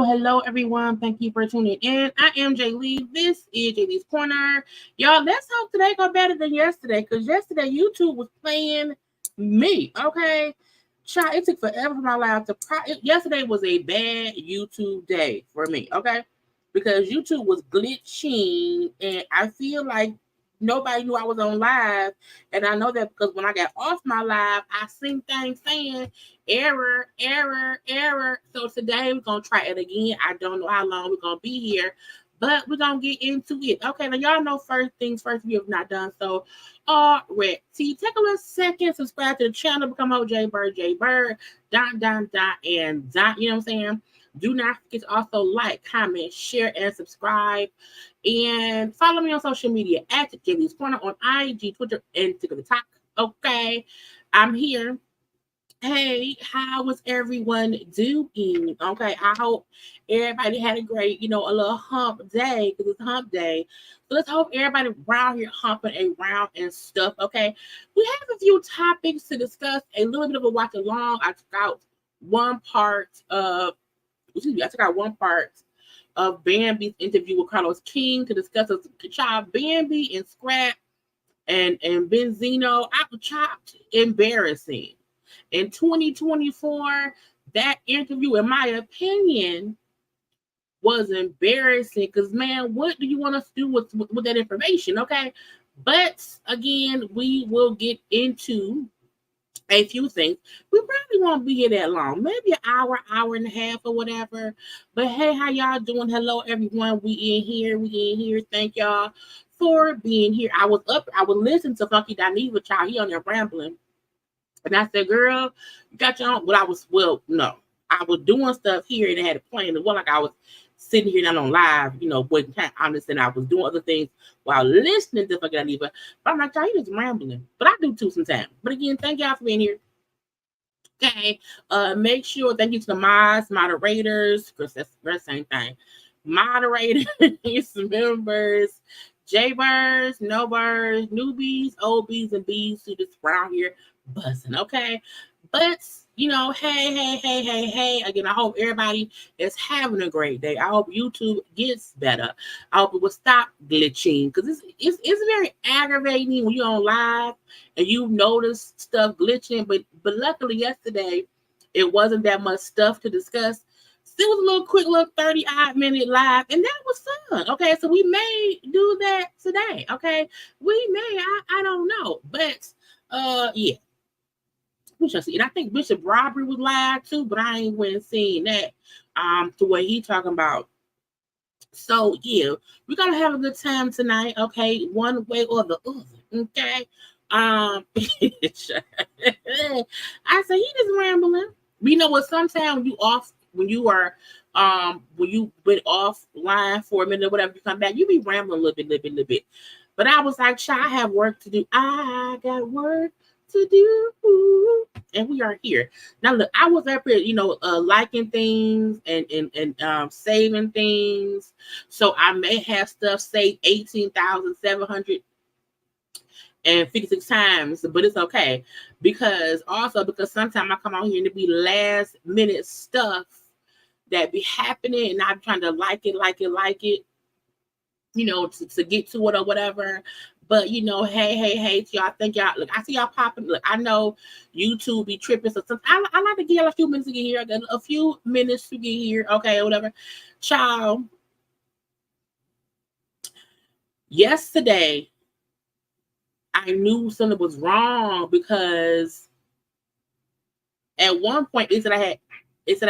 Hello, everyone. Thank you for tuning in. I am Jaylee. This is JayLeesCorner. Y'all, let's hope today go better than yesterday, because yesterday YouTube was playing me, okay? Child, it took forever for my life to... Yesterday was a bad YouTube day for me, okay? Because YouTube was glitching, and I feel like nobody knew I was on live, and I know that because when I got off my live, I seen things saying error. So today we're gonna try it again. I don't know how long we're gonna be here, but we're gonna get into it. Okay, now y'all know first things first. If you have not done so already, take a little second, subscribe to the channel, become a JayBird, and you know what I'm saying. Do not forget to also like, comment, share, and subscribe. And follow me on social media at JayLeesCorner on IG, Twitter, and TikTok. Okay, I'm here. Hey, how was everyone doing? Okay, I hope everybody had a great, a little hump day, because it's hump day. So let's hope everybody around here humping around and stuff. Okay, we have a few topics to discuss, a little bit of a watch along. I took out one part of Bambi's interview with Carlos King to discuss a child Bambi and Scrap and Benzino. I was chopped embarrassing. In 2024, that interview, in my opinion, was embarrassing because, man, what do you want us to do with that information? Okay. But again, we will get into a few things. We probably won't be here that long, maybe an hour and a half or whatever. But hey, how y'all doing? Hello, everyone. We in here. Thank y'all for being here. I was listening to Funky Dineva, child. He on there rambling. And I said, girl, you got your own. I was doing stuff here and I had it playing. It wasn't like I was sitting here not on live, wasn't kind of honest, and I was doing other things while listening to Funky Dineva. But I'm like, y'all, you just rambling. But I do too sometimes. But again, thank y'all for being here. Okay. Make sure, thank you to the moderators, because that's the same thing. Moderators, members, JayBirds, no birds, newbies, OBs, and Bs who just around here buzzing, okay? But, hey. Again, I hope everybody is having a great day. I hope YouTube gets better. I hope it will stop glitching, because it's very aggravating when you're on live and you notice stuff glitching. But luckily yesterday, it wasn't that much stuff to discuss. Still was a little quick, 30-odd minute live, and that was fun. Okay, so we may do that today. Okay, we may. I don't know, but yeah. We shall see. And I think Bishop Robbery was live too, but I ain't went and seen that. To what he talking about So yeah, we're gonna have a good time tonight, okay? One way or the other, okay? I say he just rambling. You know what? Sometimes when you went offline for a minute or whatever, you come back, you be rambling a little bit. But I was like, "Child, I have work to do. I got work to do," and we are here. Now look, I was up here, liking things and saving things. So I may have stuff saved 18,756 times, but it's okay because sometimes I come out here and it be last minute stuff that be happening, and I'm trying to like it, to get to it or whatever. But hey, to y'all, thank y'all. Look, I see y'all popping. Look, I know YouTube be tripping. So I like to give y'all a few minutes to get here. I got a few minutes to get here. Okay, or whatever. Child, yesterday I knew something was wrong because at one point it said I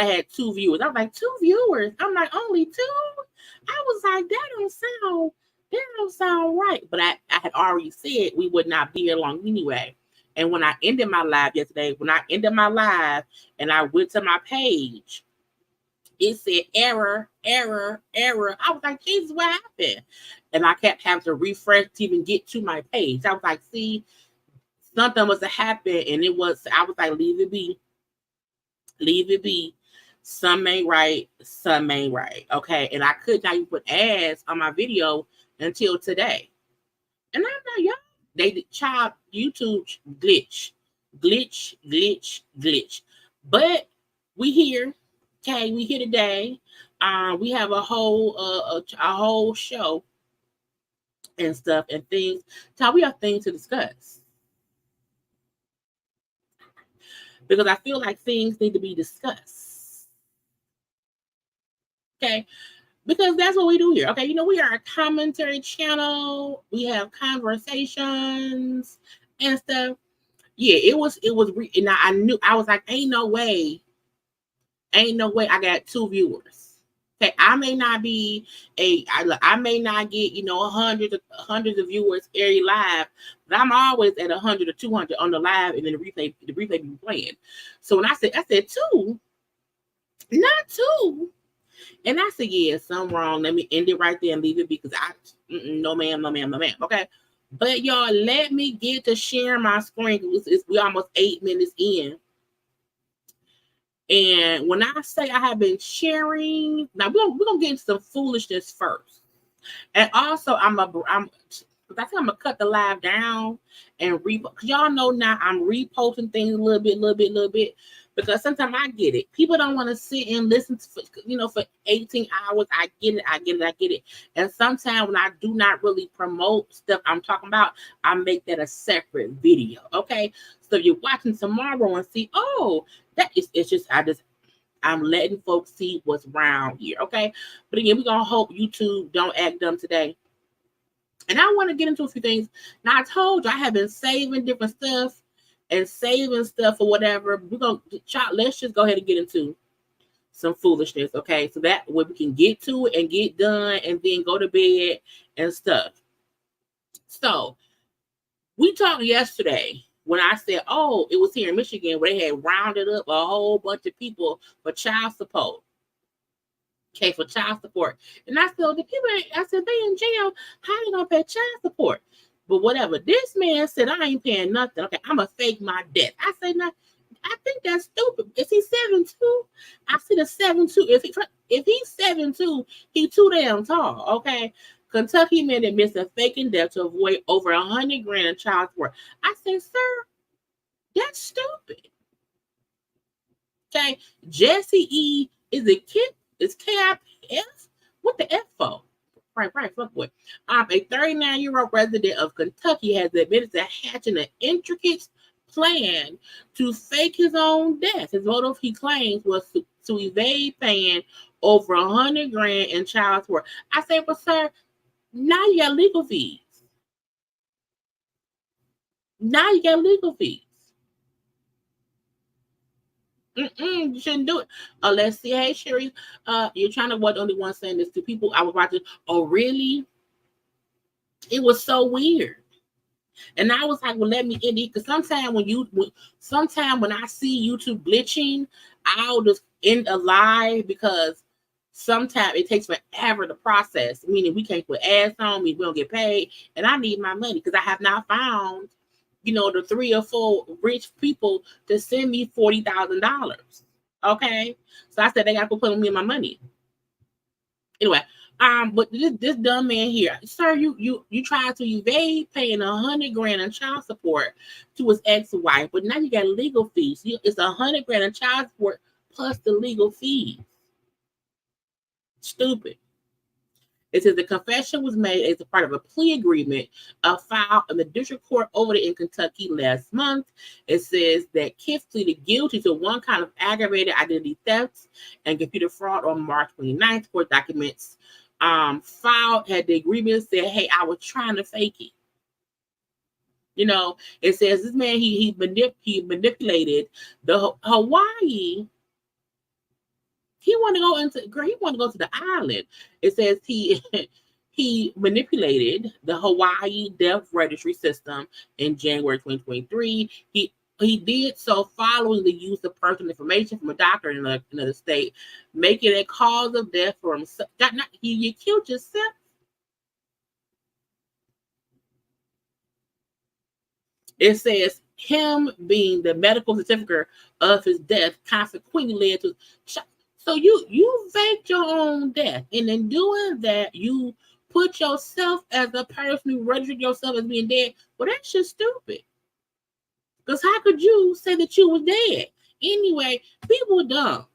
had 2 viewers. I was like, 2 viewers. I'm like, only 2? I was like, that don't sound right. But I had already said we would not be here long anyway. And when I ended my live yesterday, and I went to my page, it said error, error, error. I was like, Jesus, what happened? And I kept having to refresh to even get to my page. I was like, see, something must have happened. And I was like, leave it be. Leave it be. Some ain't right, some ain't right. Okay. And I could not even put ads on my video until today. And I'm like, y'all, child YouTube glitch. But we here. Okay, we here today. We have a whole show and stuff and things. Child, we have things to discuss. Because I feel like things need to be discussed. Okay. Because that's what we do here. Okay. We are a commentary channel. We have conversations and stuff. Yeah, and I was like, ain't no way I got 2 viewers. Okay, I may not be I may not get, hundreds of viewers every live, but I'm always at 100 or 200 on the live, and then the replay be playing. So when I said 2, not 2. And I said, yeah, something wrong. Let me end it right there and leave it because no ma'am. Okay. But y'all, let me get to share my screen. We almost 8 minutes in. And when I say I have been sharing, now we're gonna get into some foolishness first. And also I think I'm gonna cut the live down and because y'all know now I'm reposting things a little bit. Because sometimes I get it. People don't want to sit and listen to, for 18 hours. I get it. And sometimes when I do not really promote stuff I'm talking about, I make that a separate video. Okay. So if you're watching tomorrow and see, I'm letting folks see what's around here. Okay. But again, we're going to hope YouTube don't act dumb today. And I want to get into a few things. Now, I told you I have been saving different stuff and saving stuff or whatever. Let's just go ahead and get into some foolishness, okay? So that way we can get to it and get done and then go to bed and stuff. So we talked yesterday when I said, it was here in Michigan where they had rounded up a whole bunch of people for child support. Okay, for child support. And I said, they in jail. How they gonna pay child support? But whatever. This man said, I ain't paying nothing. Okay, I'm gonna fake my death. I said, no, I think that's stupid. Is he 7'2"? I see the 7'2". If he's 7'2", he's too damn tall. Okay. Kentucky man admits a faking death to avoid over $100,000 in child support. I said, sir, that's stupid. Okay, Jesse E. is a kid. Is KIF? What the F for? Right, fuck boy. A 39-year-old resident of Kentucky has admitted to hatching an intricate plan to fake his own death. His motive, he claims, was to evade paying over $100,000 in child support. I say, well, sir, now you got legal fees. You shouldn't do it. Let's see. Hey, Sherry, you're trying to watch only one saying this to people. I was watching. Oh, really? It was so weird. And I was like, well, let me end it. Because sometimes when I see YouTube glitching, I'll just end a live because sometimes it takes forever to process, meaning we can't put ads on, we don't get paid. And I need my money because I have not found, the 3 or 4 rich people to send me $40,000. Okay. So I said they got to put me in my money. Anyway, but this dumb man here, sir, you tried to evade paying $100,000 in child support to his ex-wife, but now you got legal fees. It's $100,000 in child support plus the legal fees. Stupid. It says the confession was made as a part of a plea agreement filed in the district court over there in Kentucky last month. It says that Kiff pleaded guilty to one kind of aggravated identity theft and computer fraud on March 29th. Court documents filed had the agreement said, hey, I was trying to fake it. It says this man, he manipulated the Hawaii. He wanted to go to the island. It says he manipulated the Hawaii death registry system in January 2023. He did so following the use of personal information from a doctor in another state, making a cause of death for himself. You killed yourself. It says him being the medical certificate of his death consequently led to. So you faked your own death, and in doing that, you put yourself as a person who registered yourself as being dead. Well, that's just stupid. Because how could you say that you was dead? Anyway, people dumb.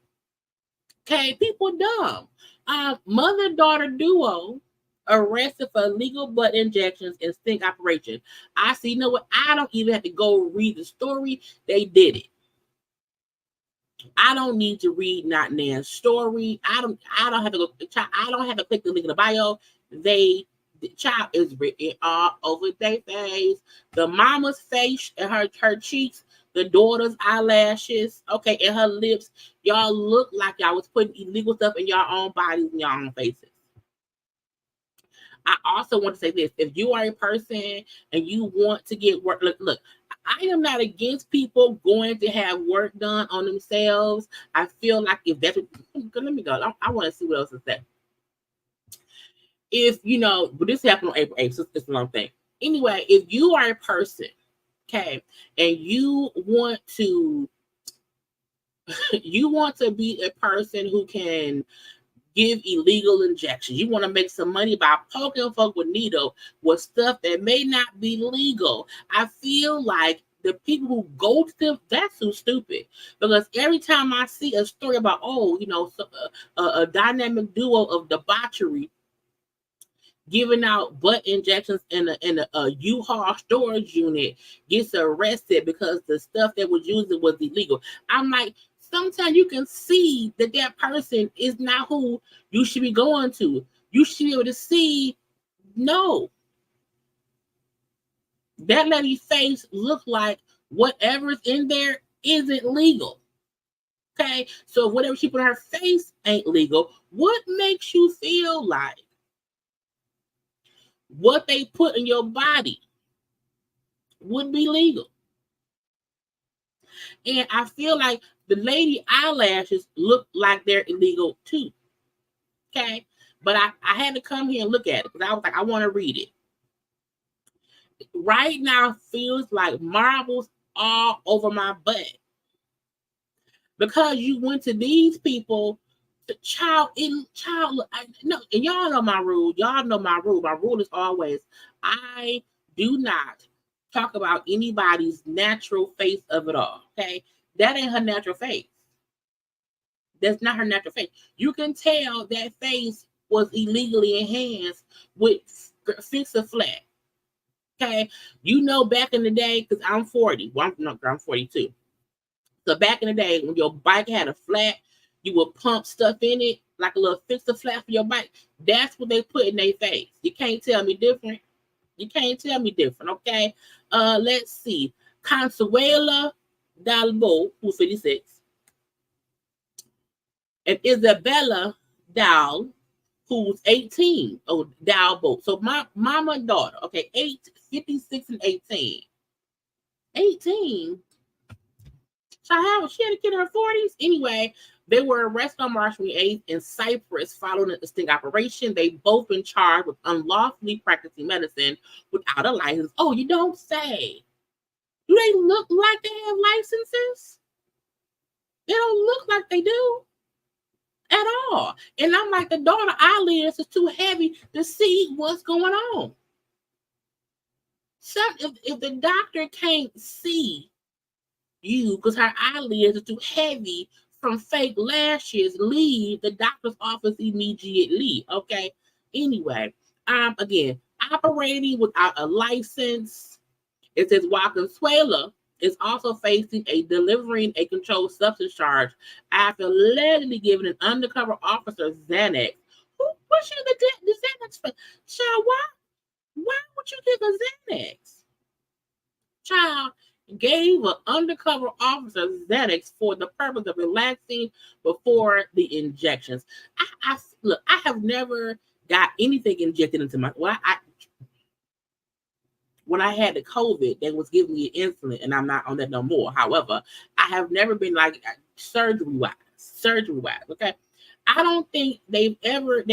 Okay, people dumb. Mother-daughter duo arrested for illegal butt injections and sting operation. I see. You know what? I don't even have to go read the story. They did it. I don't need to read not Nan's story. I don't have to go. I don't have to click the link in the bio. The child is written all over their face. The mama's face and her cheeks, the daughter's eyelashes, okay, and her lips. Y'all look like y'all was putting illegal stuff in your own bodies and your own faces. I also want to say this: if you are a person and you want to get work, look. I am not against people going to have work done on themselves. I feel like if that's let me go. I want to see what else is that. If but this happened on April 8th, so it's a long thing. Anyway, if you are a person, okay, and you want to be a person who can give illegal injections. You want to make some money by poking folk with needle with stuff that may not be legal. I feel like the people who go to them, that's so stupid. Because every time I see a story about, a dynamic duo of debauchery giving out butt injections in a U-Haul storage unit gets arrested because the stuff that was used was illegal. I'm like, sometimes you can see that person is not who you should be going to. You should be able to see, no. That lady's face looked like whatever's in there isn't legal. Okay? So whatever she put on her face ain't legal. What makes you feel like what they put in your body would be legal? And I feel like the lady eyelashes look like they're illegal too. Okay. But I had to come here and look at it because I was like, I want to read it. Right now feels like marbles all over my butt. Because you went to these people, and y'all know my rule. Y'all know my rule. My rule is always, I do not talk about anybody's natural face of it all. Okay. That ain't her natural face. That's not her natural face. You can tell that face was illegally enhanced with fix a flat. Okay. Back in the day, because I'm 40. Well, I'm 42. So back in the day, when your bike had a flat, you would pump stuff in it, like a little fix a flat for your bike. That's what they put in their face. You can't tell me different. Okay. Let's see. Consuela Dalbo, who's 56. and Isabella Dow, who's 18. Oh, Dow both. So my mama and daughter, okay, 56 and 18. 18? She had a kid in her 40s. Anyway, they were arrested on March 28th in Cyprus following a sting operation. They both been charged with unlawfully practicing medicine without a license. Oh, you don't say. Do they look like they have licenses? They don't look like they do at all. And I'm like, the daughter eyelids is too heavy to see what's going on. So if the doctor can't see you because her eyelids are too heavy from fake lashes, leave the doctor's office immediately. Okay. Anyway, again, operating without a license. It says while Consuela is also facing delivering a controlled substance charge after allegedly giving an undercover officer Xanax. What's the Xanax for? Child, why would you give a Xanax? Child gave an undercover officer Xanax for the purpose of relaxing before the injections. Look, I have never got anything injected into my. When I had the COVID, they was giving me insulin, and I'm not on that no more. However, I have never been like surgery wise. Okay. I don't think they don't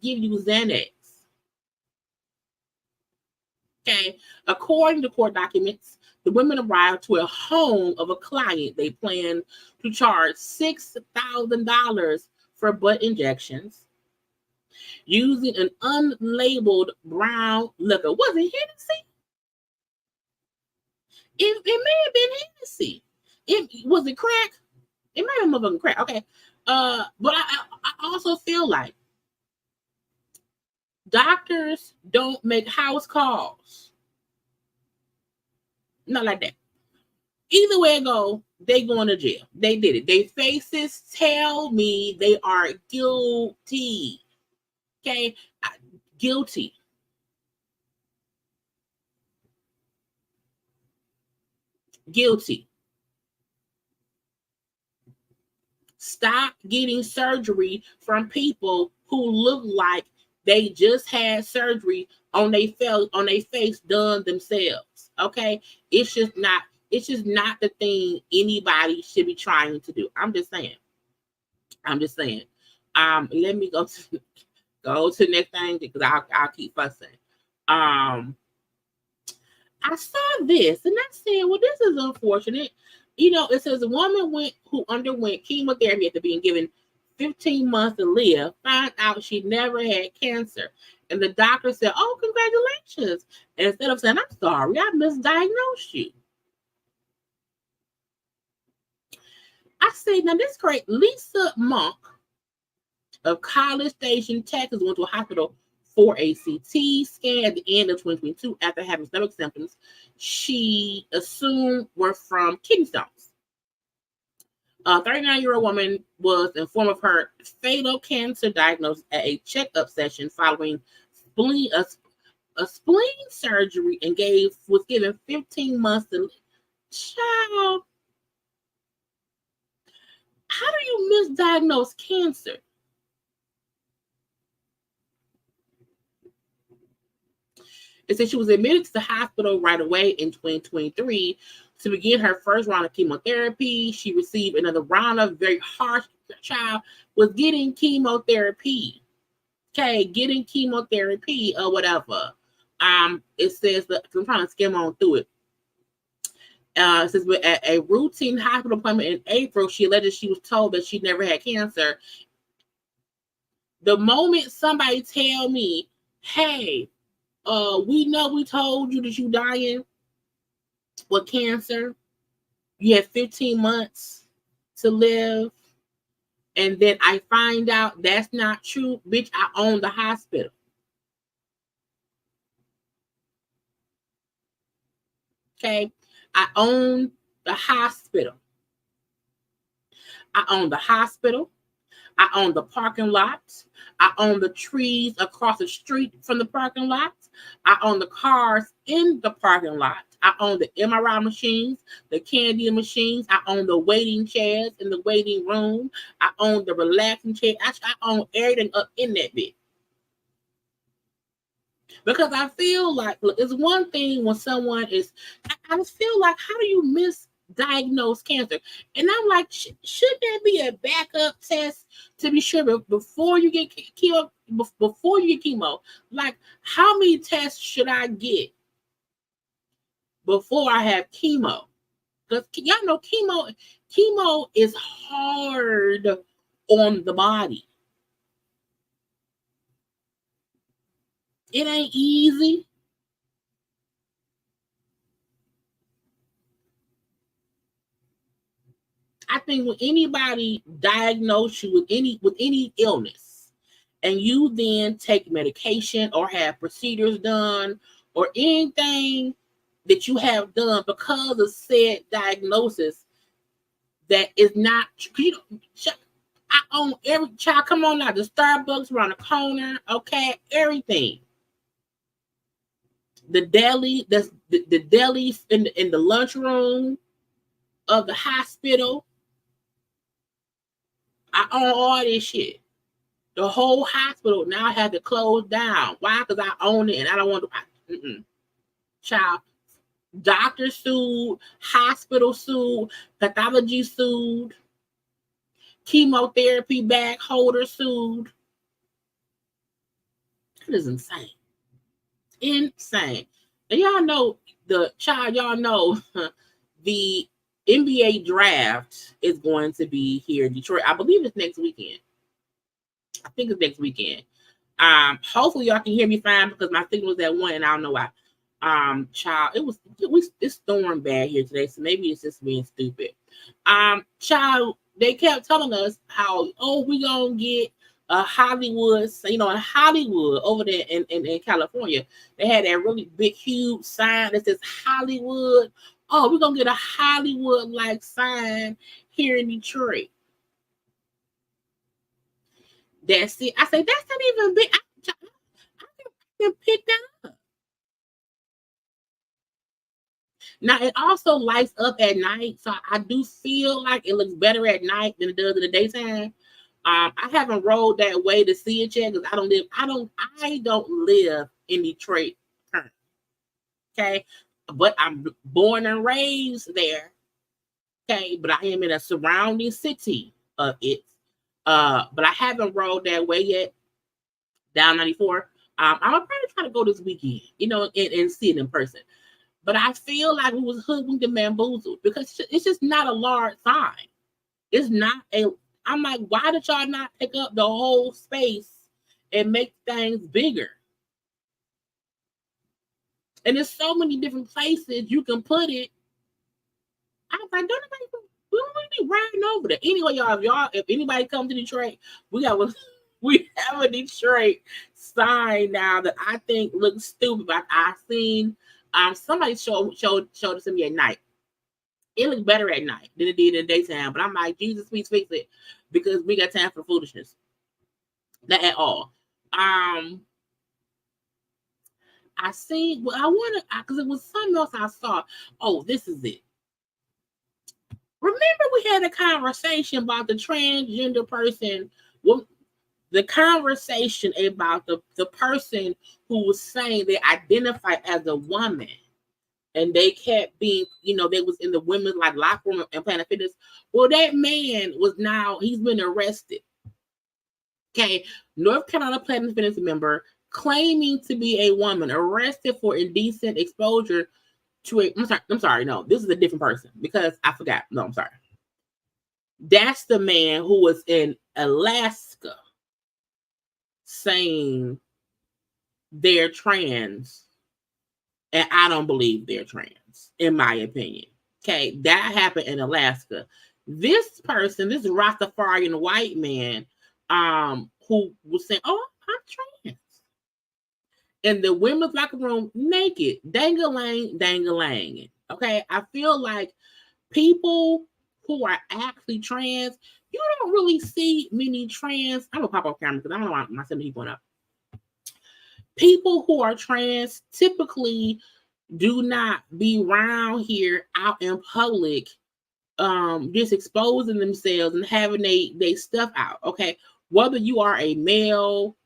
give you Xanax. Okay. According to court documents, the women arrived to a home of a client. They planned to charge $6,000 for butt injections using an unlabeled brown liquor. Was it Hennessy? It may have been Hennessy. Was it crack? It might have been crack. Okay. But I also feel like doctors don't make house calls. Not like that. Either way it go, they going to jail. They did it. Their faces tell me they are guilty. Okay? Guilty. Guilty. Stop getting surgery from people who look like they just had surgery on their face done themselves. Okay? It's just not the thing anybody should be trying to do. I'm just saying. Let me go to the next thing because I'll keep fussing. I saw this and I said, well, this is unfortunate. You know, it says a woman who underwent chemotherapy after being given 15 months to live, found out she never had cancer. And the doctor said, oh, congratulations. And instead of saying, I'm sorry, I misdiagnosed you. I say, now this is great. Lisa Monk of College Station, Texas, went to a hospital for a CT scan at the end of 2022 after having stomach symptoms she assumed were from kidney stones. A 39-year-old woman was informed of her fatal cancer diagnosis at a checkup session following a spleen surgery and was given 15 months to live. Child, how do you misdiagnose cancer? It said she was admitted to the hospital right away in 2023 to begin her first round of chemotherapy. She received another round of very harsh. Child was getting chemotherapy. Okay, getting chemotherapy or whatever. It says that I'm trying to skim on through it. It says at a routine hospital appointment in April, she alleged she was told that she never had cancer. The moment somebody tell me, hey, we know we told you that you dying with cancer. You have 15 months to live. And then I find out that's not true. Bitch, I own the hospital. Okay? I own the hospital. I own the hospital. I own the parking lot. I own the trees across the street from the parking lot. I own the cars in the parking lot. I own the MRI machines, the Candiance machines. I own the waiting chairs in the waiting room. I own the relaxing chair. I own everything up in that bit. Because I feel like, look, it's one thing when someone is, I just feel like, how do you misdiagnose cancer? And I'm like, should there be a backup test to be sure before you get chemo? Before you get chemo, like, how many tests should I get before I have chemo? Because y'all know chemo is hard on the body. It ain't easy. I think when anybody diagnose you with any illness, and you then take medication or have procedures done or anything that you have done because of said diagnosis that is not, you know, I own every child. Come on now, the Starbucks around the corner, okay, everything. The deli, that's the deli in the lunchroom of the hospital. I own all this shit. The whole hospital now had to close down. Why? Because I own it and I don't want to. Child, doctor sued, hospital sued, pathology sued, chemotherapy bag holder sued. That is insane. Insane. And y'all know y'all know the NBA draft is going to be here in Detroit. I believe it's next weekend. I think it's next weekend. Hopefully y'all can hear me fine because my signal was at 1 and I don't know why. Child, it's storming bad here today, so maybe it's just being stupid. Child, they kept telling us how, we gonna get a Hollywood, in Hollywood over there in California. They had that really big, huge sign that says Hollywood. Oh, we're gonna get a Hollywood-like sign here in Detroit. That's it. I say that's not even big. I can pick that up. Now it also lights up at night, so I do feel like it looks better at night than it does in the daytime. I haven't rolled that way to see it yet because I don't live in Detroit currently. Okay, but I'm born and raised there. Okay, but I am in a surrounding city of it. But I haven't rolled that way yet. Down 94. I'm gonna probably try to go this weekend, and see it in person. But I feel like we was hoodwinked and bamboozled because it's just not a large sign. It's not I'm like, why did y'all not pick up the whole space and make things bigger? And there's so many different places you can put it. I was like, we don't be riding over there. Anyway, if anybody comes to Detroit, we have a Detroit sign now that I think looks stupid. But I seen somebody showed it to me at night. It looked better at night than it did in the daytime. But I'm like, Jesus, please fix it because we got time for foolishness. Not at all. I seen. Well, I wanted because it was something else I saw. Oh, this is it. Remember, we had a conversation about the transgender person. Well, the conversation about the person who was saying they identify as a woman. And they kept being, they was in the women's locker room and Planet Fitness. Well, that man he's been arrested. Okay, North Carolina Planet Fitness member claiming to be a woman arrested for indecent exposure to a. I'm sorry. No, this is a different person because I forgot. No, I'm sorry. That's the man who was in Alaska saying they're trans. And I don't believe they're trans, in my opinion. Okay, that happened in Alaska. This person, this Rastafarian white man, who was saying, "Oh, I'm trans," in the women's locker room, naked, dang-a-lang. Okay, I feel like people who are actually trans, you don't really see many trans. I'm gonna pop off camera because I don't want my 70 going up. People who are trans typically do not be around here out in public, just exposing themselves and having they stuff out. Okay, whether you are a male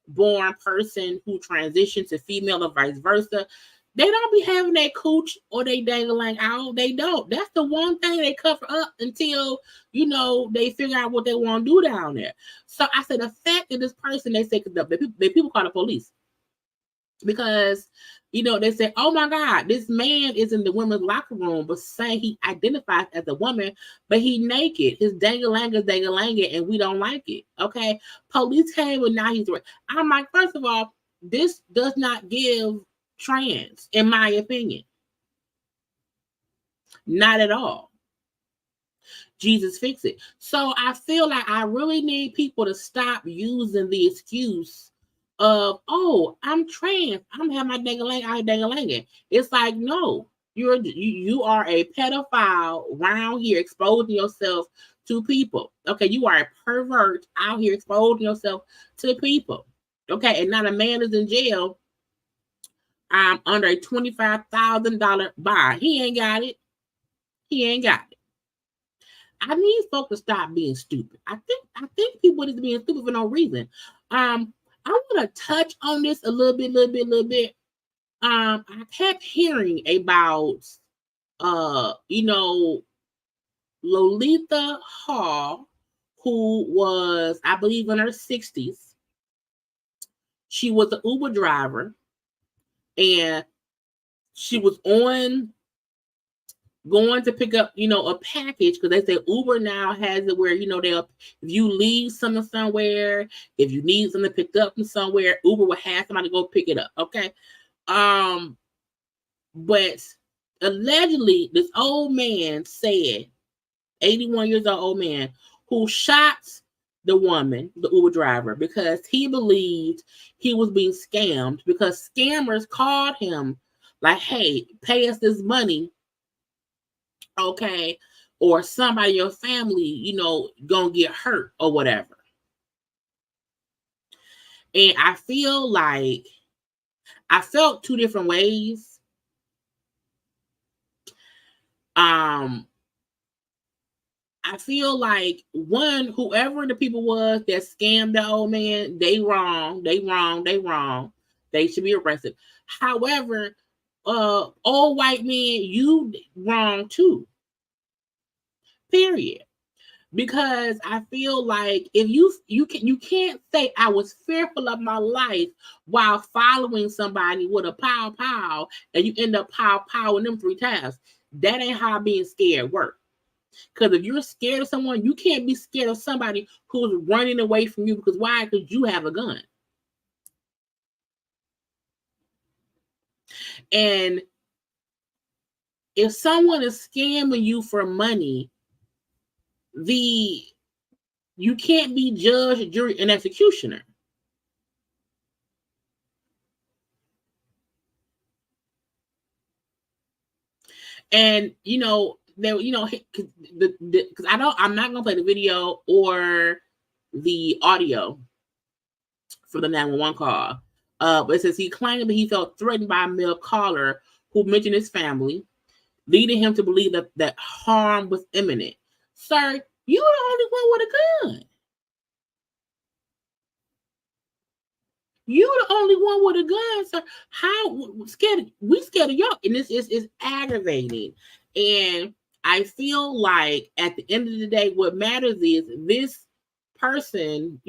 born person who transitions to female or vice versa, they don't be having that cooch or they dangling out. They don't. That's the one thing they cover up until, they figure out what they want to do down there. So I said, the fact that this person, they say, the people call the police because, they say, oh my God, this man is in the women's locker room, but saying he identifies as a woman, but he naked. His dangalanga, and we don't like it. Okay. Police came and now he's right. I'm like, first of all, this does not give trans, in my opinion. Not at all. Jesus fix it. So I feel like I really need people to stop using the excuse of, oh, I'm trans, I'm having my dangalang. It's like, no, you are a pedophile around here exposing yourself to people. Okay, you are a pervert out here exposing yourself to people. Okay, and now the man is in jail under a $25,000 bond. He ain't got it. I need folks to stop being stupid. I think people is being stupid for no reason. I want to touch on this a little bit. I kept hearing about Lolita Hall, who was, I believe, in her 60s. She was an Uber driver, and she was going to pick up, a package, because they say Uber now has it where, if you leave something somewhere, if you need something picked up from somewhere, Uber will have somebody go pick it up. Okay. But allegedly, this old man said, 81 years old man, who shot the woman, the Uber driver, because he believed he was being scammed, because scammers called him like, hey, pay us this money. Okay, or somebody in your family, gonna get hurt or whatever. And I feel like I felt two different ways. I feel like, one, whoever the people was that scammed the old man, they wrong. They should be arrested. However, old white man, you wrong too. Period. Because I feel like if you can't say I was fearful of my life while following somebody with a pow and you end up powing them 3 times. That ain't how being scared works. Because if you're scared of someone, you can't be scared of somebody who's running away from you. Because why? Because you have a gun. And if someone is scamming you for money, you can't be judge, jury, and executioner. And because I'm not gonna play the video or the audio for the 911 call. But it says he claimed that he felt threatened by a male caller who mentioned his family, leading him to believe that harm was imminent. Sir, you're the only one with a gun. You're the only one with a gun, sir. How scared? We scared of y'all, and this is aggravating. And I feel like at the end of the day, what matters is this person,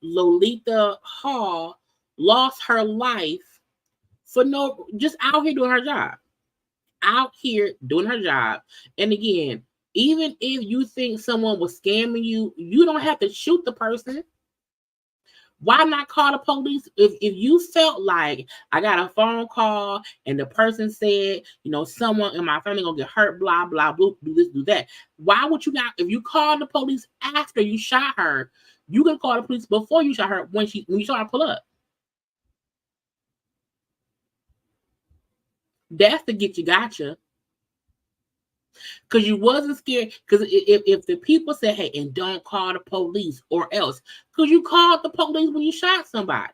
Lolita Hall, lost her life for just out here doing her job. And again, even if you think someone was scamming you, you don't have to shoot the person. Why not call the police? If you felt like I got a phone call and the person said, someone in my family gonna get hurt, blah, blah, blah, do this, do that. Why would you not? If you call the police after you shot her, you can call the police before you shot her when you saw her pull up. That's to get you gotcha. Because you wasn't scared. Because if the people say, hey, and don't call the police or else, because you called the police when you shot somebody.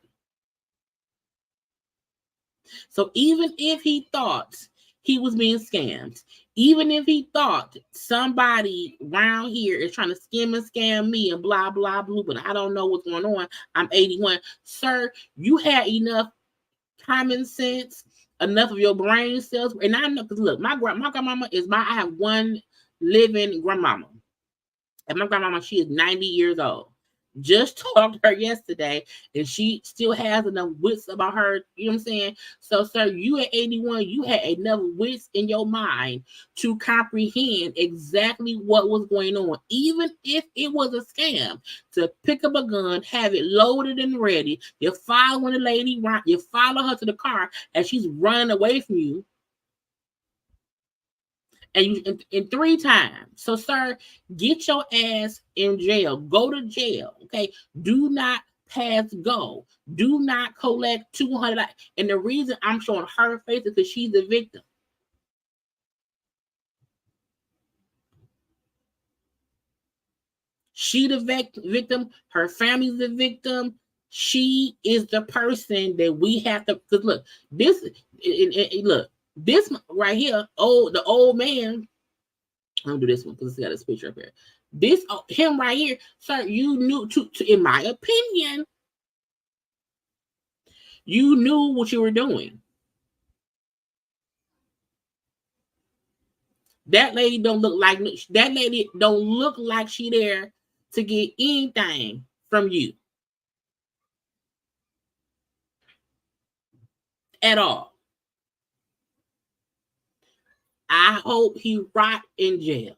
So even if he thought he was being scammed, even if he thought somebody around here is trying to skim and scam me and blah, blah, blah, but I don't know what's going on, I'm 81. Sir, you had enough common sense, enough of your brain cells. And I know, because look, my grandmama I have one living grandmama. And my grandmama, she is 90 years old. Just talked to her yesterday, and she still has enough wits about her. You know what I'm saying? So, sir, you at 81, you had enough wits in your mind to comprehend exactly what was going on, even if it was a scam. To pick up a gun, have it loaded and ready. You're following the lady, right? You follow her to the car as she's running away from you. And you in 3 times. So, sir, get your ass in jail. Go to jail. Okay. Do not pass go. Do not collect $200. And the reason I'm showing her face is because she's the victim. She the victim. Her family's the victim. She is the person that we have to. Because look, look, this right here. Oh, the old man. I'm gonna do this one because it's got this picture up here. This him right here, sir. You knew to in my opinion, you knew what you were doing. That lady don't look like she there to get anything from you at all. I hope he rot in jail.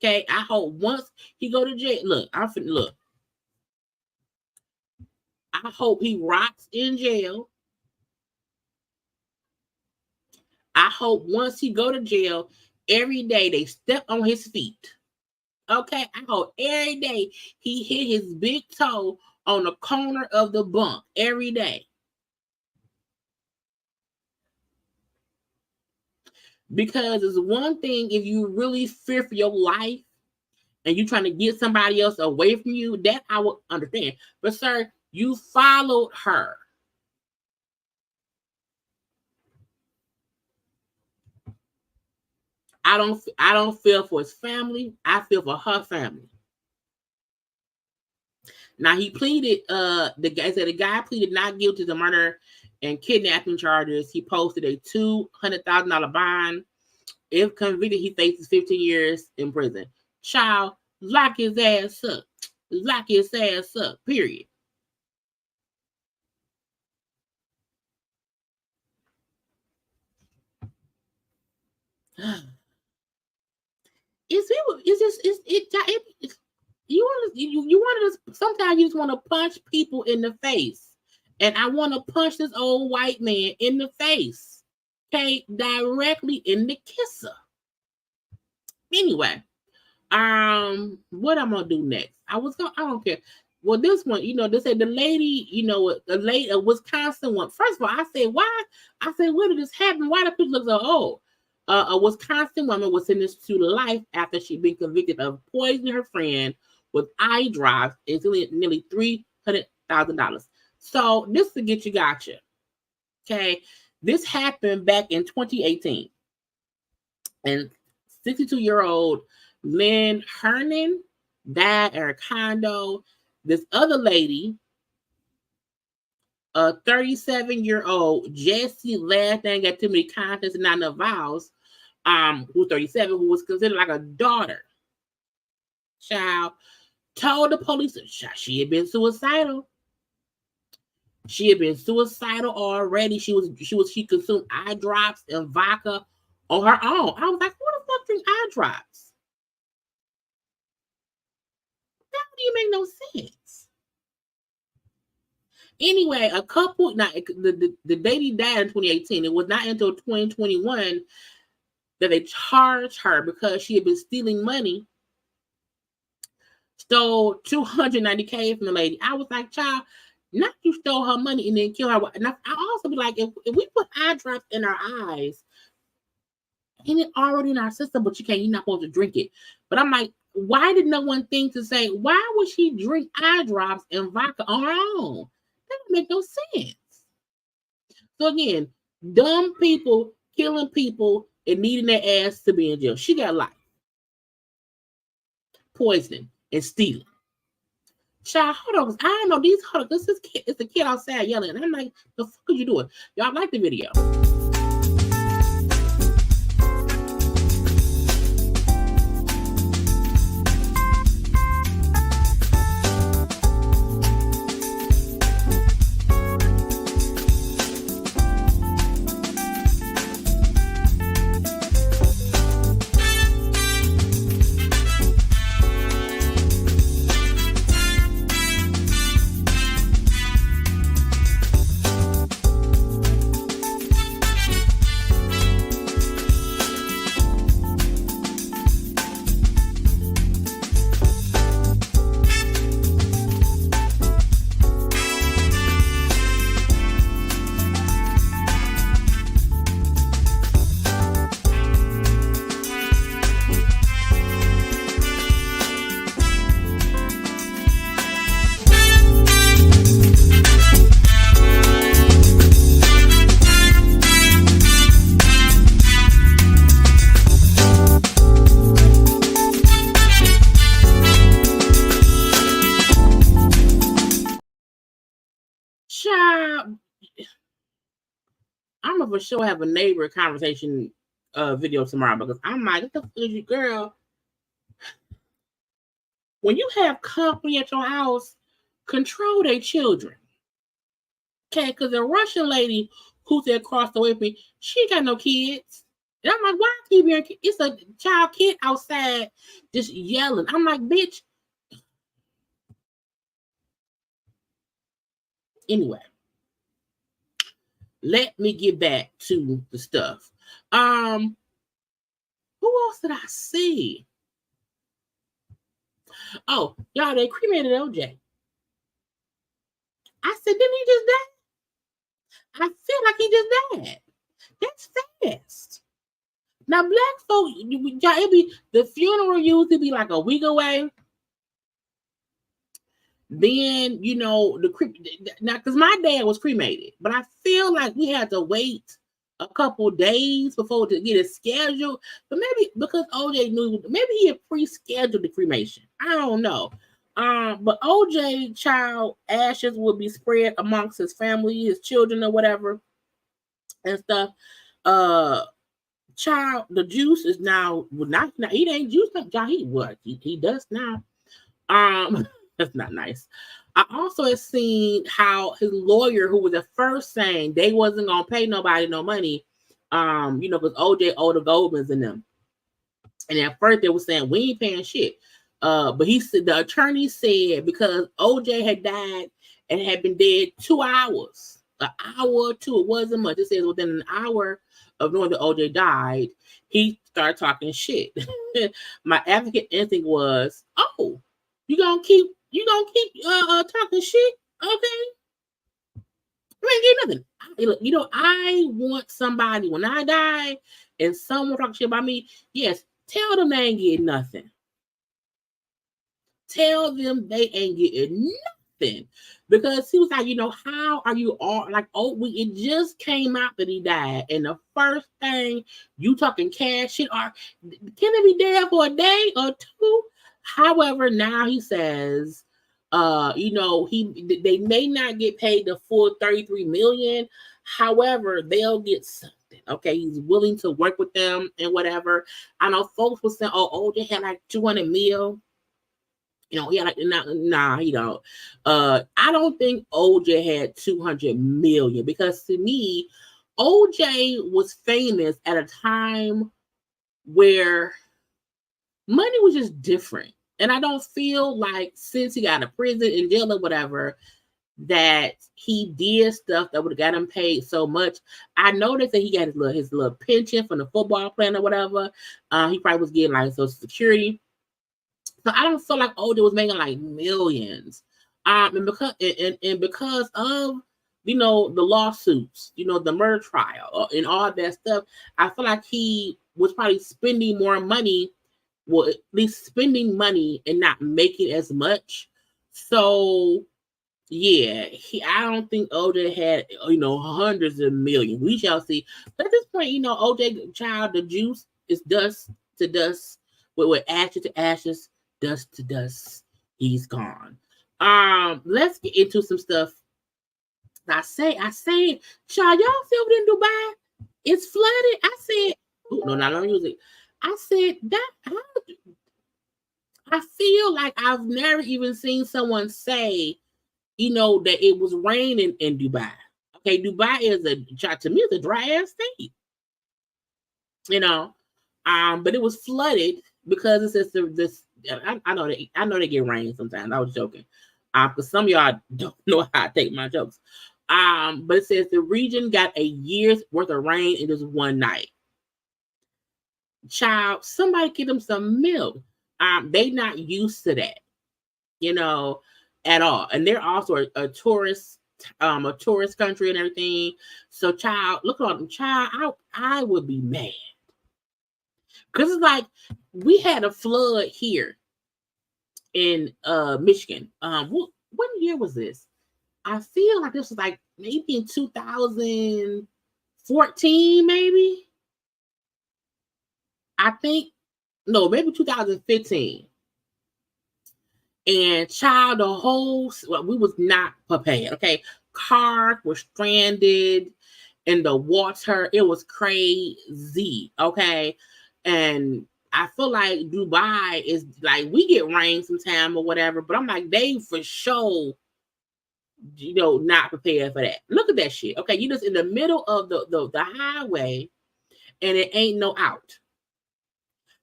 Okay, I hope once he go to jail. Look, look. I hope he rots in jail. I hope once he go to jail, every day they step on his feet. Okay, I hope every day he hit his big toe on the corner of the bunk every day. Because it's one thing if you really fear for your life and you trying to get somebody else away from you, that I would understand. But sir, you followed her. I don't feel for his family. I feel for her family. Now he pleaded, the guy pleaded not guilty to murder and kidnapping charges. He posted a $200,000 bond. If convicted, he faces 15 years in prison. Child, lock his ass up. Lock his ass up, period. You want to sometimes you just want to punch people in the face, and I want to punch this old white man in the face, okay, directly in the kisser. Anyway, what I'm gonna do next? I don't care. Well, this one, they said the lady, a Wisconsin one. First of all, I said, why? I said, where did this happen? Why do people look so old? A Wisconsin woman was sentenced to life after she'd been convicted of poisoning her friend with eye drops. It's nearly $300,000. So this to get you gotcha. Okay, this happened back in 2018, and 62-year-old Lynn Hernan died in her condo. This other lady, a 37-year-old Jessie, last name got too many consonants and not enough vowels, who's 37, who was considered like a daughter. Child told the police she had been suicidal. She had been suicidal already. She consumed eye drops and vodka on her own. I was like, what the fuck drink eye drops? That don't even make no sense. Anyway, a couple, now the lady died in 2018. It was not until 2021 that they charged her because she had been stealing money. Stole $290K from the lady. I was like, child, not you stole her money and then kill her. And I also be like, if we put eye drops in our eyes, and it already in our system, but you're not supposed to drink it. But I'm like, why did no one think to say, why would she drink eye drops and vodka on her own? That doesn't make no sense. So again, Dumb people killing people and needing their ass to be in jail. She got life. Poisoning and stealing. Child, hold on. I don't know these. Hold on, this is kid. It's the kid outside yelling. And I'm like, the fuck are you doing? Y'all like the video? Child, I'm gonna for sure have a neighbor conversation video tomorrow because I'm like, what the fuck is you, girl? When you have company at your house, control their children. Okay, because the Russian lady who's across the way from me, she ain't got no kids. And I'm like, why keep hearing kids? It's a child kid outside just yelling. I'm like, bitch. Anyway, let me get back to the stuff. Who else did I see? Oh, y'all, they cremated OJ. I said, didn't he just die? I feel like he just died. That's fast. Now, black folk, it be the funeral usually be like a week away. Then, you know, now, because my dad was cremated, but I feel like we had to wait a couple days before to get it scheduled. But maybe because OJ knew, maybe he had pre-scheduled the cremation. I don't know. But OJ child ashes will be spread amongst his family, his children, or whatever, and stuff. Child, the juice is now not he ain't juice up, child. He what? He does now. That's not nice. I also have seen how his lawyer, who was at first saying they wasn't gonna pay nobody no money, you know, because OJ owed the Goldmans and them. And at first they were saying we ain't paying shit. But he said the attorney said because OJ had died and had been dead 2 hours, an hour or two, it wasn't much. It says within an hour of knowing that OJ died, he started talking shit. My advocate instinct was, oh, you gonna keep talking shit? Okay. I ain't get nothing. You know, I want somebody when I die and someone talk shit about me. Yes, tell them they ain't getting nothing. Tell them they ain't getting nothing. Because he was like, you know, how are you all like, oh, it just came out that he died. And the first thing you talking cash shit are, can it be dead for a day or two? However, now he says, you know, they may not get paid the full $33 million. However, they'll get something. Okay, he's willing to work with them and whatever. I know folks were saying, oh, they had like 200 mil. You know, yeah, like nah, he don't. I don't think OJ had 200 million because to me, OJ was famous at a time where money was just different. And I don't feel like since he got out of prison and jail or whatever, that he did stuff that would have got him paid so much. I noticed that he got his little pension from the football plan or whatever. He probably was getting like Social Security. So I don't feel like OJ was making like millions. And because of, you know, the lawsuits, you know, the murder trial and all that stuff, I feel like he was probably spending more money, well, at least spending money and not making as much. So Yeah, I don't think OJ had, hundreds of millions. We shall see. But at this point, OJ child, the juice is dust to dust, with ashes to ashes, dust to dust. He's gone. Let's get into some stuff. I say, child, y'all see over in Dubai? It's flooded. I said, no, not on music. I said that I feel like I've never even seen someone say, that it was raining in Dubai. Okay, Dubai is to me, it's a dry ass state. But it was flooded because it says this. I know they get rain sometimes. I was joking, because some of y'all don't know how I take my jokes. But it says the region got a year's worth of rain in just one night. Child, somebody give them some milk. They not used to that, at all. And they're also a tourist country and everything. So, child, look at them, child. I would be mad because it's like we had a flood here in Michigan. What year was this? I feel like this was like maybe in 2014, maybe. I think maybe 2015. And child, we was not prepared. Okay, cars were stranded in the water. It was crazy. Okay, and I feel like Dubai is like we get rain sometime or whatever, but I'm like they for sure, not prepared for that. Look at that shit. Okay, you just in the middle of the highway, and it ain't no out.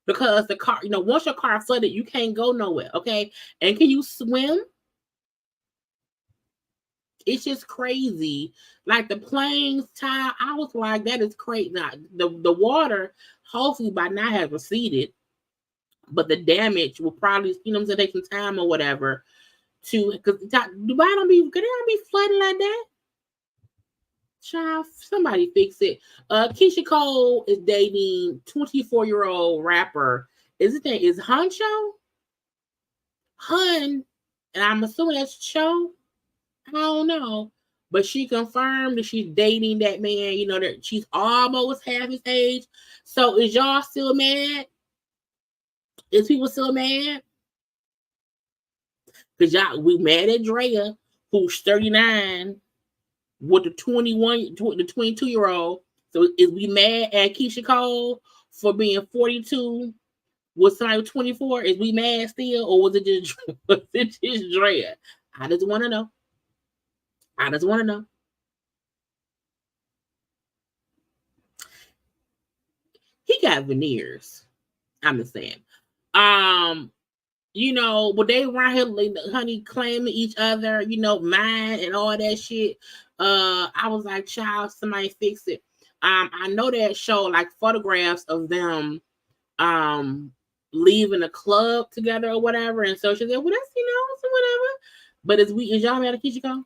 Because the car, once your car flooded, you can't go nowhere. Okay, and can you swim? It's just crazy. Like the planes, child, I was like, that is crazy. Now, the water, hopefully by now has receded, but the damage will probably, take some time or whatever because Dubai don't be flooding like that. Child, somebody fix it. Keisha Cole is dating 24-year-old rapper. Is Huncho? Hun, and I'm assuming that's Cho. I don't know. But she confirmed that she's dating that man, that she's almost half his age. So is y'all still mad? Is people still mad? Because we mad at Drea, who's 39, with the 22-year-old. So is we mad at Keisha Cole for being 42 with somebody 24? Is we mad still? Or was it just Drea? I just want to know. He got veneers. I'm just saying. But they around here, honey, claiming each other, mine and all that shit. I was like, child, somebody fix it. I know that show like photographs of them leaving a club together or whatever. And so she said, well, that's, so whatever. But is y'all mad at Keisha Cole?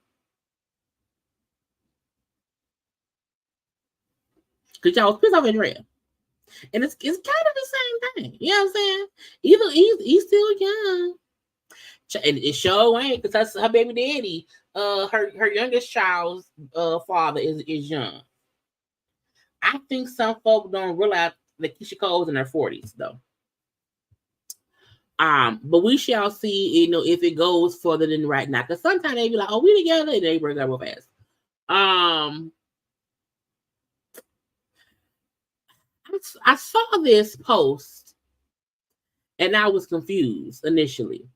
Because y'all was pissed off at Drea. And it's kind of the same thing. You know what I'm saying? Either he's still young. And it sure ain't because that's her baby daddy. Her youngest child's father is young. I think some folk don't realize that Keisha Cole's in her 40s though. But we shall see, if it goes further than right now. Because sometimes they be like, "Oh, we together," and they break up real fast. I saw this post, and I was confused initially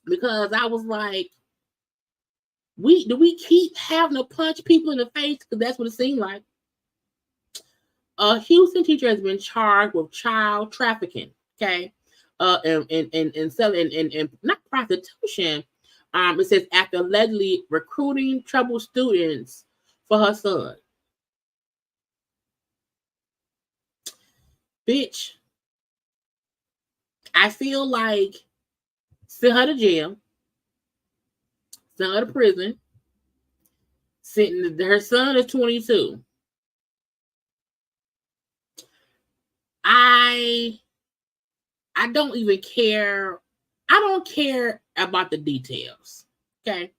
because I was like, do we keep having to punch people in the face? Because that's what it seemed like. A Houston teacher has been charged with child trafficking. Okay, and selling and not prostitution. It says after allegedly recruiting troubled students for her son. Bitch, I feel like send her to jail, send her to prison. Her son is 22. I don't even care. I don't care about the details. Okay.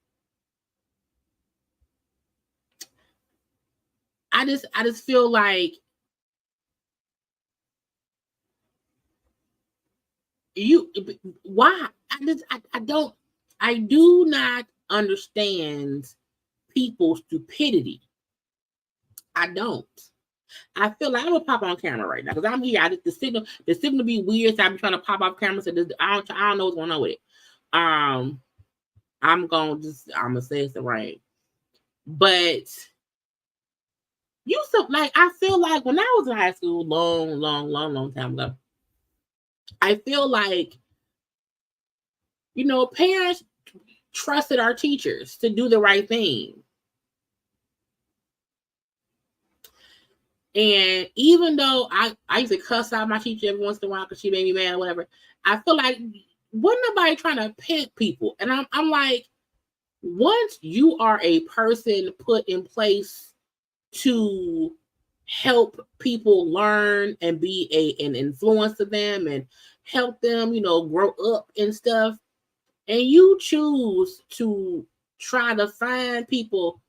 I just feel like why? I do not understand people's stupidity. I don't. I feel like I'm gonna pop on camera right now because I'm here. The signal be weird. So I'm trying to pop off camera. So I don't know what's going on with it. I'm gonna say it's the right. But I feel like when I was in high school, long time ago, I feel like, parents trusted our teachers to do the right thing. And even though I used to cuss out my teacher every once in a while because she made me mad or whatever, I feel like wasn't nobody trying to pimp people. And I'm like, once you are a person put in place to help people learn and be an influence to them and help them, grow up and stuff, and you choose to try to find people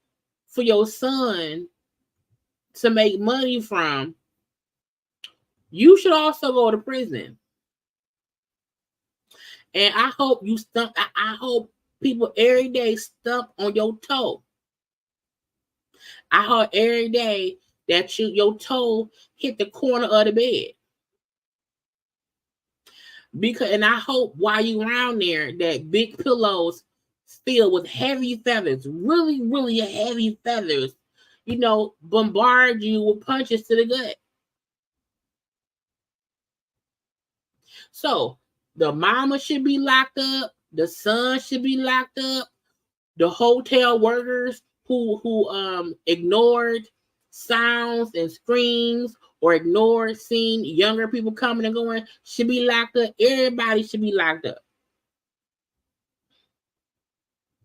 for your son to make money from, you should also go to prison. And I hope you stump. I hope people every day stump on your toe. I hope every day that your toe hit the corner of the bed. And I hope while you around there that big pillows filled with heavy feathers, really, really heavy feathers, bombard you with punches to the gut. So the mama should be locked up, the son should be locked up, the hotel workers who ignored sounds and screams or ignored seeing younger people coming and going should be locked up. Everybody should be locked up.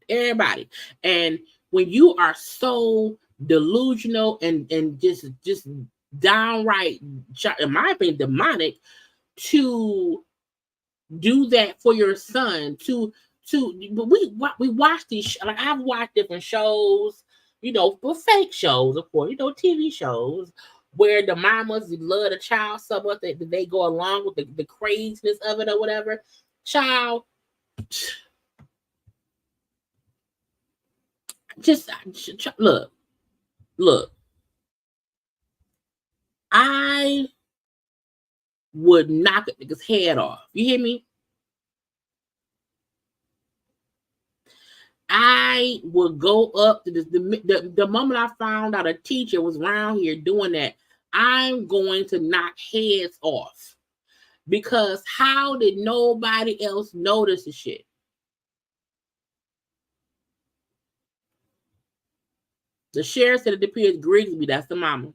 Everybody. And when you are so delusional and just downright, in my opinion, demonic, to do that for your son, but we watch these, like I've watched different shows, but fake shows, of course, TV shows where the mamas love the child so much that they go along with the craziness of it or whatever. Child, just look. I would knock a nigga's head off. You hear me? I would go up to this. The moment I found out a teacher was around here doing that, I'm going to knock heads off. Because how did nobody else notice the shit? The sheriff said it appears Grigsby, that's the mama,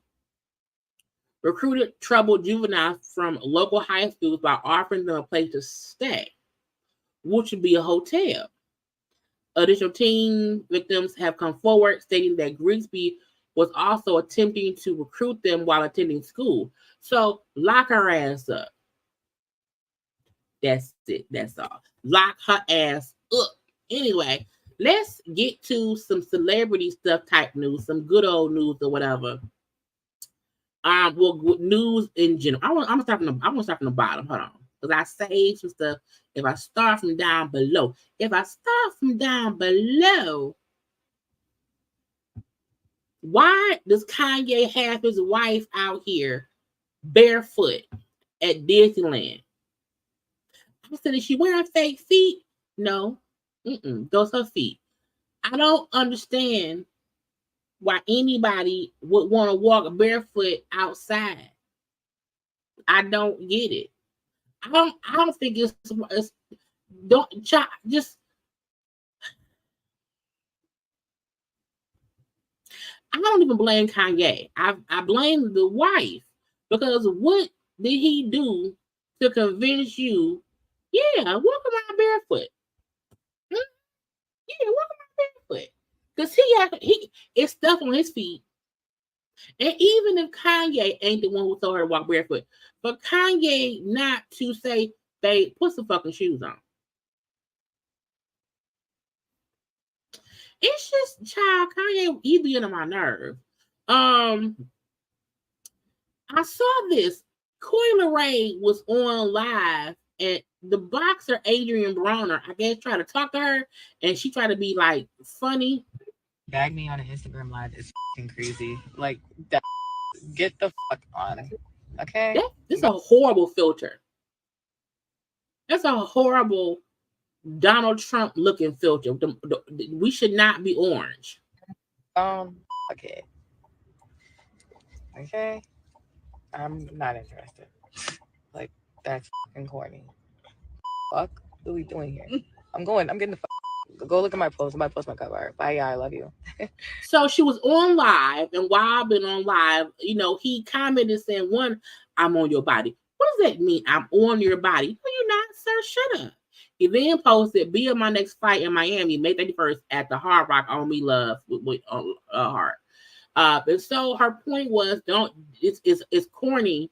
recruited troubled juveniles from local high schools by offering them a place to stay, which would be a hotel. Additional teen victims have come forward stating that Grigsby was also attempting to recruit them while attending school. So lock her ass up. That's it. That's all. Lock her ass up. Anyway, let's get to some celebrity stuff type news, some good old news or whatever. News in general. I'm gonna start from the bottom. Hold on. Because I saved some stuff. If I start from down below, why does Kanye have his wife out here barefoot at Disneyland? I said, is she wearing fake feet? No. Those are her feet. I don't understand why anybody would want to walk barefoot outside. I don't get it. I don't think it's just. I don't even blame Kanye. I blame the wife, because what did he do to convince you? Yeah, walk around barefoot. Yeah, walk around barefoot. Because he it's stuff on his feet. And even if Kanye ain't the one who told her to walk barefoot, for Kanye not to say, babe, put some fucking shoes on. It's just, child, Kanye, he be on my nerve. I saw this. Coi Leray was on live, and the boxer Adrian Bronner, I guess, tried to talk to her, and she tried to be like funny. Bag me on an Instagram live is crazy. Like, that, get the fuck on. Okay? This is a horrible filter. That's a horrible Donald Trump looking filter. We should not be orange. Okay. Okay? I'm not interested. Like, that's fucking corny. Fuck? What are we doing here? I'm getting the fuck. Go look at my post. I might post my cover art. Bye, yeah, I love you. So she was on live, and while I've been on live, he commented saying, one, I'm on your body. What does that mean? I'm on your body. No, you're not, sir. Shut up. He then posted, be at my next fight in Miami, May 31st at the Hard Rock on Me Love with Heart. And so her point was, it's corny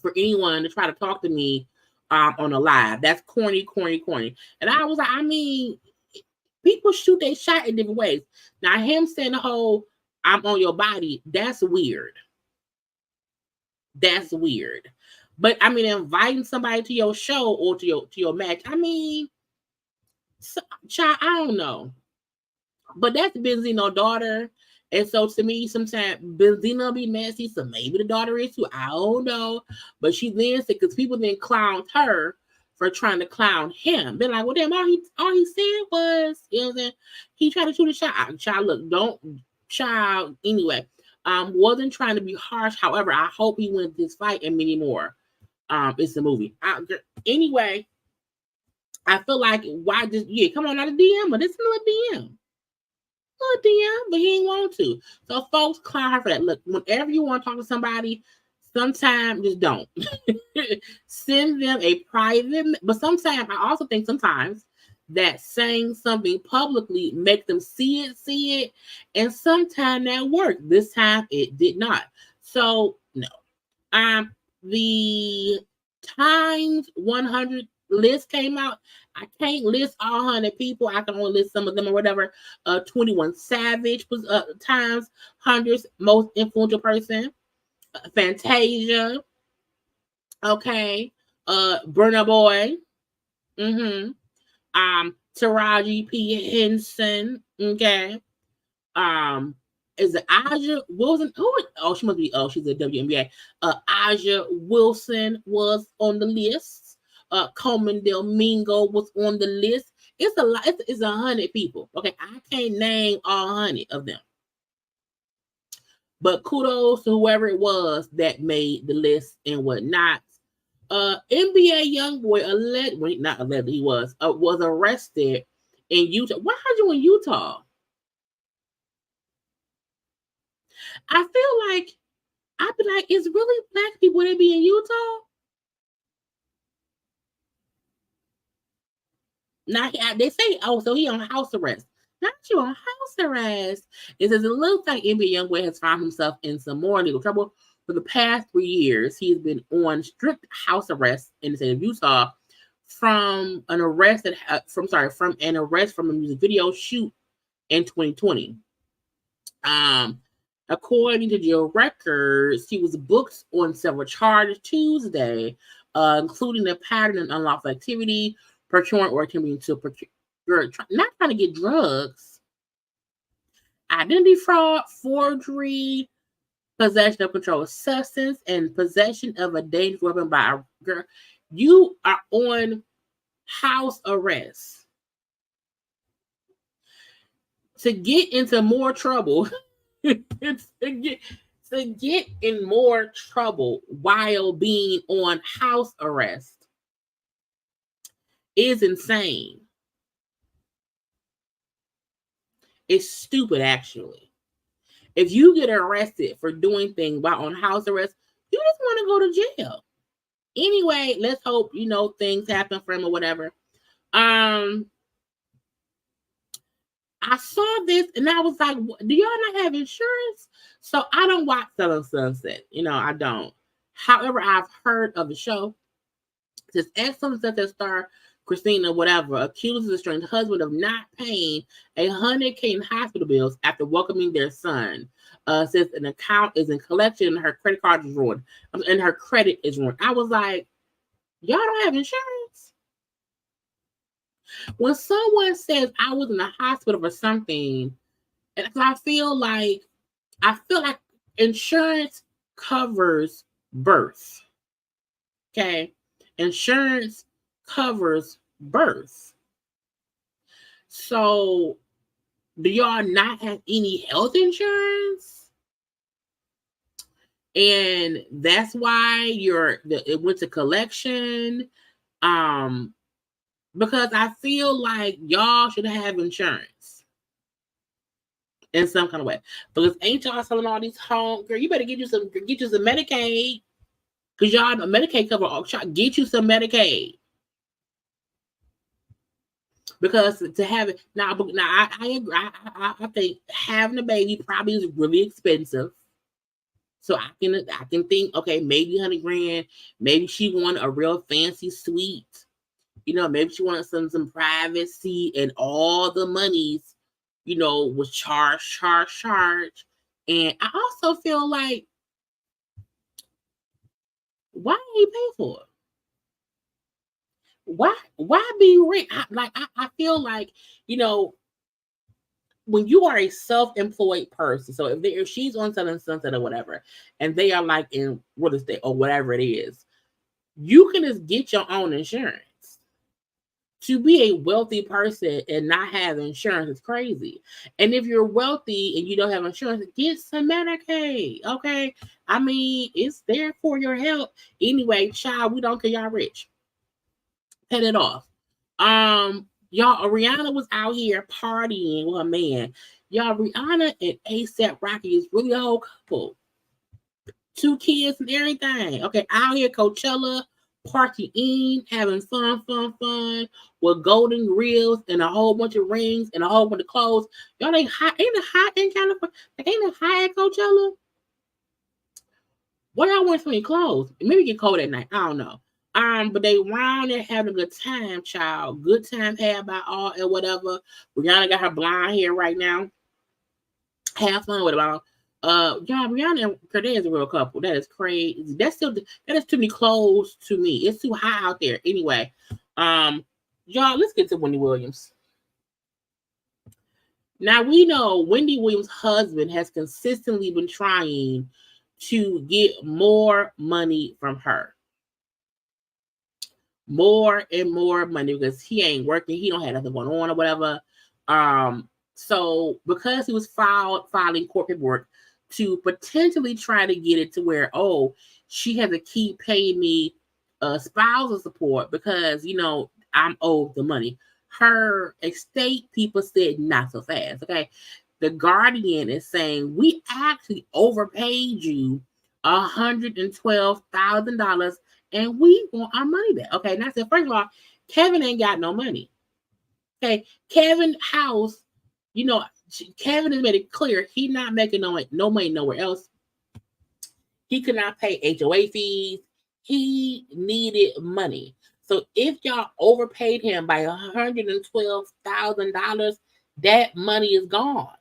for anyone to try to talk to me on a live. That's corny. And I was like, I mean, people shoot their shot in different ways. Now, him saying the whole, I'm on your body, that's weird. That's weird. But I mean, inviting somebody to your show or to your match, I mean, child, I don't know. But that's Benzino's daughter. And so to me, sometimes Benzino be messy, so maybe the daughter is too. I don't know. But she then said, because people then clowned her for trying to clown him. They're like, well, damn, all he said was, he tried to shoot a shot. Child, look, anyway, wasn't trying to be harsh. However, I hope he wins this fight and many more. It's a movie. Anyway, I feel like, why just, come on out of DM, but this is another DM. But he ain't want to. So folks clown her for that. Look, whenever you want to talk to somebody, sometimes just don't. Send them a private, but sometimes I also think sometimes that saying something publicly make them see it, and sometimes that worked. This time it did not. So no. The Times 100 list came out. I can't list all 100 people. I can only list some of them or whatever. 21 Savage was Times 100's most influential person. Fantasia. Okay. Burna Boy. Taraji P. Henson. Okay. Is it Aja Wilson? She must be. She's a WNBA. Aja Wilson was on the list. Coleman Del Mingo was on the list. It's a lot. It's 100 people. Okay, I can't name all 100 of them. But kudos to whoever it was that made the list and whatnot. NBA YoungBoy was arrested in Utah. Why are you in Utah? I feel like I'd be like, it's really black people that be in Utah. Now they say, so he on house arrest. Not you on house arrest. It says it looks like NBA YoungBoy has found himself in some more legal trouble. For the past 3 years, he's been on strict house arrest in the state of Utah from an arrest from a music video shoot in 2020. According to jail records, he was booked on several charges Tuesday, including a pattern of unlawful activity, procuring or attempting to procure, not trying to get drugs, identity fraud, forgery, possession of controlled substance, and possession of a dangerous weapon by a girl. You are on house arrest. To get into more trouble, to get in more trouble while being on house arrest is insane. It's stupid, actually. If you get arrested for doing things while on house arrest, you just want to go to jail. Anyway, let's hope, things happen for him or whatever. I saw this and I was like, do y'all not have insurance? So I don't watch Selling Sunset. I don't. However, I've heard of the show. This excellent Sunset star, Christina, whatever, accuses a estranged husband of not paying $100K in hospital bills after welcoming their son. says an account is in collection and her credit card is ruined. And her credit is ruined. I was like, y'all don't have insurance? When someone says I was in the hospital for something, and I feel like insurance covers birth. Okay? Insurance covers birth. So, do y'all not have any health insurance? And that's why it went to collection. Because I feel like y'all should have insurance in some kind of way. Because ain't y'all selling all these home, girl? You better get you some Medicaid. Because y'all know Medicaid cover all. Get you some Medicaid. Because to have it now, I agree. I think having a baby probably is really expensive. So I can think, okay, maybe $100,000. Maybe she wanted a real fancy suite. Maybe she wanted some privacy, and all the monies, was charged. And I also feel like, why ain't he pay for it? Why be rich? I feel like, when you are a self-employed person, so if she's on Sunset or whatever, and they are like in real estate or whatever it is, you can just get your own insurance. To be a wealthy person and not have insurance is crazy. And if you're wealthy and you don't have insurance, get some Medicaid, okay? I mean, it's there for your health. Anyway, child, we don't care y'all rich. Pay it off. Y'all, Rihanna was out here partying with her man. Y'all, Rihanna and A$AP Rocky is really a whole couple. 2 kids and everything. Okay, out here Coachella, partying, having fun with golden grills and a whole bunch of rings and a whole bunch of clothes. Y'all ain't it hot in California? Ain't it hot at Coachella? What y'all want so many clothes? Maybe get cold at night. I don't know. But they round there having a good time, child. Good time had by all and whatever. Rihanna got her blonde hair right now. Have fun with it all. Rihanna and Kardashian is a real couple. That is crazy. That is too many clothes to me. It's too high out there. Anyway, y'all, let's get to Wendy Williams. Now we know Wendy Williams' husband has consistently been trying to get more money from her. More and more money because he ain't working. He don't have nothing going on or whatever. So because he was filing court paperwork to potentially try to get it to where, she has to keep paying me spousal support because, I'm owed the money. Her estate people said not so fast, okay? The Guardian is saying, we actually overpaid you $112,000 and we want our money back. Okay, and I said, first of all, Kevin ain't got no money. Okay, Kevin's house, Kevin has made it clear he's not making no money nowhere else. He could not pay HOA fees. He needed money. So if y'all overpaid him by $112,000, that money is gone.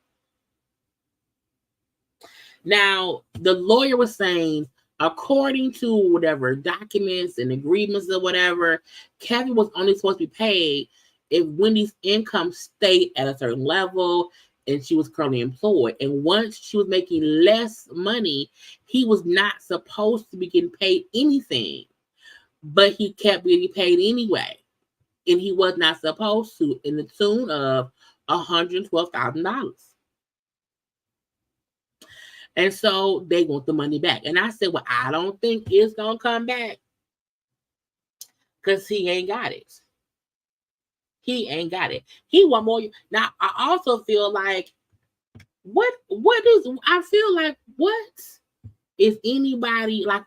Now, the lawyer was saying, according to whatever documents and agreements or whatever, Kevin was only supposed to be paid if Wendy's income stayed at a certain level and she was currently employed. And once she was making less money, he was not supposed to be getting paid anything. But he kept getting paid anyway. And he was not supposed to, in the tune of $112,000. And so they want the money back. And I said, well, I don't think it's going to come back because he ain't got it. He ain't got it. He want more. Now, I also feel like, what is anybody, like,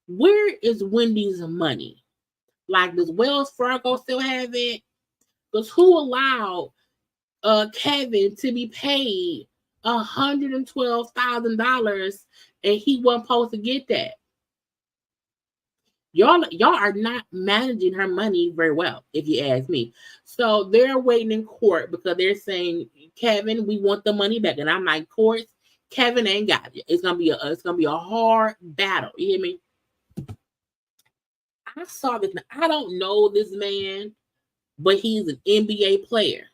where is Wendy's money? Like, does Wells Fargo still have it? Because who allowed Kevin to be paid $112,000 and he wasn't supposed to get that? Y'all are not managing her money very well, if you ask me. So they're waiting in court because they're saying, Kevin, we want the money back. And I'm like, courts Kevin ain't got it. It's gonna be a hard battle. You hear me? I saw this. I don't know this man, but he's an NBA player.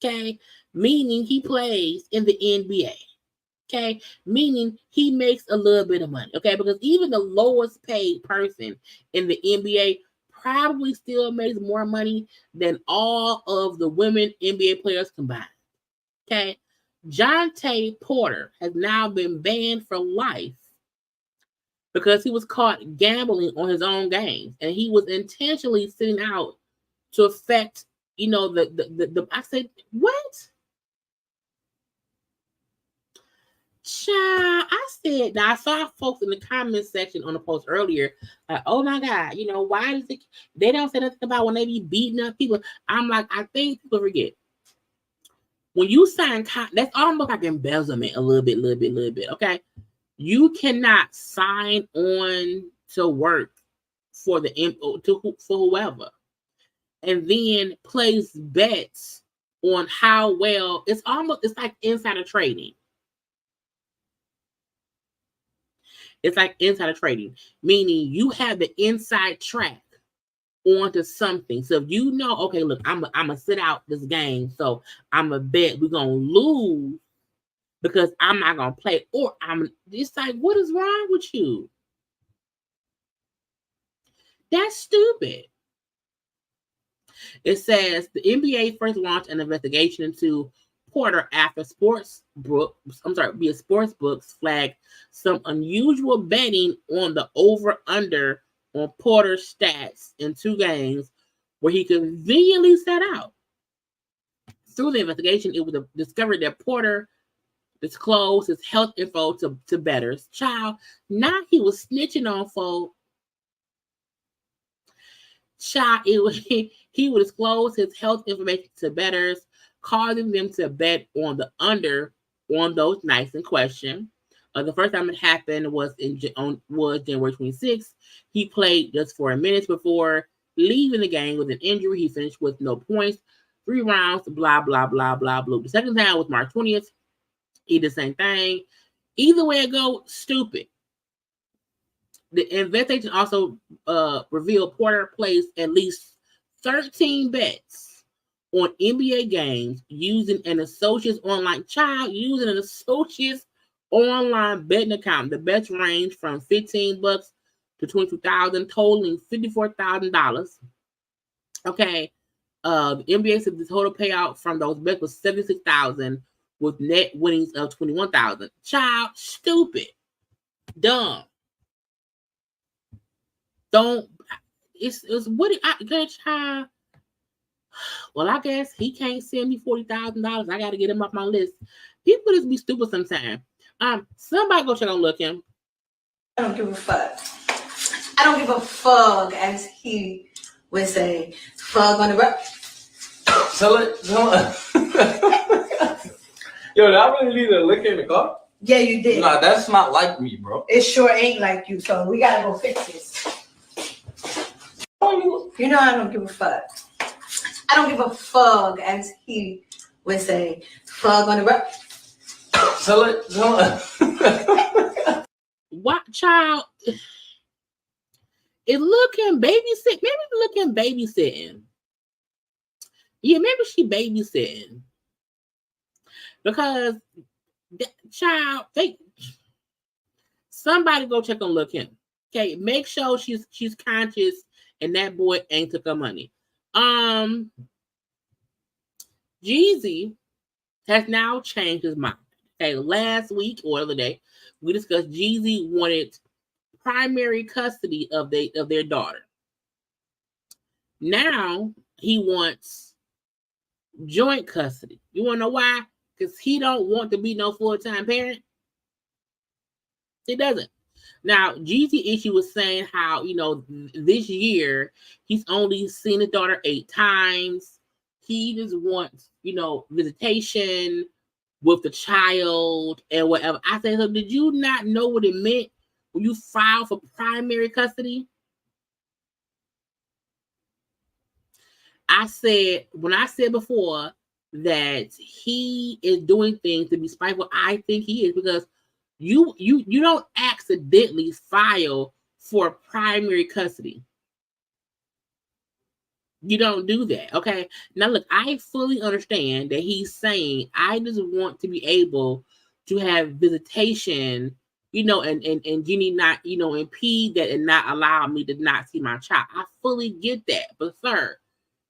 Okay, meaning he plays in the NBA. Okay, meaning he makes a little bit of money. Okay, because even the lowest paid person in the NBA probably still makes more money than all of the women NBA players combined. Okay, Jonte Porter has now been banned for life because he was caught gambling on his own games, and he was intentionally sitting out to affect, the I said, what? Child, I said, now I saw folks in the comment section on the post earlier, like, oh my God, why does it, they don't say nothing about when they be beating up people. I'm like, I think people forget. When you sign, that's almost like embezzlement a little bit, okay? You cannot sign on to work for for whoever, and then place bets on how well. It's like insider trading. It's like insider trading, meaning you have the inside track onto something. So if you know, okay, look, I'm gonna sit out this game, so I'm gonna bet we're gonna lose because I'm not gonna play, or it's like, what is wrong with you? That's stupid. It says the NBA first launched an investigation into Porter after sports books flagged some unusual betting on the over-under on Porter's stats in 2 games where he conveniently sat out. Through the investigation, it was discovered that Porter disclosed his health info to bettors. Child, now he was snitching on folks. Child, he would disclose his health information to bettors, causing them to bet on the under on those nights in question. The first time it happened was January 26th. He played just 4 minutes before leaving the game with an injury. He finished with no points, 3 rounds, blah, blah, blah, blah, blah. The second time was March 20th. He did the same thing. Either way it go, stupid. The investigation also revealed Porter placed at least 13 bets on NBA games using an associate's online online betting account. The bets range from $15 to $22,000, totaling $54,000. Okay, the NBA said the total payout from those bets was $76,000 with net winnings of $21,000. Child, stupid, dumb. Don't. It's what good child. Well, I guess he can't send me $40,000. I got to get him off my list. People just be stupid sometimes. Somebody go check on Looking. I don't give a fuck. I don't give a fuck, as he would say. Fuck on the road. Sell it. Yo, did I really leave the liquor in the car? Yeah, you did. Nah, that's not like me, bro. It sure ain't like you, so we gotta go fix this. You know I don't give a fuck. I don't give a fuck, as he would say. Fuck on the road. Sell it. What child? Is Looking babysit? Maybe Looking babysitting. Yeah, maybe she babysitting. Because child, somebody go check on Looking. Okay, make sure she's conscious and that boy ain't took her money. Jeezy has now changed his mind. Okay, last week or the other day, we discussed Jeezy wanted primary custody of their daughter. Now he wants joint custody. You want to know why? Because he don't want to be no full-time parent. He doesn't. Now, Jeezy issue was saying how, this year he's only seen his daughter 8 times. He just wants, visitation with the child and whatever. I said, so did you not know what it meant when you filed for primary custody? When I said before that he is doing things to be spiteful, I think he is, because You don't accidentally file for primary custody. You don't do that, okay? Now, look, I fully understand that he's saying, I just want to be able to have visitation, and you need not, impede that and not allow me to not see my child. I fully get that. But, sir,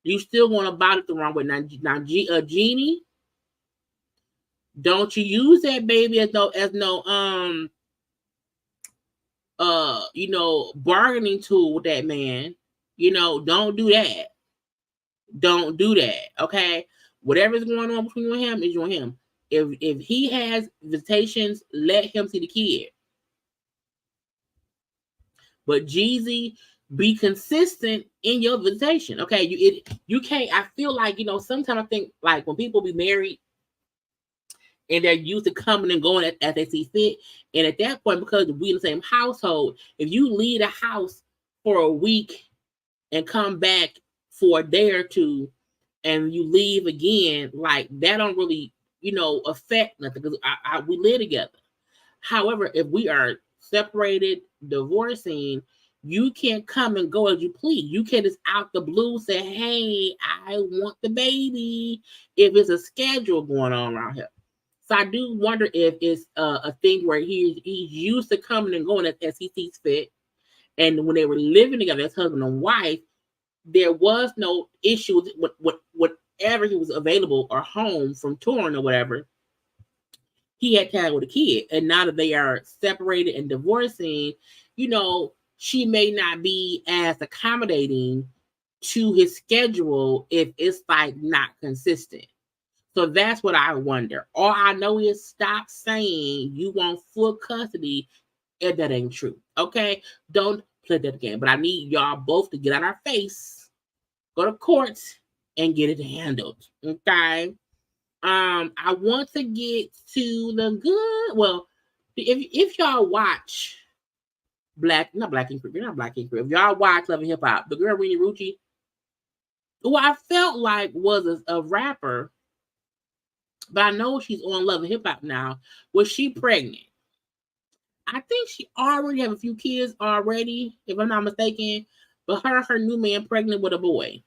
you still want to bother it the wrong way. Now, Jeannie, don't you use that baby as no bargaining tool with that man. Don't do that. Don't do that, okay? Whatever's going on between you and him is you and him. If he has visitations, let him see the kid. But Jeezy, be consistent in your visitation, okay? You can't. I feel like sometimes I think like when people be married and they're used to coming and going as they see fit, and at that point, because we in the same household, if you leave the house for a week and come back for a day or two and you leave again, like that don't really, affect nothing because we live together. However, if we are separated, divorcing, you can't come and go as you please. You can't just out the blue say, hey, I want the baby, if it's a schedule going on around here. So I do wonder if it's a thing where he's used to coming and going as he sees fit. And when they were living together as husband and wife, there was no issue with whatever he was available or home from touring or whatever. He had time with a kid. And now that they are separated and divorcing, she may not be as accommodating to his schedule if it's like not consistent. So that's what I wonder. All I know is stop saying you want full custody if that ain't true. Okay? Don't play that game. But I need y'all both to get out our face, go to court, and get it handled. Okay? I want to get to the good. Well, if y'all watch Black Ink Creek, if y'all watch Love and Hip Hop, the girl Renee Rucci, who I felt like was a rapper, but I know she's on Love and Hip Hop now. Was she pregnant? I think she already have a few kids already, if I'm not mistaken. But her new man pregnant with a boy.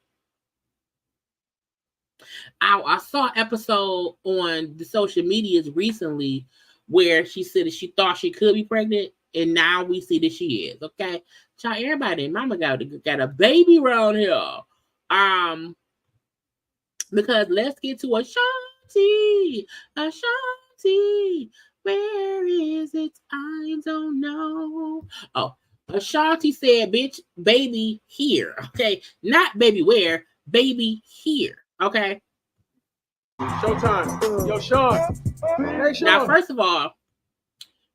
I saw an episode on the social medias recently where she said that she thought she could be pregnant, and now we see that she is. Okay, child, everybody, mama got a baby around here. Because let's get to Ashanti. Where is it? I don't know. Oh, Ashanti said, bitch, baby here. Okay, not baby where, baby here. Okay. Showtime. Yo, Sean. Hey, Sean. Now, first of all,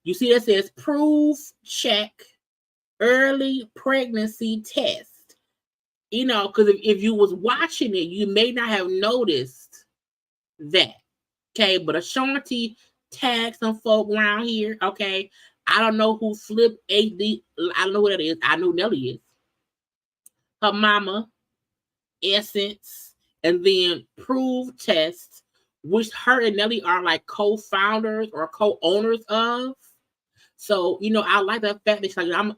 you see that says proof check early pregnancy test. Because if you was watching it, you may not have noticed that. Okay, but Ashanti tagged some folk around here. Okay, I don't know who Flip HD. I don't know who that is. I know Nelly is. Her mama, Essence, and then Proof Test, which her and Nelly are like co-founders or co-owners of. So I like the fact that she's like, I'm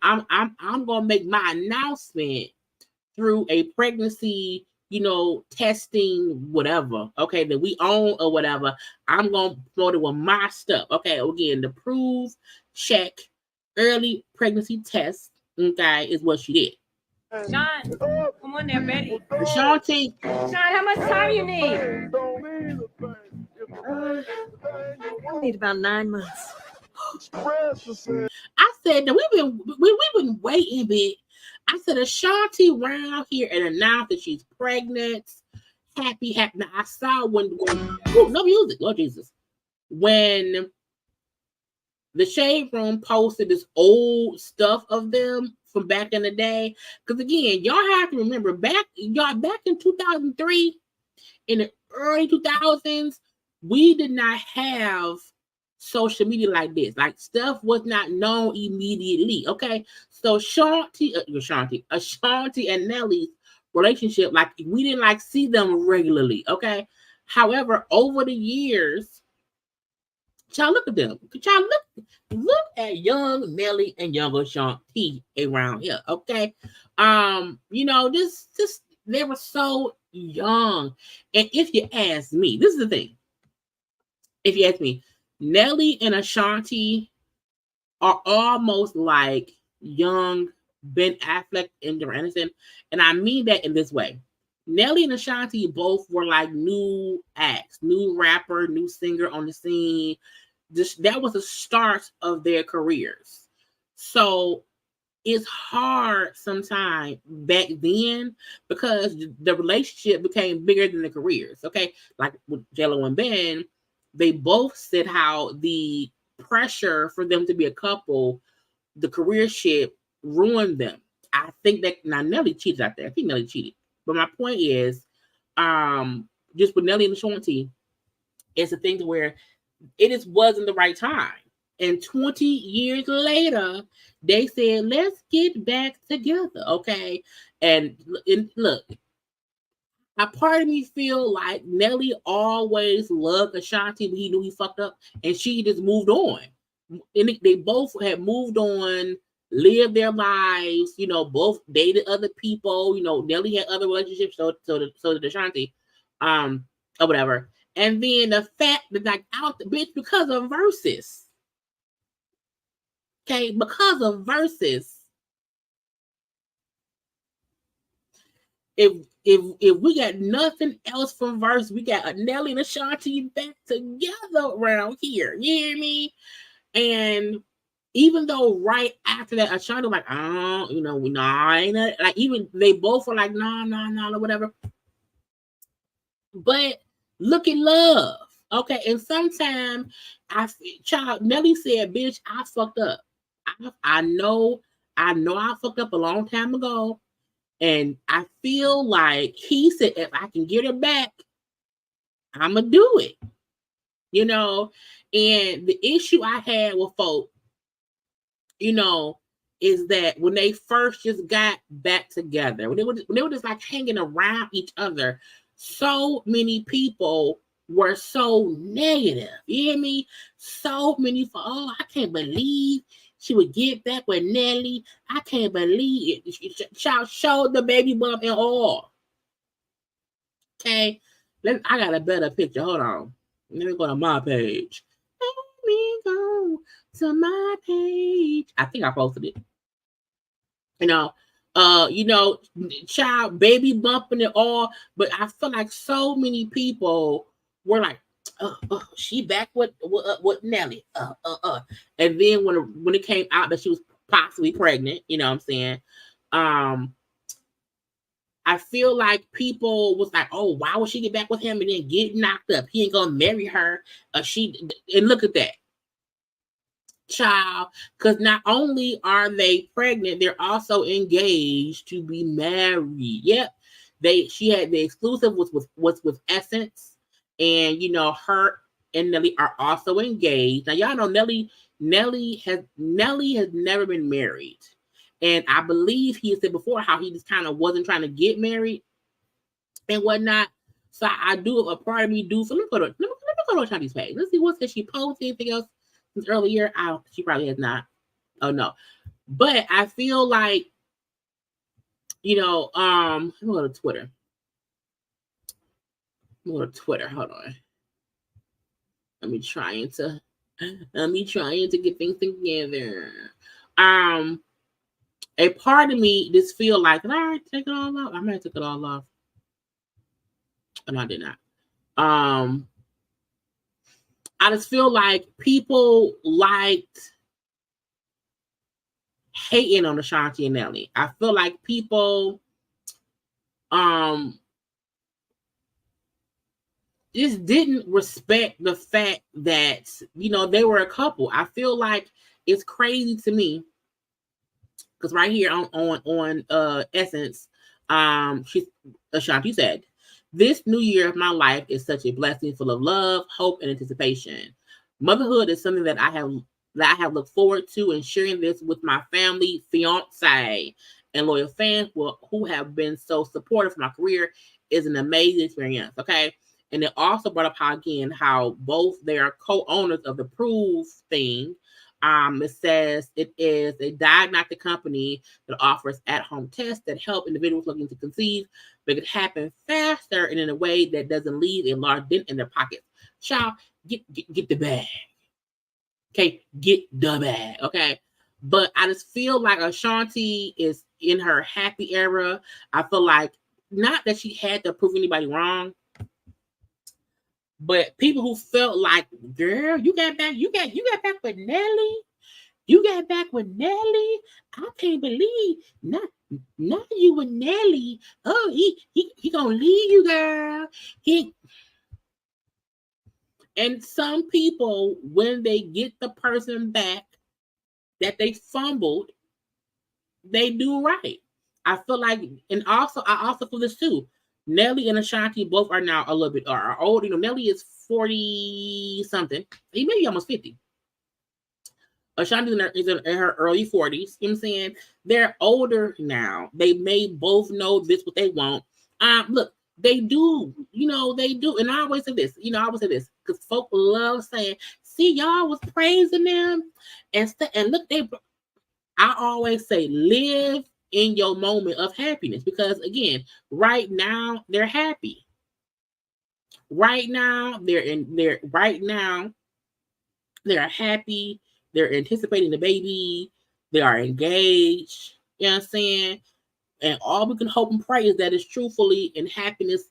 gonna make my announcement through a pregnancy, testing, whatever, okay, that we own or whatever. I'm going to promote it with my stuff. Okay, again, the Proof Check early pregnancy test, okay, is what she did. Sean, come on there, Betty. Ashanti. Sean, how much time you need? I need about 9 months. I said that we've been waiting a bit. I said Ashanti around here and announced that she's pregnant. Happy. Now I saw when no music, Lord Jesus. When the Shade Room posted this old stuff of them from back in the day. Because again, y'all have to remember back in 2003, in the early 2000s, we did not have social media like this. Like stuff was not known immediately. Okay. So Ashanti and Nelly's relationship, like we didn't see them regularly. Okay. However, over the years, Child, look at them. Child, look at young Nelly and young Ashanti around here. Okay. This they were so young. And if you ask me, this is the thing. If you ask me, Nelly and Ashanti are almost like young Ben Affleck and Jennifer Aniston. And I mean that in this way. Nelly and Ashanti both were like new acts, new rapper, new singer on the scene. That was the start of their careers. So it's hard sometimes back then because the relationship became bigger than the careers. Okay. Like with Jello and Ben, they both said how the pressure for them to be a couple, the career ship ruined them. I think that now Nelly cheated out there. I think Nelly cheated. But my point is, just with Nelly and Ashanti, it's a thing to where it wasn't the right time. And 20 years later, they said, let's get back together, okay? And look, a part of me feel like Nelly always loved Ashanti, but he knew he fucked up, and she just moved on. And they both had moved on, lived their lives, both dated other people. Nelly had other relationships, so did Ashanti, or whatever. And then the fact that like out the bitch because of verses. Okay, because of verses. If we got nothing else from verse, we got a Nelly and Ashanti back together around here. You hear me? And even though right after that, Ashanti like, like even they both were like, nah, or whatever. But look at love. Okay, and sometimes Nelly said, bitch, I fucked up. I know I fucked up a long time ago. And I feel like he said, if I can get her back, I'm going to do it. And the issue I had with folk, is that when they first just got back together, when they were just like hanging around each other, so many people were so negative. You hear me? So many, I can't believe she would get back with Nelly. I can't believe it. Child showed the baby bump and all. Okay. I got a better picture. Hold on. Let me go to my page. Let me go to my page. I think I posted it. Child baby bumping it all. But I feel like so many people were like, she back with Nelly. And then when it came out that she was possibly pregnant, you know what I'm saying? I feel like people was like, oh, why would she get back with him and then get knocked up? He ain't gonna marry her. And look at that. Child, because not only are they pregnant, they're also engaged to be married. Yep. She had the exclusive was with Essence. And her and Nelly are also engaged. Now y'all know Nelly has never been married, and I believe he said before how he just kind of wasn't trying to get married and whatnot. So I do a part of me do. So let me go to Ashanti's page. Let's see has she posted anything else since earlier. She probably has not. Oh no, but I feel like let me go to Twitter. Hold on. Let me trying to get things together. A part of me just feel like, did I already take it all off? I might have took it all off. No, I did not. I just feel like people liked hating on Ashanti and Nelly. I feel like people just didn't respect the fact that they were a couple. I feel like it's crazy to me because right here on Essence, Ashanti said, "This new year of my life is such a blessing, full of love, hope, and anticipation. Motherhood is something that I have looked forward to, and sharing this with my family, fiance, and loyal fans who have been so supportive of my career is an amazing experience." Okay. And it also brought up how, again, how both they are co-owners of the Prove thing. It says it is a diagnostic company that offers at-home tests that help individuals looking to conceive make it happen faster and in a way that doesn't leave a large dent in their pockets. Child, get the bag. Okay, get the bag. Okay. But I just feel like Ashanti is in her happy era. I feel like not that she had to prove anybody wrong, but people who felt like, girl, you got back with Nelly. You got back with Nelly. I can't believe not you with Nelly. Oh, he gonna leave you, girl. And some people, when they get the person back that they fumbled, they do right. I feel like, and also I also feel this too. Nelly and Ashanti both are now a little bit are old. You know, Nelly is 40 something. He may be almost 50. Ashanti is in her early 40s. You know what I'm saying? They're older now. They may both know this what they want. Look, they do. You know, they do. And I always say this. You know, I always say this because folk love saying, "See, y'all was praising them," and look, I always say, live in your moment of happiness because, again, right now they're happy. Right now they're happy. They're anticipating the baby. They are engaged. You know what I'm saying? And all we can hope and pray is that it's truthfully and happiness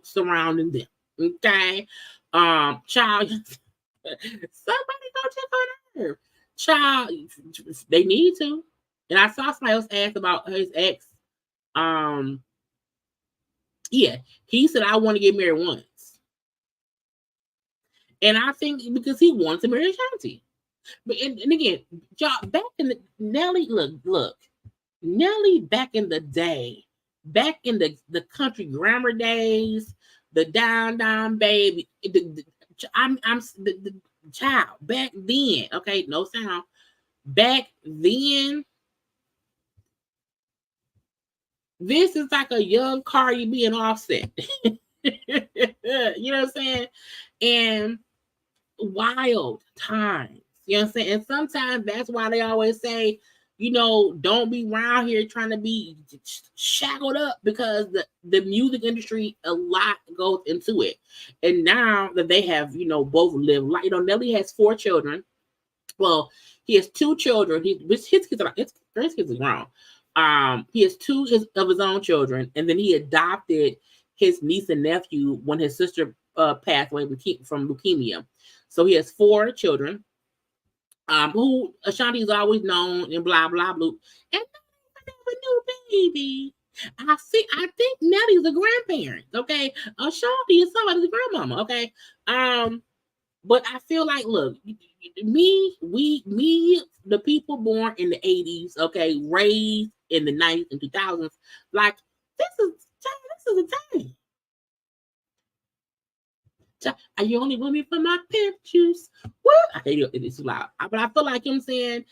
surrounding them. Okay? Child, somebody go check on her. Child, they need to. And I saw somebody else ask about his ex. Yeah, he said, I want to get married once. And I think because he wants to marry Ashanti. But and again, y'all, back in the Nelly, look, Nelly back in the day, back in the country grammar days, the down baby, I'm the child back then. Okay, no sound. Back then, this is like a young Cardi B and Offset. You know what I'm saying? And wild times. You know what I'm saying? And sometimes that's why they always say, you know, don't be around here trying to be shackled up because the music industry, a lot goes into it. And now that they have, you know, both lived life, you know, Nelly has 4 children. Well, he has 2 children. His kids are grown. He has 2 of his own children, and then he adopted his niece and nephew when his sister passed away from leukemia. So he has 4 children. Who Ashanti is always known and blah blah blah. And I have a new baby. I think Nelly's a grandparent. Okay, Ashanti is somebody's grandmama. Okay, but I feel like, look, me, the people born in the 80s, okay, raised in the 90s and 2000s, like this is a thing. Are you only want me for my pimp juice? What? Okay, it's too loud. But I feel like, you know what I'm saying,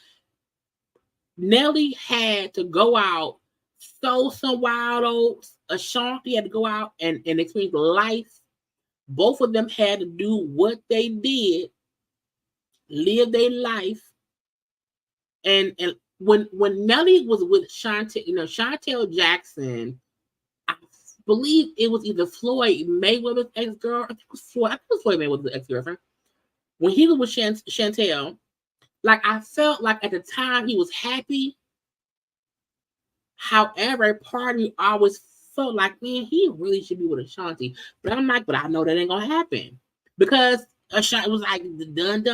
Nelly had to go out, sow some wild oats. Ashanti had to go out and experience life. Both of them had to do what they did, live their life. And when Nelly was with Chantel, you know, Chantel Jackson, I believe it was either Floyd Mayweather's ex-girl. I think it was Floyd Mayweather's ex-girlfriend. When he was with Chantel, like I felt like at the time he was happy. However, part of me always felt like, man, he really should be with Ashanti. But I'm like, but I know that ain't gonna happen because Ashanti was like done.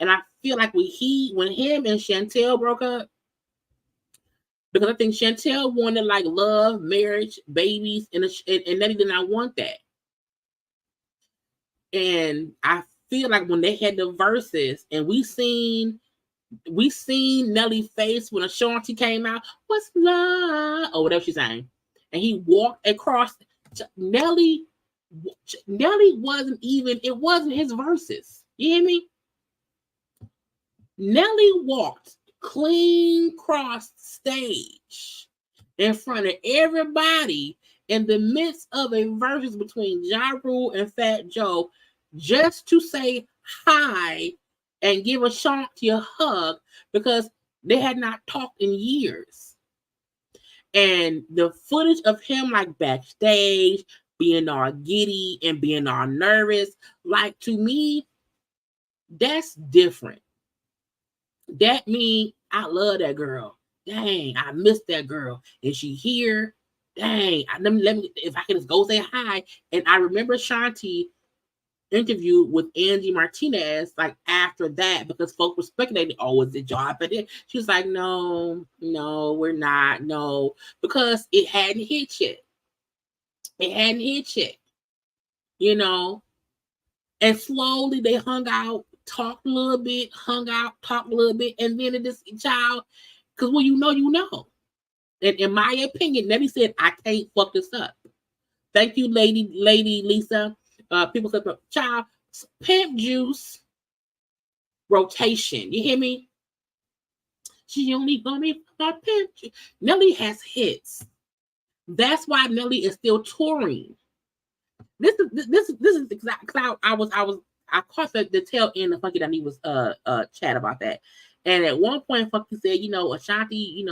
And I feel like when him and Chantel broke up, because I think Chantel wanted like love, marriage, babies, and Nelly did not want that. And I feel like when they had the verses, and we seen Nelly face when Ashanti came out, what's love, or whatever she's saying, and he walked across. Nelly wasn't even. It wasn't his verses. You hear me? Nelly walked clean across stage in front of everybody in the midst of a versus between Ja Rule and Fat Joe just to say hi and give Ashanti a hug because they had not talked in years. And the footage of him like backstage, being all giddy and being all nervous, like to me, that's different. That means I love that girl. Dang, I miss that girl. And she here. Dang, let me if I can just go say hi. And I remember Shanti interview with Angie Martinez like after that because folks were speculating, oh, is it job? But she was like, no, we're not, no, because it hadn't hit yet. It hadn't hit yet, you know. And slowly they hung out, talked a little bit, hung out, talked a little bit, and then it just child, because when you know. And in my opinion, Nelly said, I can't fuck this up. Thank you, lady Lisa. People said, child, pimp juice rotation. You hear me? She only gonna be my pimp juice. Nelly has hits. That's why Nelly is still touring. This is exactly how I caught the tail end of Funky Danny was chat about that. And at one point Funky said, Ashanti,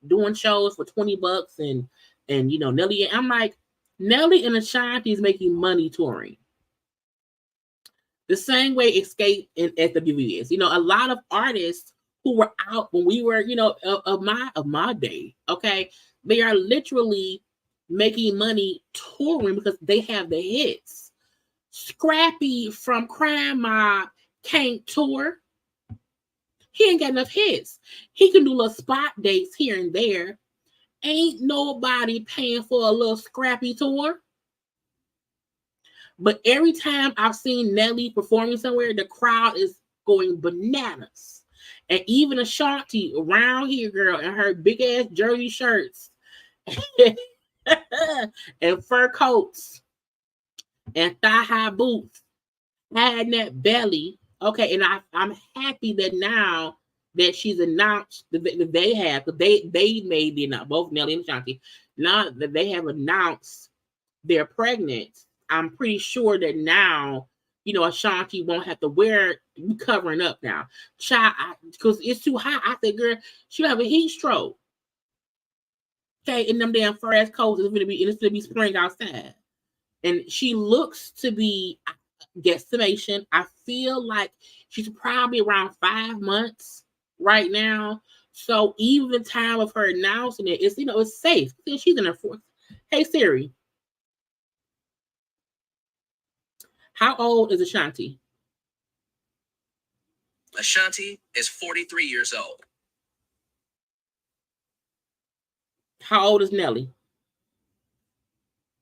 doing shows for $20 and Nelly, and I'm like, Nelly and Ashanti is making money touring. The same way Escape and SWV is. A lot of artists who were out when we were, of my day, okay, they are literally making money touring because they have the hits. Scrappy from Crime Mob can't tour. He ain't got enough hits. He can do little spot dates here and there. Ain't nobody paying for a little Scrappy tour. But every time I've seen Nelly performing somewhere, the crowd is going bananas. And even Ashanti around here, girl, in her big ass jersey shirts and fur coats and thigh-high boots, had that belly. Okay, and I'm happy that now that she's announced that they have, because they made the announcement, both Nelly and Ashanti, now that they have announced they're pregnant, I'm pretty sure that now, Ashanti won't have to wear covering up now. Child, because it's too hot. I said, girl, she'll have a heat stroke. Okay, in them damn fur ass coats, it's gonna be spring outside. And she looks to be, guesstimation, I feel like she's probably around 5 months right now. So even the time of her announcing it, it's safe. She's in her fourth. Hey Siri, how old is Ashanti? Ashanti is 43 years old. How old is Nelly?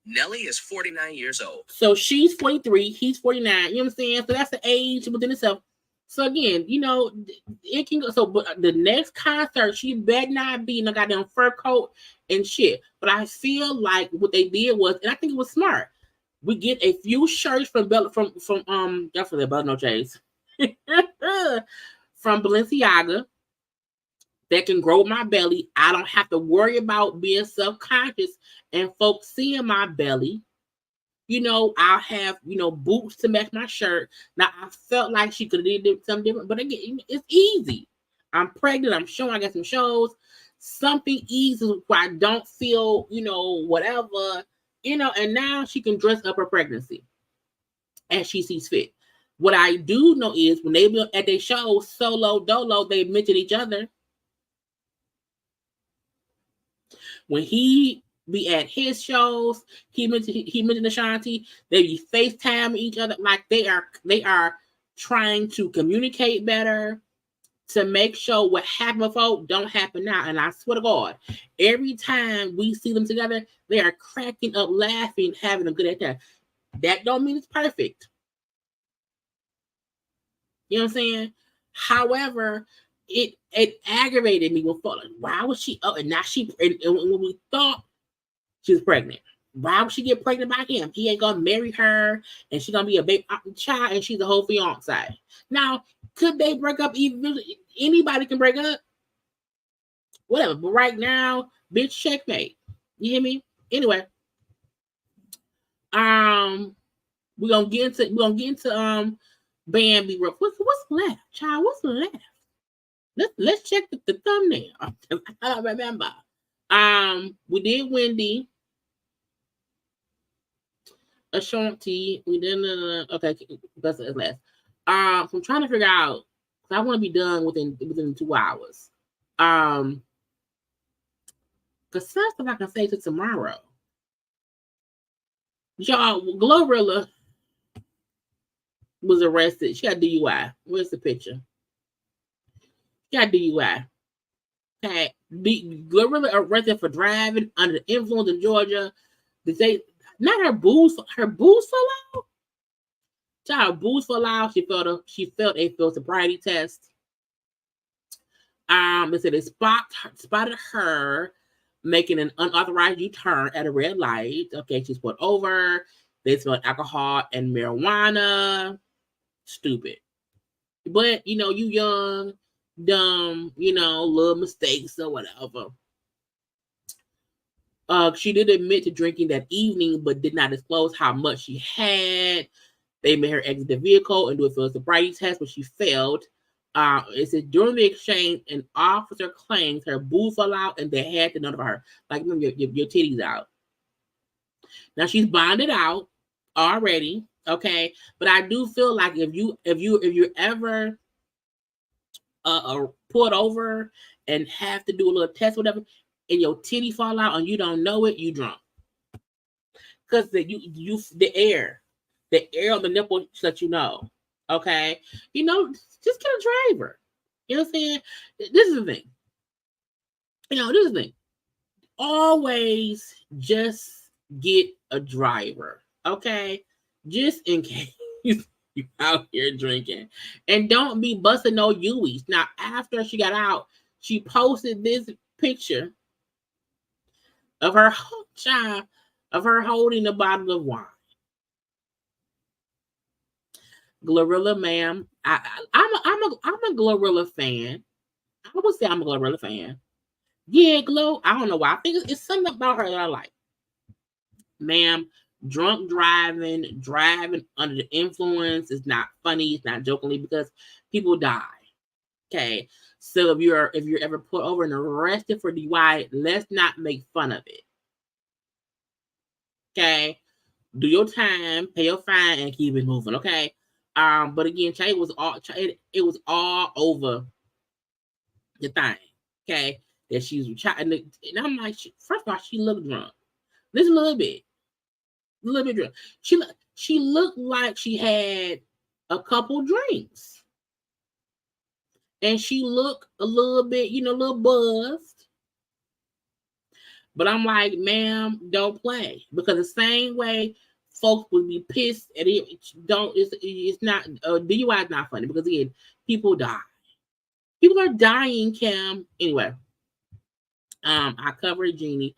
Nelly is 49 years old. So she's 43, he's 49. You know what I'm saying? So that's the age within itself. So again, it can go. So but the next concert, she better not be in a goddamn fur coat and shit. But I feel like what they did was, and I think it was smart. We get a few shirts from definitely Bella No J's from Balenciaga that can grow my belly. I don't have to worry about being self-conscious and folks seeing my belly. I'll have, boots to match my shirt. Now, I felt like she could have did something different, but again, it's easy. I'm pregnant. I'm showing. I got some shows. Something easy where I don't feel, whatever, and now she can dress up her pregnancy as she sees fit. What I do know is when they be at their shows, solo, dolo, they mention each other. When he be at his shows, he mentioned Ashanti. They be FaceTime each other, like they are trying to communicate better to make sure what happened before don't happen now. And I swear to God, every time we see them together, they are cracking up, laughing, having a good time. That don't mean it's perfect. You know what I'm saying? However, it aggravated me when like, why was she up? And now and when we thought she was pregnant, why would she get pregnant by him? He ain't gonna marry her, and she's gonna be a baby child, and she's a whole fiance. Now, could they break up? Even anybody can break up, whatever. But right now, bitch, checkmate. You hear me? Anyway, we're gonna get into Bambi. What's left, child? What's left? Let's check the thumbnail. I don't remember. We did Wendy, Ashanti. We did okay. That's last. I'm trying to figure out because I want to be done within 2 hours. Because some stuff I can say to tomorrow. Y'all, Glorilla was arrested. She got DUI. Where's the picture? She got DUI. Okay, Glorilla arrested for driving under the influence in Georgia. They not her booze fell out. Child, booze fell out. She failed a field sobriety test. They said they spotted her making an unauthorized U-turn at a red light. Okay, she's pulled over. They smelled alcohol and marijuana. Stupid. But, you young, dumb, little mistakes or whatever. She did admit to drinking that evening, but did not disclose how much she had. They made her exit the vehicle and do a field sobriety test, but she failed. It said during the exchange, an officer claims her boob fell out and they had to notify her. Like, your titties out. Now she's bonded out already, okay. But I do feel like if you're ever pulled over and have to do a little test, whatever, and your titty fall out and you don't know it, you drunk. Because the air on the nipple lets you know. Okay, just get a driver. You know what I'm saying? This is the thing. This is the thing. Always just get a driver. Okay, just in case you out here drinking, and don't be busting no U's. Now, after she got out, she posted this picture of her holding a bottle of wine. Glorilla, ma'am. I'm a Glorilla fan. I would say I'm a Glorilla fan. Yeah, Glow. I don't know why. I think it's something about her that I like. Ma'am, drunk driving under the influence is not funny. It's not jokingly because people die. Okay, so if you're ever put over and arrested for DUI, let's not make fun of it. Okay, do your time, pay your fine, and keep it moving. Okay. But again, it was all over the thing. Okay, that she's trying, and I'm like, first of all, she looked drunk. Just a little bit drunk. She looked like she had a couple drinks, and she looked a little bit, a little buzzed. But I'm like, ma'am, don't play, because the same way folks would be pissed and it's not DUI is not funny because again, people die. People are dying, Kim. Anyway, I covered Jeannie.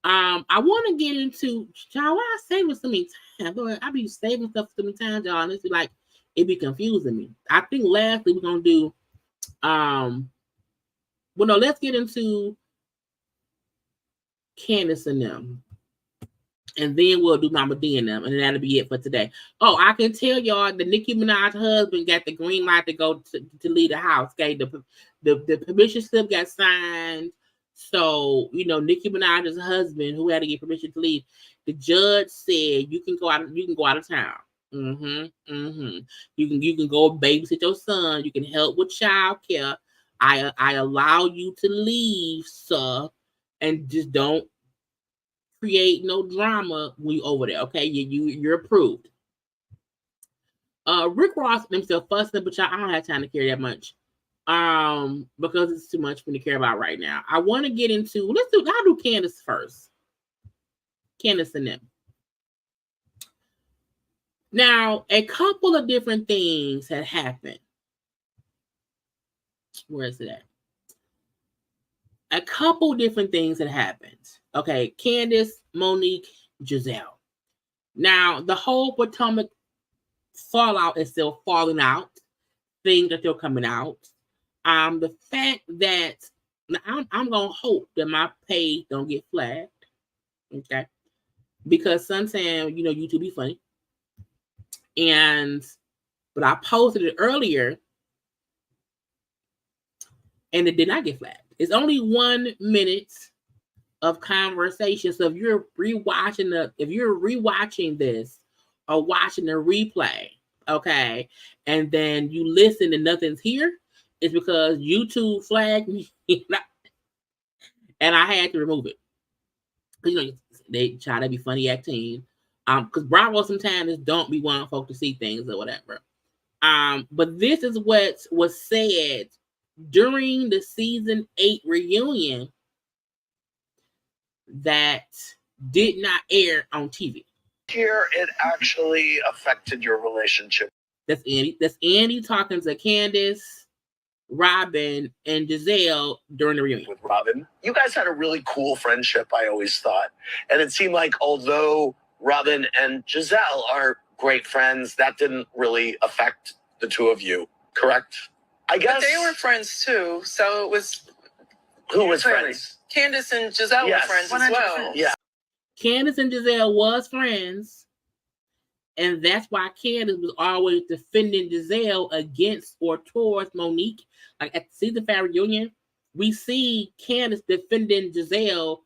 I want to get into y'all. Why I saving so many times? I be saving stuff so many times, y'all. And it's like it be confusing me. I think lastly we're gonna do let's get into Candiance and them. And then we'll do Mama D and them, and that'll be it for today. Oh, I can tell y'all the Nicki Minaj husband got the green light to go to leave the house. Okay, the permission slip got signed. So Nicki Minaj's husband, who had to get permission to leave, the judge said you can go out of town. You can go babysit your son. You can help with child care. I allow you to leave, sir, and just don't create no drama when you over there. Okay, you're approved. Rick Ross himself fussing, but I don't have time to carry that much. Because it's too much for me to care about right now. I want to get into I'll do Candiance first. Candiance and them. Now, a couple of different things had happened. Where is it at? A couple different things had happened. Okay, Candiance, Monique, Gizelle. Now, the whole Potomac fallout is still falling out. Things are still coming out. The fact that I'm gonna hope that my page don't get flagged. Okay. Because sometimes, YouTube be funny. But I posted it earlier and it did not get flagged. It's only 1 minute of conversation. So if you're rewatching this or watching the replay, okay, and then you listen and nothing's here, it's because YouTube flagged me and I had to remove it. Because they try to be funny acting. Because Bravo sometimes don't be wanting folk to see things or whatever. But this is what was said during the season 8 reunion that did not air on TV. Here, it actually affected your relationship. That's Andy talking to Candiance, Robin, and Gizelle during the reunion. With Robin, you guys had a really cool friendship, I always thought. And it seemed like although Robin and Gizelle are great friends, that didn't really affect the two of you, correct? I guess. But they were friends too, so it was... Who was friends? Candiance and Gizelle were friends 100%. As well. Yeah. Candiance and Gizelle was friends, and that's why Candiance was always defending Gizelle against or towards Monique. Like at the season 5 reunion, we see Candiance defending Gizelle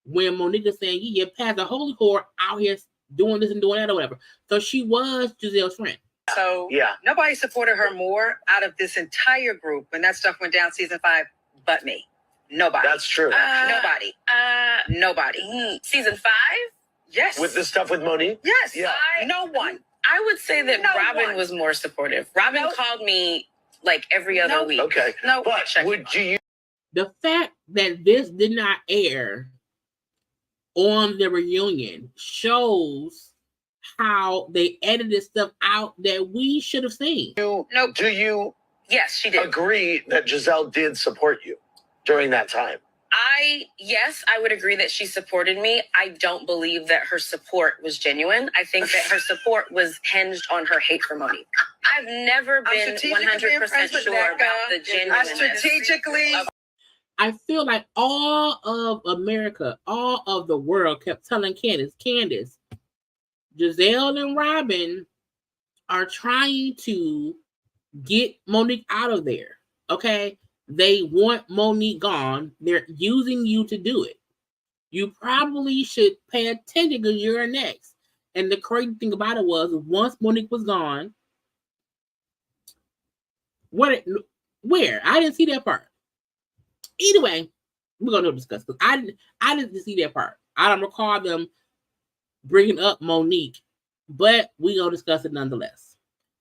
when Monique is saying, "Yeah, past the holy whore out here doing this and doing that or whatever." So she was Gizelle's friend. So nobody supported her more out of this entire group when that stuff went down season 5, but me. Nobody. That's true. Nobody. Season 5? Yes. With the stuff with Monique? Yes. Yeah. No one. I would say that Robin was more supportive. Robin called me like every other week. Okay. No. But would you... The fact that this did not air on the reunion shows how they edited stuff out that we should have seen. Do you Yes, she did. agree that Gizelle did support you during that time? Yes, I would agree that she supported me. I don't believe that her support was genuine. I think that her support was hinged on her hate for Monique. I've never been 100% sure about the genuineness. Strategically. I feel like all of America, all of the world kept telling Candiance, Gizelle and Robin are trying to get Monique out of there. Okay? They want Monique gone. They're using you to do it. You probably should pay attention because you're next. And the crazy thing about it was, once Monique was gone, where? I didn't see that part. Either way, we're gonna discuss because I didn't see that part. I don't recall them bringing up Monique, but we gonna discuss it nonetheless.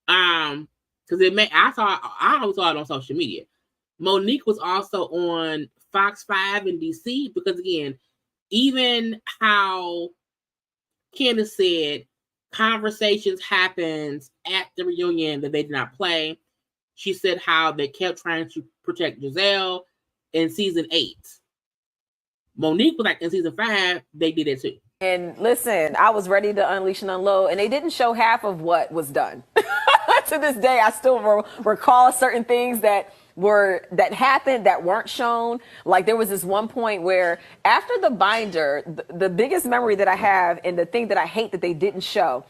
Because I always saw it on social media. Monique was also on Fox 5 in DC because, again, even how Candiance said conversations happened at the reunion that they did not play. She said how they kept trying to protect Gizelle in season 8. Monique was like, in season 5, they did it too. And listen, I was ready to unleash and unload, and they didn't show half of what was done. To this day, I still recall certain things that happened that weren't shown. Like there was this one point where after the binder, the biggest memory that I have and the thing that I hate that they didn't show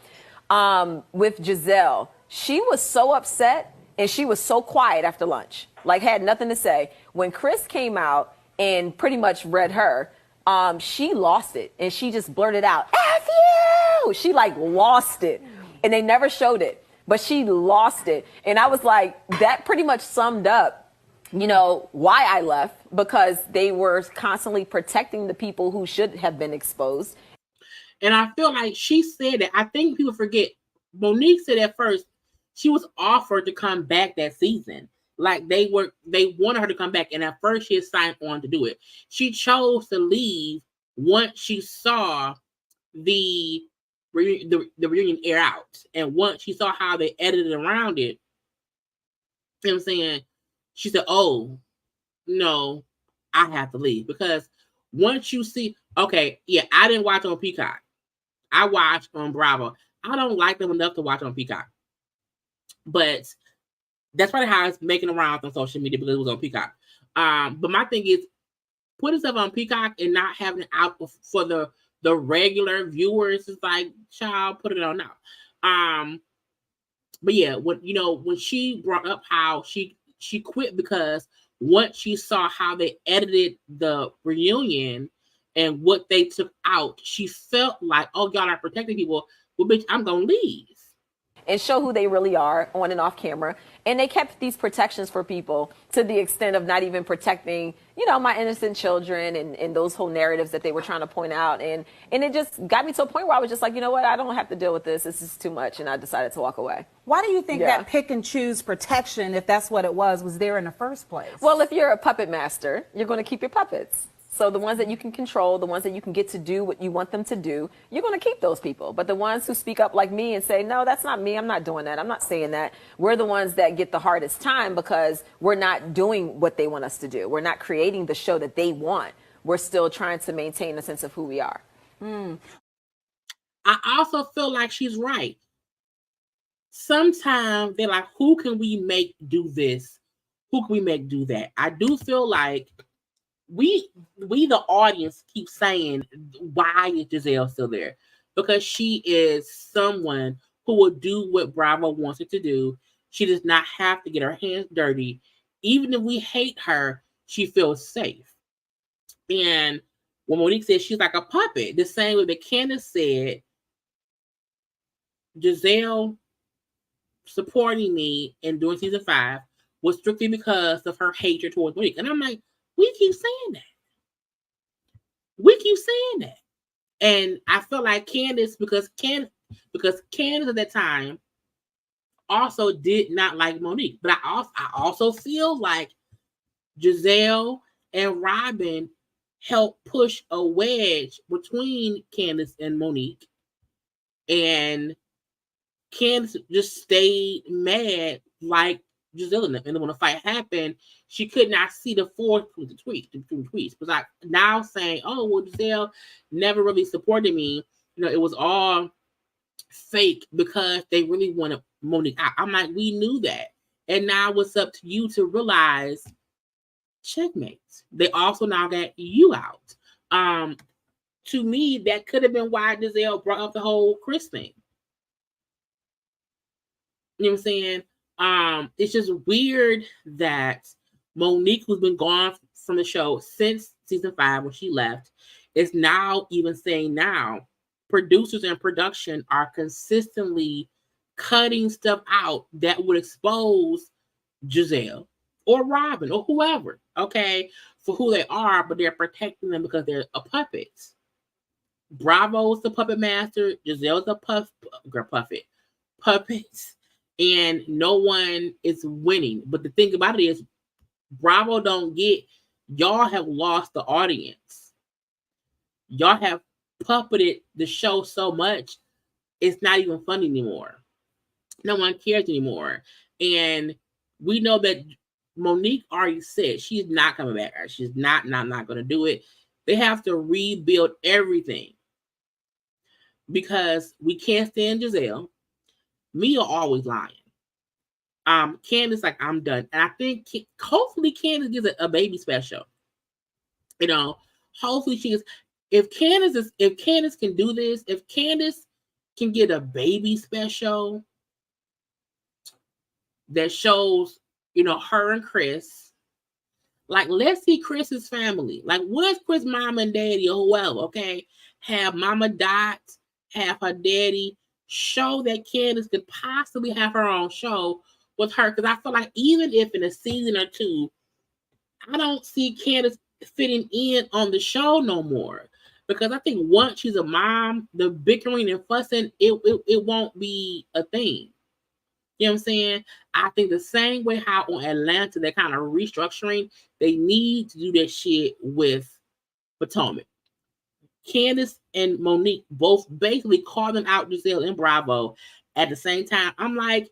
with Gizelle, she was so upset and she was so quiet after lunch, like had nothing to say. When Chris came out and pretty much read her, she lost it and she just blurted out, "F you!" She like lost it and they never showed it. But she lost it. And I was like, that pretty much summed up, why I left, because they were constantly protecting the people who should have been exposed. And I feel like she said that. I think people forget. Monique said at first she was offered to come back that season. Like they wanted her to come back. And at first she had signed on to do it. She chose to leave once she saw the reunion air out, and once she saw how they edited around it, you know what I'm saying, she said, "Oh no, I have to leave." Because once you see, okay, yeah, I didn't watch on Peacock, I watched on Bravo. I don't like them enough to watch on Peacock, but that's probably how it's making around on social media because it was on Peacock. But my thing is, putting stuff on Peacock and not having it out for the the regular viewers is like, child, put it on now. But yeah, when she brought up how she quit because once she saw how they edited the reunion and what they took out, she felt like, oh, y'all are protecting people. Well, bitch, I'm gonna leave. And show who they really are on and off camera. And they kept these protections for people to the extent of not even protecting, my innocent children and those whole narratives that they were trying to point out. And it just got me to a point where I was just like, you know what? I don't have to deal with this. This is too much. And I decided to walk away. Why do you think that pick and choose protection, if that's what it was there in the first place? Well, if you're a puppet master, you're going to keep your puppets. So the ones that you can control, the ones that you can get to do what you want them to do, you're going to keep those people. But the ones who speak up like me and say, no, that's not me. I'm not doing that. I'm not saying that. We're the ones that get the hardest time because we're not doing what they want us to do. We're not creating the show that they want. We're still trying to maintain a sense of who we are. I also feel like she's right. Sometimes they're like, who can we make do this? Who can we make do that? I do feel like we the audience keep saying, why is Gizelle still there? Because she is someone who will do what Bravo wants her to do. She does not have to get her hands dirty. Even if we hate her, she feels safe. And when Monique said she's like a puppet, the same way that Candiance said, Gizelle supporting me and doing season 5 was strictly because of her hatred towards Monique. And I'm like, we keep saying that. And I feel like Candiance, because Candiance at that time also did not like Monique. But I also feel like Gizelle and Robin helped push a wedge between Candiance and Monique. And Candiance just stayed mad like Gizelle and them. And then when the fight happened, she could not see the force between the tweets. But like now saying, oh, well, Gizelle never really supported me. It was all fake because they really wanted Monique out. I'm like, we knew that. And now it's up to you to realize, checkmate. They also now got you out. To me, that could have been why Gizelle brought up the whole Chris thing. You know what I'm saying? It's just weird that Monique, who's been gone from the show since season 5 when she left, is now even saying now producers and production are consistently cutting stuff out that would expose Gizelle or Robin or whoever, okay, for who they are, but they're protecting them because they're a puppet. Bravo's the puppet master, Gizelle's a puppet. And no one is winning. But the thing about it is, Bravo don't get, y'all have lost the audience. Y'all have puppeted the show so much, it's not even fun anymore. No one cares anymore. And we know that Monique already said she's not coming back. She's not going to do it. They have to rebuild everything. Because we can't stand Gizelle. Mia always lying. Candiance like, I'm done. And I think hopefully Candiance gets a baby special. Hopefully she is. If Candiance can do this, if Candiance can get a baby special that shows, her and Chris, like, let's see Chris's family. Like, where's Chris' mom and daddy or whoever, okay? Have Mama Dot, have her daddy, show that Candiance could possibly have her own show with her. Because I feel like even if in a season or 2, I don't see Candiance fitting in on the show no more. Because I think once she's a mom, the bickering and fussing, it won't be a thing. You know what I'm saying? I think the same way how on Atlanta they're kind of restructuring, they need to do that shit with Potomac. Candiance and Monique both basically calling out Gizelle and Bravo at the same time. I'm like,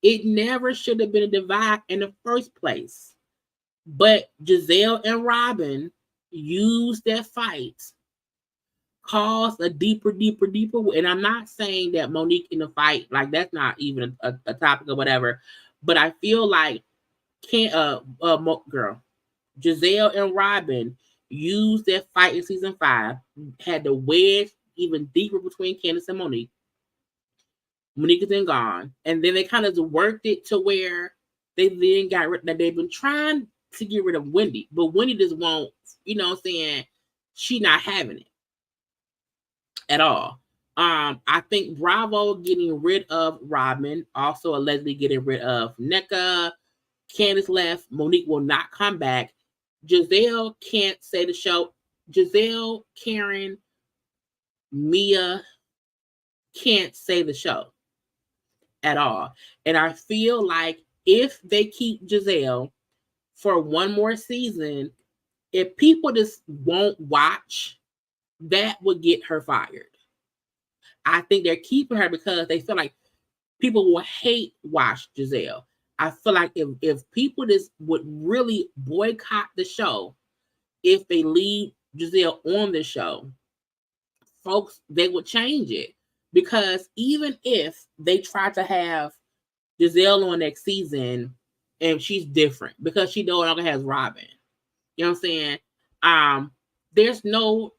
it never should have been a divide in the first place. But Gizelle and Robin used that fight, caused a deeper. And I'm not saying that Monique in the fight, like, that's not even a topic or whatever. But I feel like Gizelle and Robin used that fight in season 5, had the wedge even deeper between Candiance and Monique. Monique is then gone. And then they kind of worked it to where they then got rid that they've been trying to get rid of Wendy, but Wendy just won't, you know what I'm saying? She not having it at all. I think Bravo getting rid of Robin, also allegedly getting rid of NECA. Candiance left. Monique will not come back. Gizelle can't say the show. Gizelle, Karen, Mia can't say the show at all. And I feel like if they keep Gizelle for one more season, if people just won't watch, that would get her fired. I think they're keeping her because they feel like people will hate watch Gizelle. I feel like if people just would really boycott the show, if they leave Gizelle on the show, folks, they would change it. Because even if they try to have Gizelle on next season and she's different because she no longer has Robin, you know what I'm saying? There's no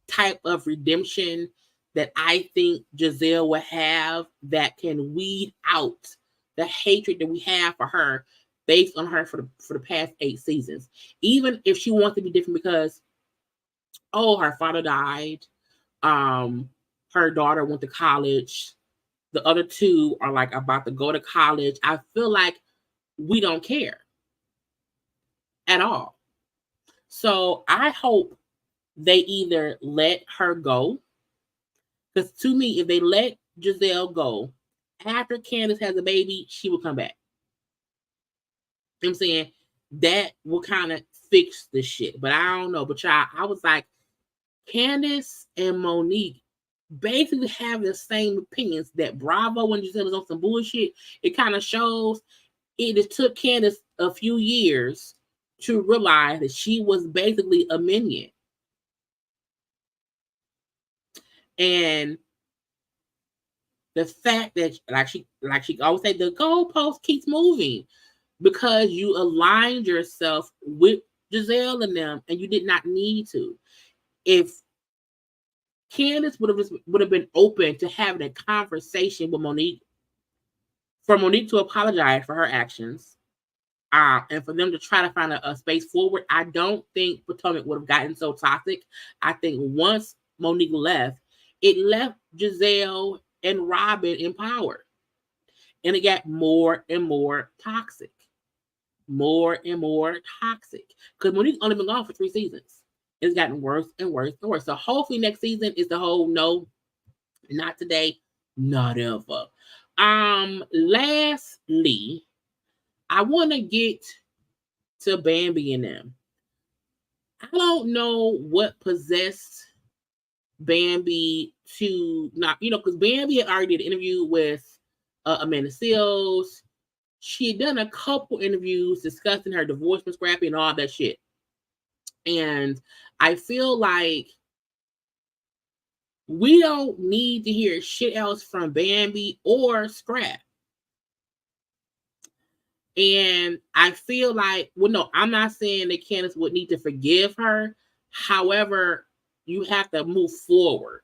type of redemption that I think Gizelle will have that can weed out the hatred that we have for her based on her for the past 8 seasons. Even if she wants to be different because, her father died, her daughter went to college, the other 2 are like about to go to college. I feel like we don't care at all. So I hope they either let her go, because to me, if they let Gizelle go after Candiance has a baby, she will come back. You know what I'm saying? That will kind of fix the shit. But I don't know. But y'all, I was like, Candiance and Monique basically have the same opinions that Bravo and Gizelle was on some bullshit. It kind of shows it just took Candiance a few years to realize that she was basically a minion. And the fact that, like she always said, the goalpost keeps moving because you aligned yourself with Gizelle and them, and you did not need to. If Candiance would have been open to having a conversation with Monique, for Monique to apologize for her actions, and for them to try to find a space forward, I don't think Potomac would have gotten so toxic. I think once Monique left, it left Gizelle and Robin in power. And it got more and more toxic. More and more toxic. Because Monique's only been gone for 3 seasons. It's gotten worse and worse and worse. So hopefully next season is the whole no, not today, not ever. Lastly, I want to get to Bambi and them. I don't know what possessed Bambi to not, because Bambi had already did an interview with Amanda Seales. She had done a couple interviews discussing her divorce from Scrappy and all that shit. And I feel like we don't need to hear shit else from Bambi or Scrap. And I feel like, no, I'm not saying that Candiance would need to forgive her. However, you have to move forward.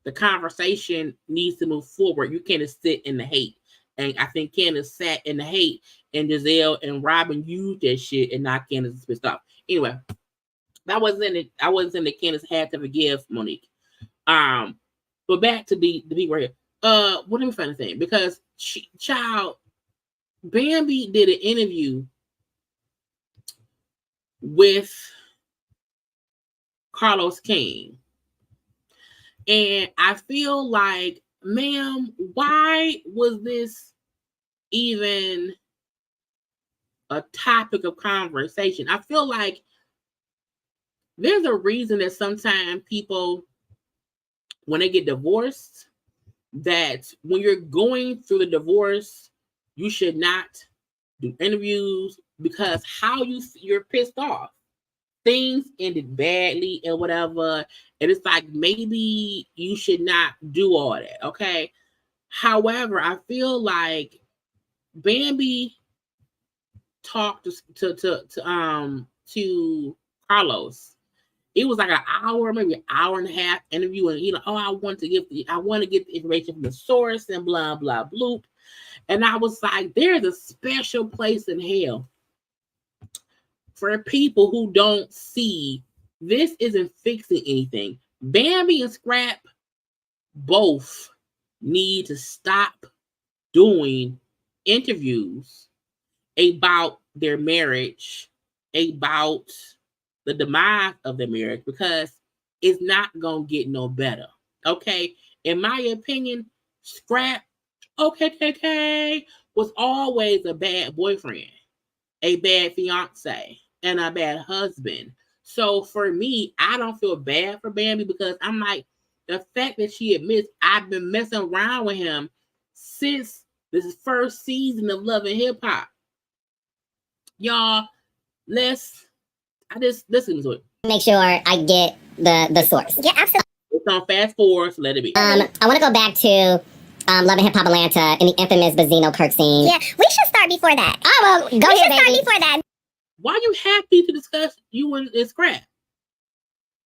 The conversation needs to move forward. You can't just sit in the hate. And I think Candiance sat in the hate, and Gizelle and Robin used that shit, and not Candiance pissed off. Anyway, I wasn't saying that Candiance had to forgive Monique. But back to the people right here. What am I trying to say? Because Bambi did an interview with Carlos King. And I feel like, ma'am, why was this even a topic of conversation? I feel like there's a reason that sometimes people, when they get divorced, that when you're going through the divorce, you should not do interviews because you're pissed off. Things ended badly and whatever. And it's like, maybe you should not do all that. Okay. However, I feel like Bambi talked to Carlos It was like an hour, maybe an hour and a half interview, and I want to get the information from the source and blah blah bloop. And I was like, there's a special place in hell for people who don't see this isn't fixing anything. Bambi and Scrap both need to stop doing interviews about their marriage, about the demise of their marriage, because it's not gonna get no better. Okay, in my opinion, Scrap, was always a bad boyfriend, a bad fiance, and a bad husband. So for me, I don't feel bad for Bambi, because I'm like, the fact that she admits I've been messing around with him since this first season of Love and Hip Hop. Y'all, I just listen to it. Make sure I get the source. Yeah, absolutely. It's on fast forward, so let it be. I want to go back to Love and Hip Hop Atlanta in the infamous Benzino Kirk scene. Yeah, we should start before that. Oh, well, go ahead, We should start baby. before that. Why are you happy to discuss you and Scrap?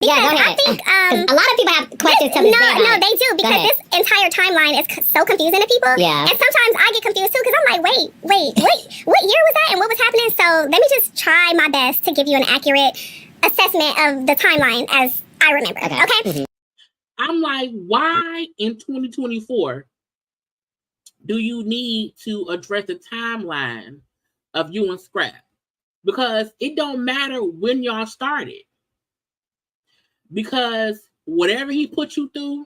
Yeah, go ahead. I think 'Cause a lot of people have questions to this day. No, they do, because this entire timeline is so confusing to people. Yeah. And sometimes I get confused too, because I'm like, wait, what year was that and what was happening? So let me just try my best to give you an accurate assessment of the timeline as I remember. Okay? Mm-hmm. I'm like, why in 2024 do you need to address the timeline of you and Scrap? Because it don't matter when y'all started. Because whatever he put you through,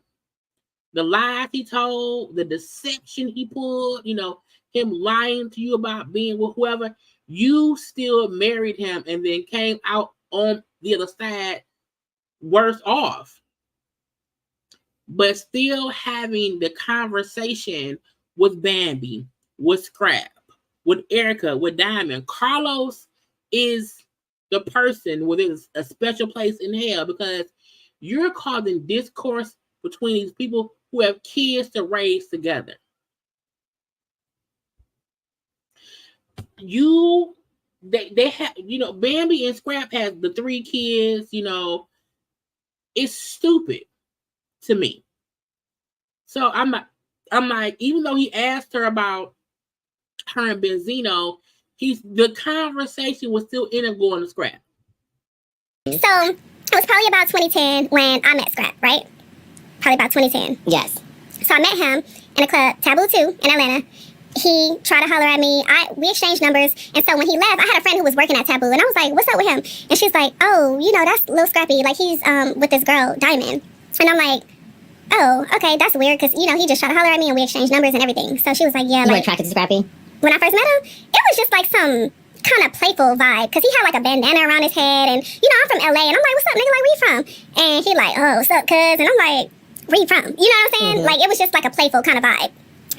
the lies he told, the deception he pulled, him lying to you about being with whoever, you still married him and then came out on the other side worse off. But still having the conversation with Bambi, with Scrap, with Erica, with Diamond. Carlos is the person within a special place in hell, because you're causing discourse between these people who have kids to raise together. They have, Bambi and Scrap has the 3 kids, it's stupid to me. So I'm like, even though he asked her about her and Benzino, the conversation was still in him going to Scrap. So it was probably about 2010 when I met Scrap, right? Probably about 2010. Yes. So I met him in a club, Taboo 2 in Atlanta. He tried to holler at me. We exchanged numbers. And so when he left, I had a friend who was working at Taboo. And I was like, what's up with him? And she's like, oh, that's Lil Scrappy. Like, he's with this girl, Diamond. And I'm like, oh, okay, that's weird. Because, he just tried to holler at me and we exchanged numbers and everything. So she was like, yeah. You were attracted to Scrappy? When I first met him, it was just like some kind of playful vibe, because he had like a bandana around his head, and I'm from LA, and I'm like, what's up, nigga, like, where you from? And he like, oh, what's up, cuz? And I'm like, where you from? You know what I'm saying? Like, it was just like a playful kind of vibe.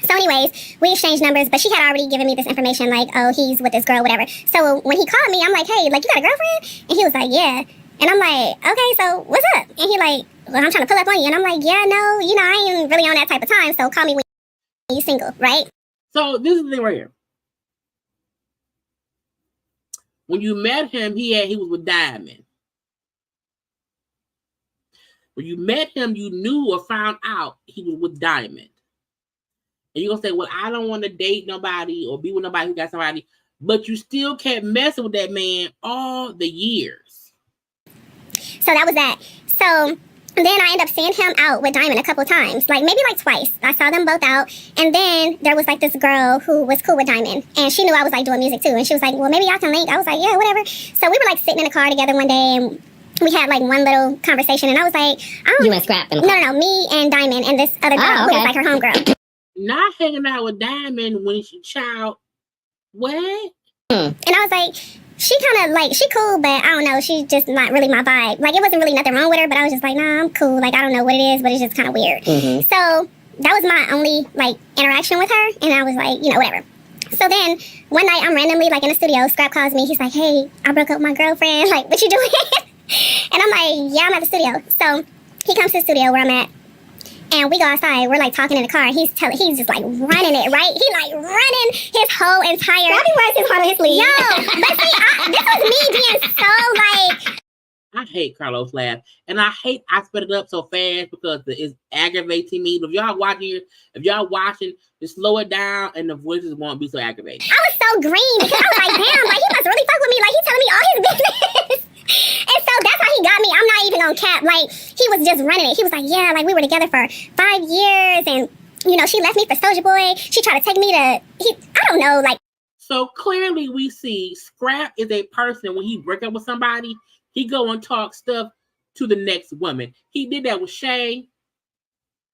So anyways, we exchanged numbers, but she had already given me this information, like, oh, he's with this girl, whatever. So when he called me, I'm like, hey, like, you got a girlfriend? And he was like, yeah. And I'm like, okay, so what's up? And he like, well, I'm trying to pull up on you. And I'm like, yeah, no, I ain't really on that type of time, so call me when you single, right? So this is the thing right here. When you met him, he was with Diamond. When you met him, you knew or found out he was with Diamond. And you're going to say, well, I don't want to date nobody or be with nobody who got somebody. But you still kept messing with that man all the years. So that was that. So then I ended up seeing him out with Diamond a couple times. Like, maybe like twice. I saw them both out. And then there was like this girl who was cool with Diamond. And she knew I was like doing music too. And she was like, well, maybe y'all can link. I was like, yeah, whatever. So we were like sitting in the car together one day, and we had like one little conversation. And I was like, You and Scrap? No, me and Diamond and this other girl who was like her homegirl. Not hanging out with Diamond when she's a child. What? And I was like, she kind of like, she cool, but I don't know, she's just not really my vibe. Like, it wasn't really nothing wrong with her, but I was just like, nah, I'm cool. Like, I don't know what it is, but it's just kind of weird. So that was my only like interaction with her, and I was like, whatever. So then one night I'm randomly like in the studio, Scrap calls me. He's like, hey, I broke up with my girlfriend. Like, what you doing? And I'm like, yeah, I'm at the studio. So he comes to the studio where I'm at, and we go outside. We're like talking in the car. He's just like running it, right? He like running his whole entire. Scrappy wears his heart on his sleeve. Yo, but see, this was me being so like. I hate Carlos' laugh, and I sped it up so fast because it's aggravating me. If y'all watching, just slow it down, and the voices won't be so aggravating. I was so green because I was like, damn, like he must really fuck with me. Like he's telling me all his business. And so that's how he got me. I'm not even on cap. Like he was just running it. He was like, yeah, like we were together for 5 years, and you know she left me for Soulja Boy. She tried to take me to. I don't know, like. So clearly, we see Scrap is a person when he break up with somebody, he go and talk stuff to the next woman. He did that with Shay.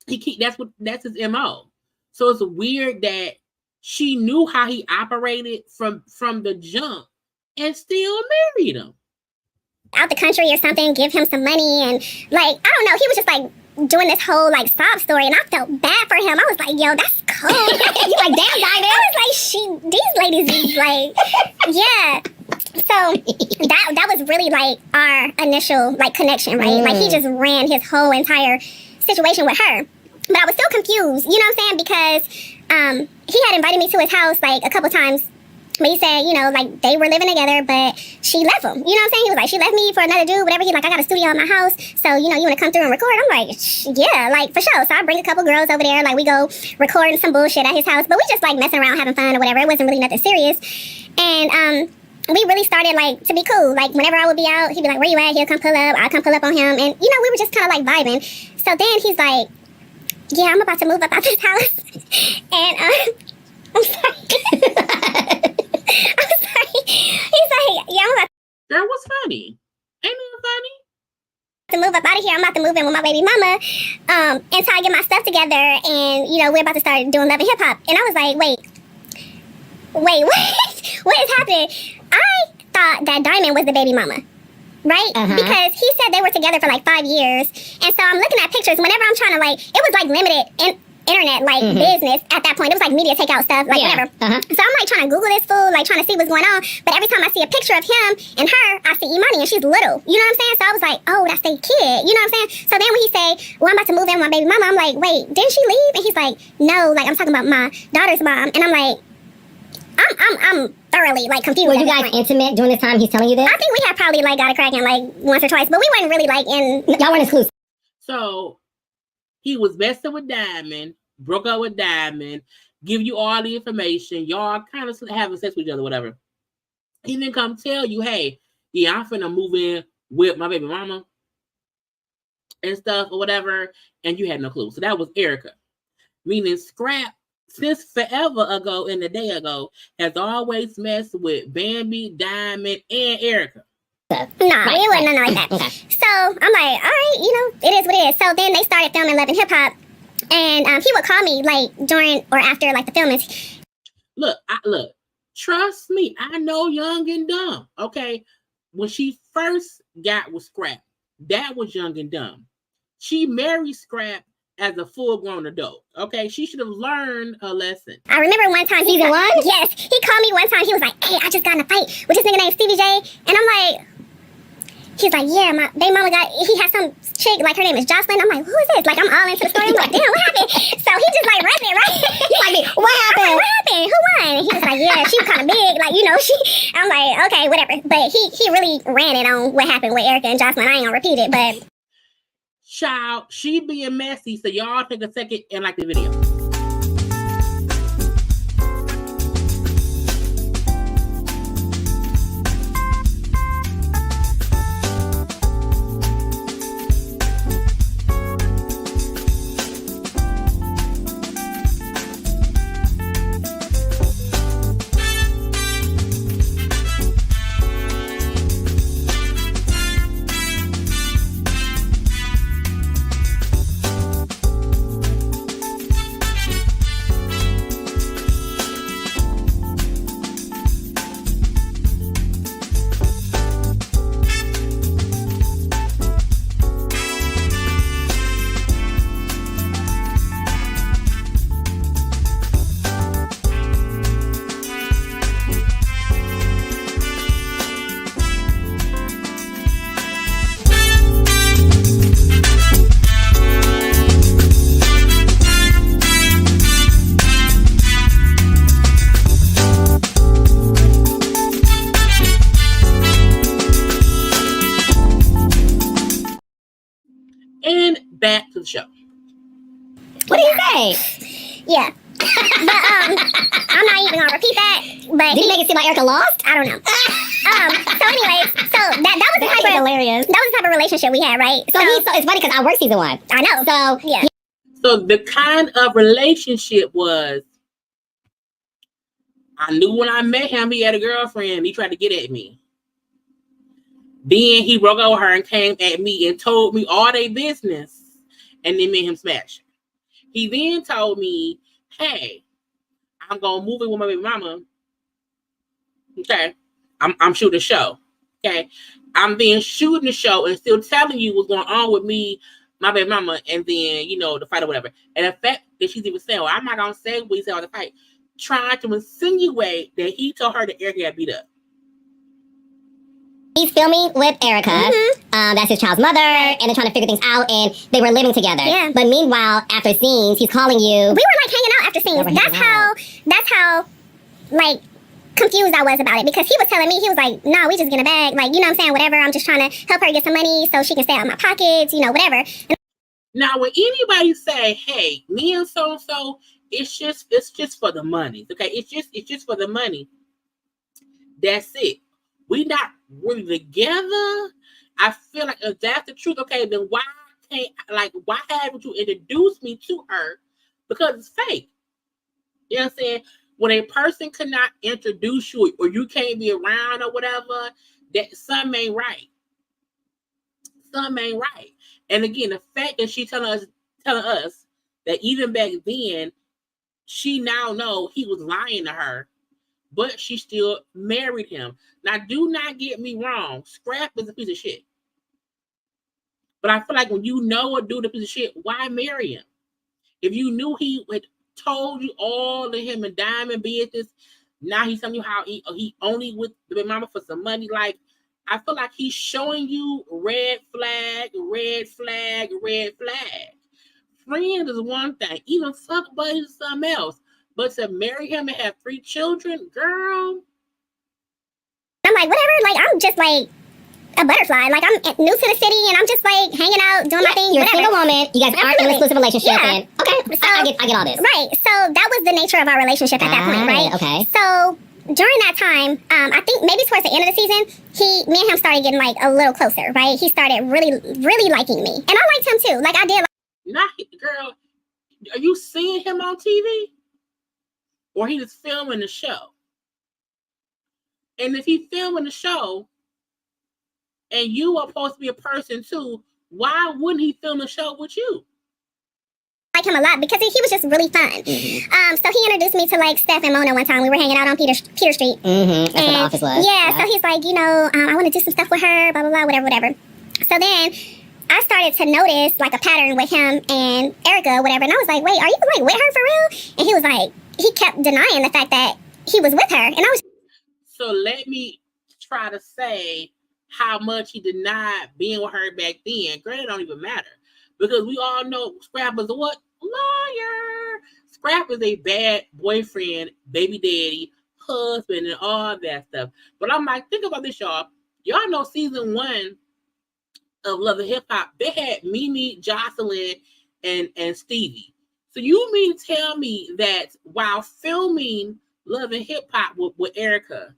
That's his MO. So it's weird that she knew how he operated from the jump and still married him. Out the country or something, give him some money, and like I don't know, he was just like doing this whole like sob story, and I felt bad for him. I was like, yo, that's cold. You like, damn, Diamond. I was like, these ladies is like, yeah. So that was really like our initial like connection, right? Like he just ran his whole entire situation with her. But I was still confused, you know what I'm saying? Because he had invited me to his house like a couple times. But he said, you know, like they were living together, but she left him. You know what I'm saying? He was like, she left me for another dude, whatever. He's like, I got a studio at my house. So, you know, you want to come through and record? I'm like, yeah, like for sure. So I bring a couple girls over there. Like we go recording some bullshit at his house. But we just like messing around, having fun or whatever. It wasn't really nothing serious. And we really started like to be cool. Like whenever I would be out, he'd be like, where you at? He'll come pull up. I'll come pull up on him. And, you know, we were just kind of like vibing. So then he's like, yeah, I'm about to move up out this house. And I'm sorry. I'm sorry. He's like, yeah, I'm about Girl, what's funny? Ain't it funny? to move up out of here. I'm about to move in with my baby mama. And so I get my stuff together, and, you know, we're about to start doing Love and Hip Hop. And I was like, wait, what? What is happening? I thought that Diamond was the baby mama. Right? Because he said they were together for like 5 years. And so I'm looking at pictures. Whenever I'm trying to like, it was like limited internet like business at that point. It was like media takeout stuff, like whatever. So I'm like trying to Google this fool, like trying to see what's going on. But every time I see a picture of him and her, I see Imani, and she's little. You know what I'm saying? So I was like, oh, that's their kid. You know what I'm saying? So then when he say, well, I'm about to move in with my baby mama, I'm like, wait, didn't she leave? And he's like, no, like I'm talking about my daughter's mom. And I'm like, I'm thoroughly like confused. Were you guys intimate during this time he's telling you this? I think we had probably like got it cracking like once or twice, but we weren't really like in. Y'all weren't exclusive. So he was messing with Diamond, broke up with Diamond, give you all the information. Y'all kind of having sex with each other, whatever. He didn't come tell you, hey, yeah, I'm finna move in with my baby mama and stuff or whatever, and you had no clue. So that was Erica. Meaning Scrap, since forever ago and a day ago, has always messed with Bambi, Diamond, and Erica. No, it wasn't nothing like that. Okay. So I'm like, all right, you know, it is what it is. So then they started filming Love and Hip Hop, and he would call me like during or after like the filming. Look, trust me, I know Young and Dumb. Okay, when she first got with Scrap, that was Young and Dumb. She married Scrap as a full-grown adult. Okay, she should have learned her lesson. I remember one time season one. Yes, he called me one time. He was like, "Hey, I just got in a fight with this nigga named Stevie J," and I'm like, he's like, "Yeah, my baby mama he has some chick, like her name is Jocelyn." I'm like, "Who is this?" Like I'm all into the story. I'm like, "Damn, what happened?" So he just like read it, right? Like, what happened? Like, what happened? Who won? And he was like, "Yeah, she was kind of big, like you know." I'm like, "Okay, whatever." But he really ran it on what happened with Erica and Jocelyn. I ain't gonna repeat it, but. Child, she being messy, so y'all take a second and like the video. the show. What do you say? Yeah. But I'm not even gonna repeat that. But Did he make it seem like Erica lost? I don't know. So anyways, so that was the type of hilarious. That was the type of relationship we had, right? So it's funny because I worked season 1. I know. So yeah. So the kind of relationship was, I knew when I met him, he had a girlfriend. He tried to get at me. Then he broke up with her and came at me and told me all their business, and then made him smash. He then told me, hey, I'm gonna move in with my baby mama. Okay. I'm shooting a show. Okay. I'm then shooting the show and still telling you what's going on with me, my baby mama, and then, the fight or whatever. And the fact that she's even saying, well, I'm not gonna say what he said on the fight, trying to insinuate that he told her that Erica got beat up. He's filming with Erica. Mm-hmm. That's his child's mother, and they're trying to figure things out, and they were living together. Yeah. But meanwhile, after scenes, he's calling you. We were like hanging out after scenes. That's how like confused I was about it, because he was telling me, he was like, no, we just get a bag, like, you know what I'm saying, whatever, I'm just trying to help her get some money so she can stay out of my pockets, whatever. And now, when anybody say, hey, me and so-and-so, it's just for the money, okay? It's just for the money. That's it. We not really together. I feel like if that's the truth, okay, then why haven't you introduced me to her? Because it's fake. You know what I'm saying? When a person cannot introduce you or you can't be around or whatever, that something ain't right. Something ain't right. And again, the fact that she telling us that even back then, she now know he was lying to her, but she still married him. Now, do not get me wrong. Scrap is a piece of shit. But I feel like when you know a dude a piece of shit, why marry him? If you knew he had told you all of him and diamond business, now he's telling you how he only with the baby mama for some money. Like, I feel like he's showing you red flag, red flag, red flag. Friends is one thing. Even fuck buddies is something else. But to marry him and have 3 children, girl. I'm like, whatever, like, I'm just like a butterfly. Like, I'm new to the city and I'm just like hanging out, doing my thing. You're a single woman. You guys aren't in an exclusive relationship. Yeah. And, okay, so, I get all this. Right. So that was the nature of our relationship at that point, right? Okay. So during that time, I think maybe towards the end of the season, me and him started getting like a little closer, right? He started really, really liking me. And I liked him too. Like, I did. Girl, are you seeing him on TV? Or he just filming the show? And if he filming the show and you are supposed to be a person too, why wouldn't he film the show with you? Like him a lot because he was just really fun. Mm-hmm. So he introduced me to like Steph and Mona one time. We were hanging out on Peter Street. Mm-hmm. That's where the office was. Yeah, so he's like, I want to do some stuff with her, blah, blah, blah, whatever. So then I started to notice like a pattern with him and Erica, whatever. And I was like, wait, are you like with her for real? And he was like, he kept denying the fact that he was with her. And I was. So let me try to say how much he denied being with her back then. Granted, it don't even matter. Because we all know Scrap is a what? Lawyer. Scrap is a bad boyfriend, baby daddy, husband, and all that stuff. But I'm like, think about this, y'all. Y'all know season 1 of Love and Hip Hop, they had Mimi, Jocelyn, and Stevie. So you mean tell me that while filming Love and Hip Hop with Erica,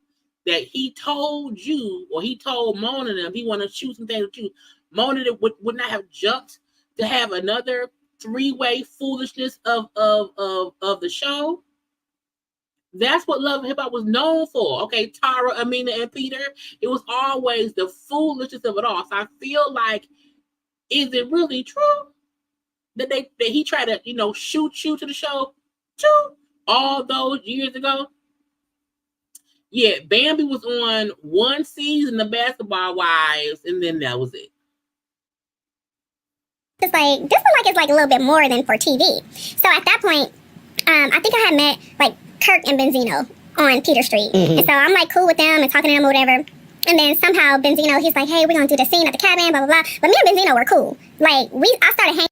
that he told you, or he told Mona them he wanted to shoot some things with you, Mona would not have jumped to have another 3-way foolishness of the show? That's what Love and Hip Hop was known for. Okay, Tara, Amina, and Peter. It was always the foolishness of it all. So I feel like, is it really true that he tried to, shoot you to the show too all those years ago? Yeah, Bambi was on 1 season of Basketball Wives, and then that was it. It's like, this one like is like a little bit more than for TV. So at that point, I think I had met like Kirk and Benzino on Peter Street. Mm-hmm. And so I'm like cool with them and talking to them or whatever. And then somehow Benzino, he's like, hey, we're going to do the scene at the cabin, blah, blah, blah. But me and Benzino were cool. Like, I started hanging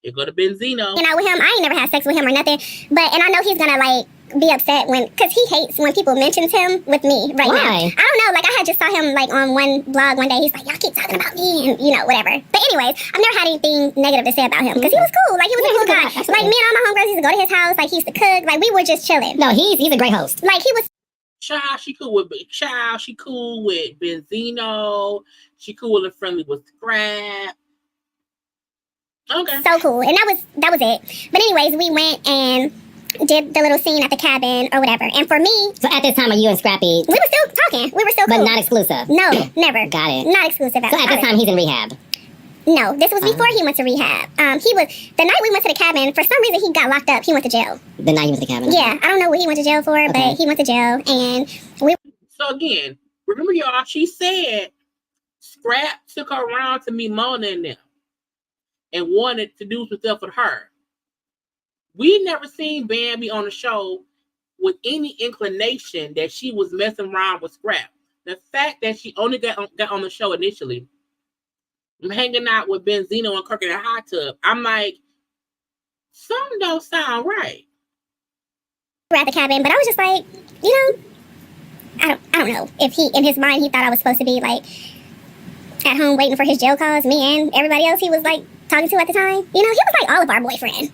You go to Benzino. out with him. I ain't never had sex with him or nothing. And I know he's going to like be upset because he hates when people mentions him with me right now. Why? I don't know. Like, I had just saw him, like, on one blog one day. He's like, y'all keep talking about me and, you know, whatever. But anyways, I've never had anything negative to say about him because he was cool. Like, he was a cool guy. Like, me and all my homegirls used to go to his house. Like, he used to cook. Like, we were just chilling. No, he's a great host. Like, he was. She cool with Benzino. She cool and friendly with Scrap. Okay. So cool. And that was it. But anyways, we went and did the little scene at the cabin or whatever. And for me... So at this time, are you and Scrappy... We were still talking. We were still cool. But not exclusive? No, never. Got it. Not exclusive. So at this time, he's in rehab? No, this was before he went to rehab. He was... The night we went to the cabin, for some reason, he got locked up. He went to jail. The night he went to the cabin? Yeah. I don't know what he went to jail for, but he went to jail. And we... So again, remember y'all, she said Scrap took her around to meet Mona and them and wanted to do some stuff with her. We never seen Bambi on the show with any inclination that she was messing around with Scrap. The fact that she only got on the show initially, hanging out with Benzino and Kirk in a hot tub, I'm like, something don't sound right. We're at the cabin, but I was just like, you know, I don't know if he, in his mind, he thought I was supposed to be like at home waiting for his jail calls, me and everybody else he was like talking to at the time. You know, he was like all of our boyfriend.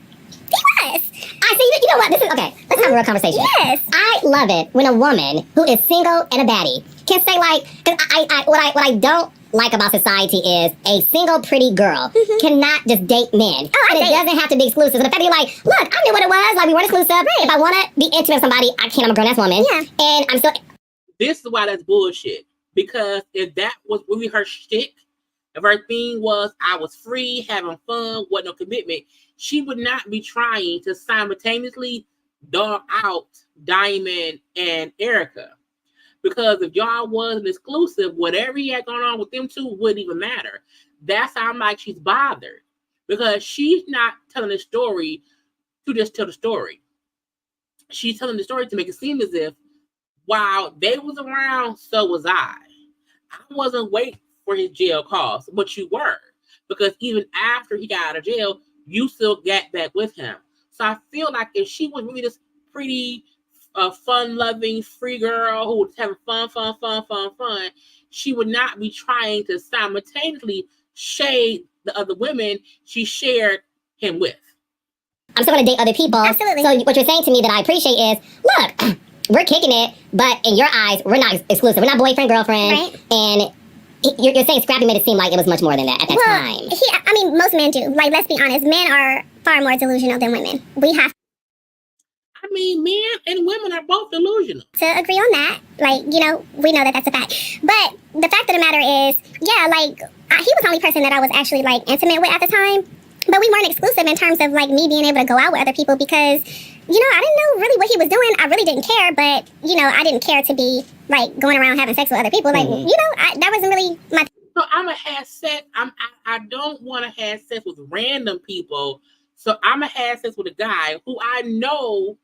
He was. I see. You know what? This is okay. Let's have a real conversation. Yes. I love it when a woman who is single and a baddie can say like, because what I don't like about society is a single pretty girl cannot just date men. Oh, and it doesn't have to be exclusive. And the fact that you're like, look, I knew what it was. Like, we weren't exclusive. Right. If I want to be intimate with somebody, I can. I'm a grown ass woman. Yeah. And I'm still. This is why that's bullshit. Because if that was really her shtick, if her thing was I was free, having fun, wasn't no commitment, she would not be trying to simultaneously dog out Diamond and Erica. Because if y'all wasn't exclusive, whatever he had going on with them two wouldn't even matter. That's how I'm like, she's bothered. Because she's not telling the story to just tell the story. She's telling the story to make it seem as if while they was around, so was I. I wasn't waiting for his jail calls, but you were. Because even after he got out of jail, you still got back with him. So I feel like if she was really this pretty, fun-loving, free girl who was having fun, she would not be trying to simultaneously shade the other women she shared him with. I'm still going to date other people. Absolutely. So what you're saying to me that I appreciate is, look, we're kicking it, but in your eyes, we're not exclusive. We're not boyfriend, girlfriend. Right. And you're saying Scrappy made it seem like it was much more than that at that time. I mean, most men do. Like, let's be honest. Men are far more delusional than women. We have I mean, men and women are both delusional. to agree on that. Like, you know, we know that that's a fact. But the fact of the matter is, yeah, like, he was the only person that I was actually, like, intimate with at the time. But we weren't exclusive in terms of, like, me being able to go out with other people because, you know, I didn't know really what he was doing. I really didn't care, but, you know, I didn't care to be, like, going around having sex with other people. Like, you know, that wasn't really my... So I'm going to have sex. I don't want to have sex with random people. So I'm going to have sex with a guy who I know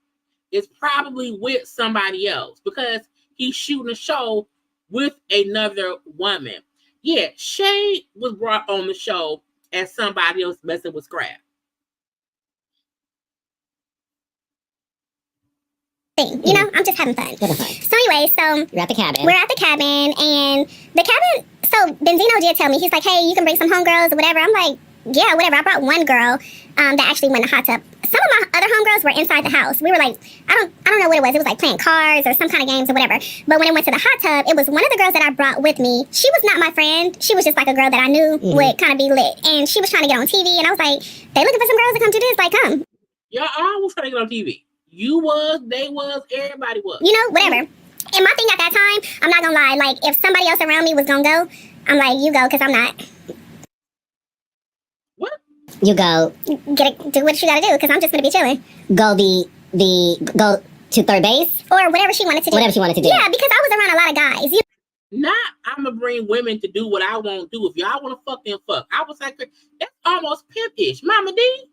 is probably with somebody else because he's shooting a show with another woman. Yeah, Shay was brought on the show as somebody else messing with Scrap. You know, I'm just having fun. So anyway, You're at the cabin. we're at the cabin, and the cabin, so Benzino did tell me, he's like, hey, you can bring some homegirls or whatever. I'm like, yeah, whatever. I brought one girl that actually went in the hot tub. Some of my other homegirls were inside the house. We were like, I don't know what it was. It was like playing cards or some kind of games or whatever. But when it went to the hot tub, it was one of the girls that I brought with me. She was not my friend. She was just like a girl that I knew would kind of be lit. And she was trying to get on TV. And I was like, they looking for some girls to come do this? Like, come. Y'all all was trying to get on TV. You was, they was, everybody was. You know, whatever. And my thing at that time, I'm not gonna lie, like, if somebody else around me was gonna go, I'm like, you go, because I'm not. What? You go. Do what you gotta do, because I'm just gonna be chilling. Go go to third base? Or whatever she wanted to do. Whatever she wanted to do. Yeah, because I was around a lot of guys. You Not, I'm going to bring women to do what I want to do. If y'all want to fuck, then fuck. I was like, that's almost pimpish. Mama D.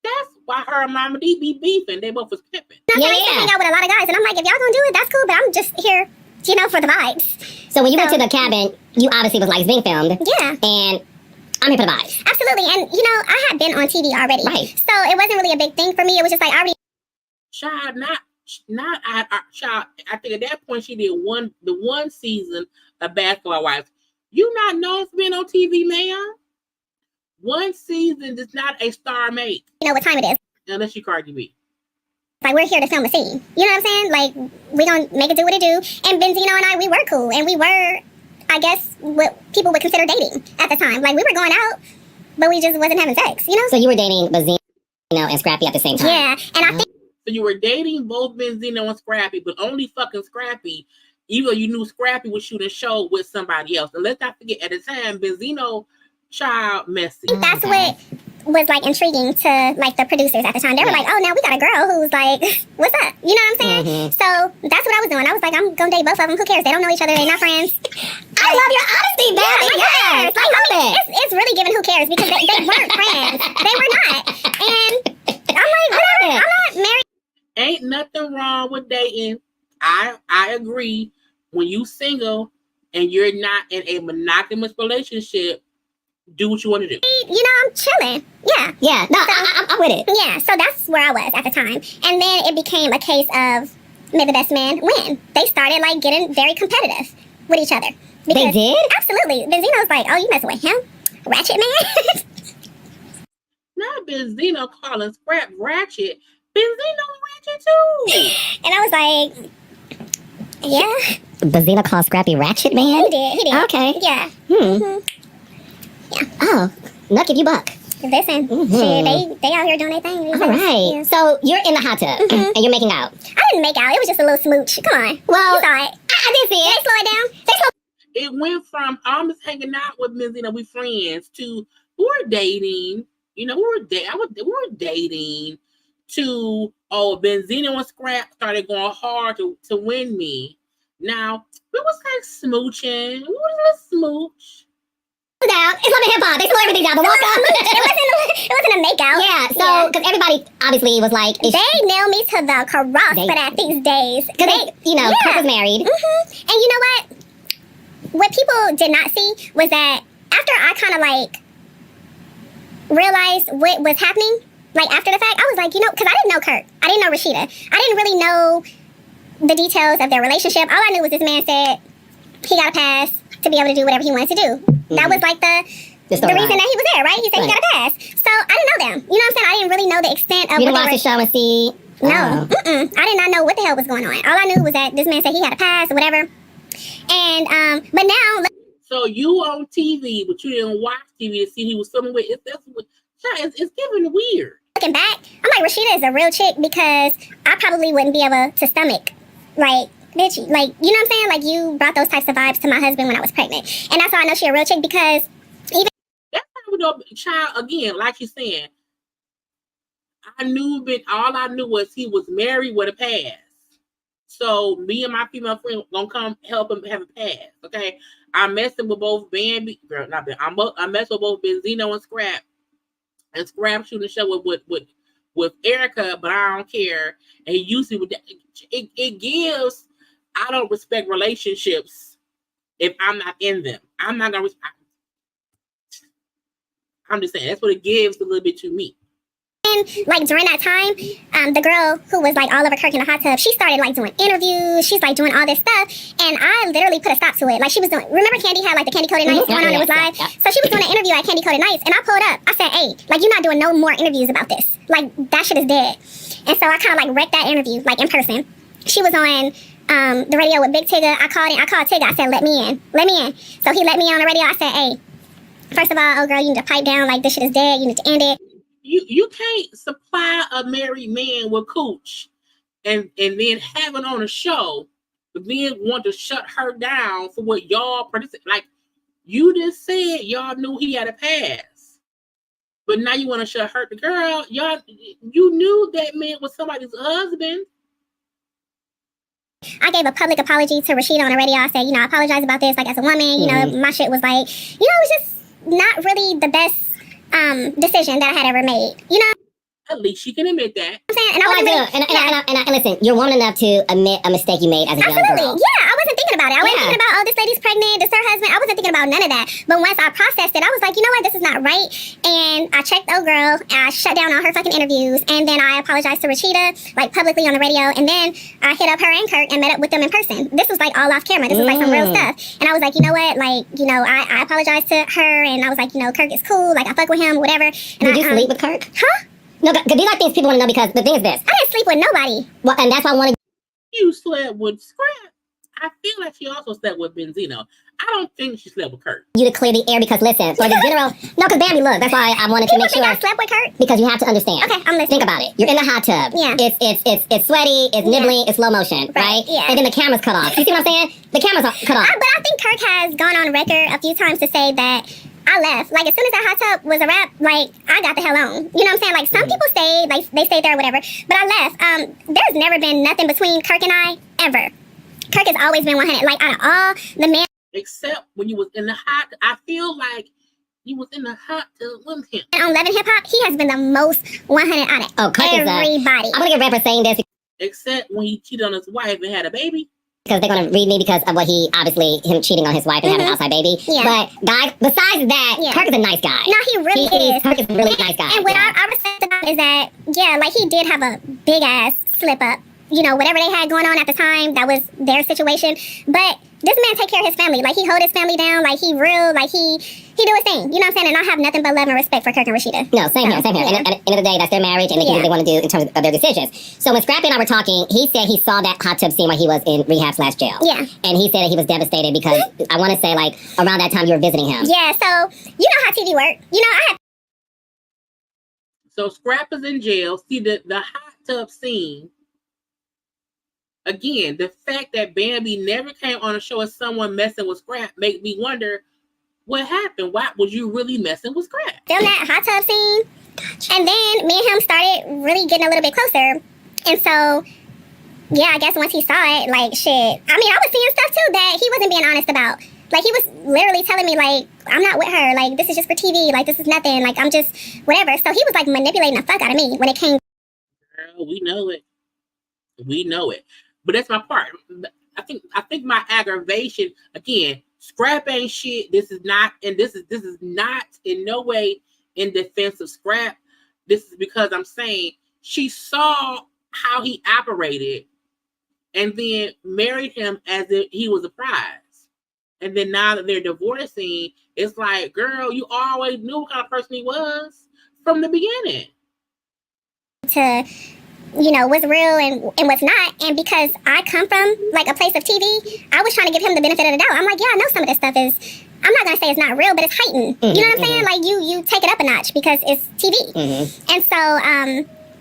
That's why her and Mama D be beefing. They both was pimping. know, I used to hang out with a lot of guys, and I'm like, if y'all gonna do it, that's cool, but I'm just here, you know, for the vibes. So when you went to the cabin, you obviously was like, it's being filmed. Yeah. And I'm here for the vibes. Absolutely. And, you know, I had been on TV already. Right. So it wasn't really a big thing for me. It was just like, I already... Child, not not child. I think at that point she did the one season of Basketball Wives. You not known for being on TV, ma'am. One season does not a star make. You know what time it is. Unless you Cardi B. Like, we're here to film a scene. You know what I'm saying? Like, we gonna make it do what it do. And Benzino and I, we were cool. And we were, I guess, what people would consider dating at the time. Like, we were going out, but we just wasn't having sex, you know? So you were dating Benzino and Scrappy at the same time? Yeah, and I think... So you were dating both Benzino and Scrappy, but only fucking Scrappy, even though you knew Scrappy was shooting a show with somebody else. And let's not forget, at the time, Benzino, child, messy. That's what was like intriguing to like the producers at the time. They were like, oh, now we got a girl who's like, what's up? You know what I'm saying? So that's what I was doing. I was like, I'm gonna date both of them. Who cares? They don't know each other. They're not friends. I love your honesty, baby. Yes. Like, I mean, it's really giving who cares because they weren't friends. They were not. And I'm like, whatever. I'm not married. Ain't nothing wrong with dating. I agree. When you single and you're not in a monogamous relationship, do what you want to do. You know, I'm chilling. Yeah. Yeah. No, so, I'm with it. Yeah. So that's where I was at the time. And then it became a case of may the best man win. They started like getting very competitive with each other. They did? Absolutely. Benzino's like, oh, you messing with him? Ratchet man? Not Benzino calling Scrap ratchet. Benzino ratchet too. And I was like, yeah. Benzino called Scrappy ratchet man? He did. Okay. Yeah. Yeah. Oh, Nuck if you buck. Listen, shit, they out here doing their thing. All right. Yeah. So you're in the hot tub and you're making out. I didn't make out. It was just a little smooch. Come on. Well, you saw it. I did see it. They slow it down. It went from almost hanging out with Benzino, we friends, to we're dating. You know, we were dating. To Benzino and Scrap started going hard to win me. Now we was like smooching. We was a smooch. Down. It's like a hip hop. They slow everything down. The walk up. It wasn't a make out. Yeah. So because everybody obviously was like, they nailed me to the cross for that these days. Because Kirk was married. And you know what? What people did not see was that after I kind of like realized what was happening, like after the fact, I was like, you know, because I didn't know Kurt. I didn't know Rashida. I didn't really know the details of their relationship. All I knew was this man said he got a pass to be able to do whatever he wanted to do. That was like the reason that he was there, right? He said he got a pass. So I didn't know them. You know what I'm saying? I didn't really know the extent of you didn't watch the show and see? No. I did not know what the hell was going on. All I knew was that this man said he had a pass or whatever. And, but now... So you on TV, but you didn't watch TV to see he was filming with... It's giving weird. Looking back, I'm like, Rashida is a real chick because I probably wouldn't be able to stomach, like, bitch, like, you know what I'm saying? Like, you brought those types of vibes to my husband when I was pregnant. And that's how I know she a real chick because even... That's how we know, child, again, like you're saying, all I knew was he was married with a pass. So me and my female friend gonna come help him have a pass, okay? I'm messing with both I mess with both Benzino and Scrap. And Scrap shooting the show with Erica, but I don't care. And he usually would it gives... I don't respect relationships if I'm not in them. I'm not gonna respect. I'm just saying that's what it gives a little bit to me. And like during that time, the girl who was like all over Kirk in the hot tub, she started like doing interviews. She's like doing all this stuff, and I literally put a stop to it. Like she was doing. Remember, Candy had like the Candy Coated Nights going on. It was live. So she was doing an interview at Candy Coated Nights, and I pulled up. I said, "Hey, like you're not doing no more interviews about this. Like that shit is dead." And so I kind of like wrecked that interview like in person. She was on the radio with Big Tigger. I called Tigger. I said, let me in. So he let me on the radio. I said, hey, first of all, girl, you need to pipe down. Like, this shit is dead. You need to end it. You can't supply a married man with cooch and then have it on a show, but then want to shut her down for what y'all participate. Like, you just said y'all knew he had a pass, but now you want to shut her. The girl, you knew that man was somebody's husband. I gave a public apology to Rashida on the radio. I said, I apologize about this. Like, as a woman, my shit was like, it was just not really the best decision that I had ever made. At least she can admit that. I'm saying, and I listen, you're woman enough to admit a mistake you made as a young girl. Yeah, I wasn't thinking about about it. I wasn't thinking about, oh, this lady's pregnant, this her husband. I wasn't thinking about none of that. But once I processed it, I was like, you know what, this is not right. And I checked old girl, and I shut down all her fucking interviews, and then I apologized to Rashida, like publicly on the radio, and then I hit up her and Kirk and met up with them in person. This was like all off camera. This was like some real stuff. And I was like, you know what, like, you know, I apologized to her, and I was like, you know, Kirk is cool, like I fuck with him, whatever. And Did you sleep with Kirk? Huh? No, because these are things people want to know, because the thing is this. I didn't sleep with nobody. Well, and that's why I want to. You slept with Scrap. I feel like she also slept with Benzino. I don't think she slept with Kurt. You to clear the air, because listen, for the general, no, because Bambi, look, that's why I wanted to make sure. I slept with Kurt? Because you have to understand. Okay, I'm listening. Think about it. You're in the hot tub. Yeah. It's sweaty, it's nibbling, it's slow motion, right? Yeah. And then the camera's cut off. You see what I'm saying? The camera's cut off. But I think Kirk has gone on record a few times to say that I left. Like, as soon as that hot tub was a wrap, like, I got the hell on. You know what I'm saying? Like, some people stayed, like, they stayed there or whatever. But I left. There's never been nothing between Kirk and I, ever. Kirk has always been 100. Like, out of all the men. Except when you was in the hot, I feel like you was in the hot tub with him. And on Love and Hip Hop, he has been the most 100 out of everybody. I'm going to get red for saying this. Except when he cheated on his wife and had a baby. Because they're going to read me because of what him cheating on his wife and having an outside baby. Yeah. But guys, besides that, Kirk is a nice guy. No, he really is. Kirk is a really nice guy. And what I respect about him is that, yeah, like, he did have a big ass slip up. You know, whatever they had going on at the time, that was their situation. But this man take care of his family. Like, he hold his family down. Like, he real. Like, he do his thing. You know what I'm saying? And I have nothing but love and respect for Kirk and Rashida. No, same here. Yeah. And at the end of the day, that's their marriage, and they can do what they want to do in terms of their decisions. So when Scrappy and I were talking, he said he saw that hot tub scene while he was in rehab/jail. Yeah. And he said that he was devastated because I want to say, like, around that time you were visiting him. Yeah, so you know how TV work. You know, I have. So Scrap is in jail. See the hot tub scene. Again, the fact that Bambi never came on a show as someone messing with Scrap made me wonder what happened. Why was you really messing with Scrap? Film that hot tub scene, and then me and him started really getting a little bit closer. And so, yeah, I guess once he saw it, like, shit. I mean, I was seeing stuff too that he wasn't being honest about. Like, he was literally telling me, like, I'm not with her. Like, this is just for TV. Like, this is nothing. Like, I'm just whatever. So he was, like, manipulating the fuck out of me when it came. Girl, we know it. We know it. But that's my part. I think my aggravation, again, Scrap ain't shit. This is not in no way in defense of Scrap. This is because I'm saying she saw how he operated and then married him as if he was a prize. And then now that they're divorcing, it's like, girl, you always knew what kind of person he was from the beginning. To, you know, what's real and what's not. And because I come from, like, a place of TV, I was trying to give him the benefit of the doubt. I'm like, yeah, I know some of this stuff is, I'm not going to say it's not real, but it's heightened. You know what I'm saying? Like, you take it up a notch because it's TV. And so,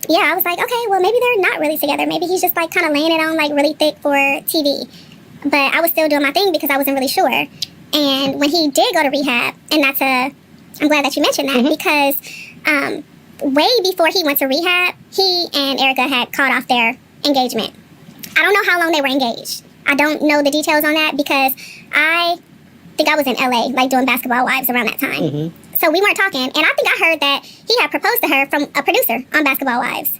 yeah, I was like, okay, well, maybe they're not really together. Maybe he's just, like, kind of laying it on, like, really thick for TV. But I was still doing my thing because I wasn't really sure. And when he did go to rehab, and I'm glad that you mentioned that, because way before he went to rehab, he and Erica had called off their engagement. I don't know how long they were engaged. I don't know the details on that because I think I was in LA, like, doing Basketball Wives around that time. So we weren't talking, and I think I heard that he had proposed to her from a producer on Basketball Wives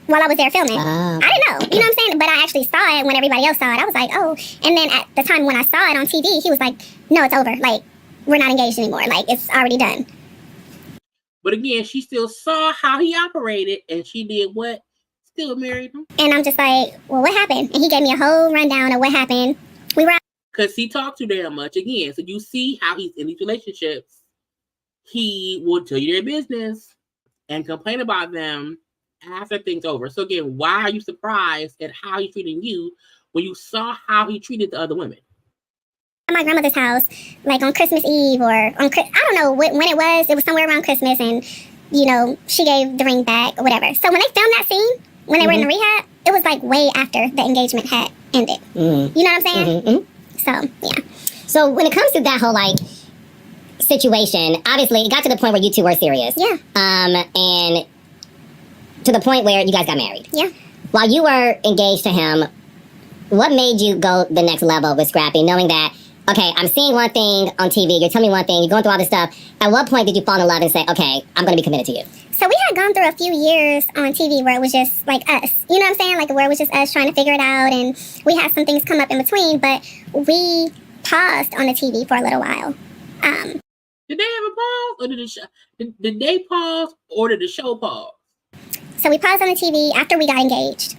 while I was there filming. I didn't know, you know what I'm saying? But I actually saw it when everybody else saw it. I was like, oh. And then at the time when I saw it on TV, he was like, no, it's over. Like, we're not engaged anymore. Like, it's already done. But again, she still saw how he operated, and she did what? Still married him. And I'm just like, well, what happened? And he gave me a whole rundown of what happened. We were... Because he talked too damn much. Again, so you see how he's in these relationships. He will tell you their business and complain about them after things over. So again, why are you surprised at how he's treating you when you saw how he treated the other women? At my grandmother's house, like on Christmas Eve or on, I don't know when it was. It was somewhere around Christmas, and, you know, she gave the ring back or whatever. So when they filmed that scene, when they were in the rehab, it was like way after the engagement had ended. You know what I'm saying? So, yeah. So when it comes to that whole, like, situation, obviously it got to the point where you two were serious. Yeah. And to the point where you guys got married. Yeah. While you were engaged to him, what made you go the next level with Scrappy, knowing that okay, I'm seeing one thing on TV, you're telling me one thing, you're going through all this stuff. At what point did you fall in love and say, okay, I'm going to be committed to you? So we had gone through a few years on TV where it was just like us. You know what I'm saying? Like where it was just us trying to figure it out, and we had some things come up in between, but we paused on the TV for a little while. Did they have a pause, or did they pause, or did the show pause? So we paused on the TV after we got engaged.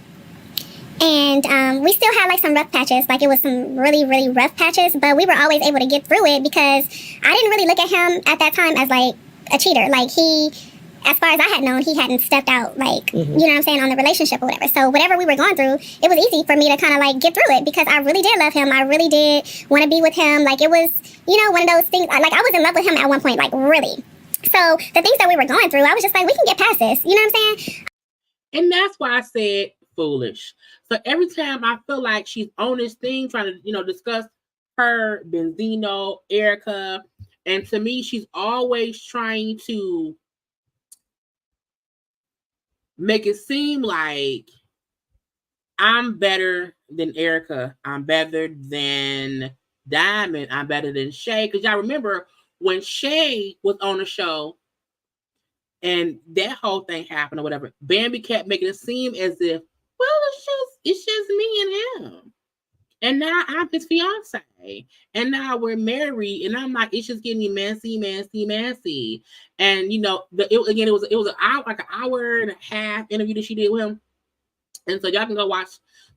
And we still had like some rough patches. Like it was some really, really rough patches, but we were always able to get through it because I didn't really look at him at that time as like a cheater. Like he, as far as I had known, he hadn't stepped out like, you know what I'm saying, on the relationship or whatever. So whatever we were going through, it was easy for me to kind of like get through it because I really did love him. I really did want to be with him. Like it was, you know, one of those things, like I was in love with him at one point, like really. So the things that we were going through, I was just like, we can get past this. You know what I'm saying? And that's why I said foolish. So every time I feel like she's on this thing trying to, you know, discuss her, Benzino, Erica, and to me, she's always trying to make it seem like I'm better than Erica. I'm better than Diamond. I'm better than Shay. Because y'all remember when Shay was on the show and that whole thing happened or whatever, Bambi kept making it seem as if, well, it's just me and him. And now I'm his fiance. And now we're married. And I'm like, it's just getting messy. And you know, it was an hour, like an hour and a half interview that she did with him. And so y'all can go watch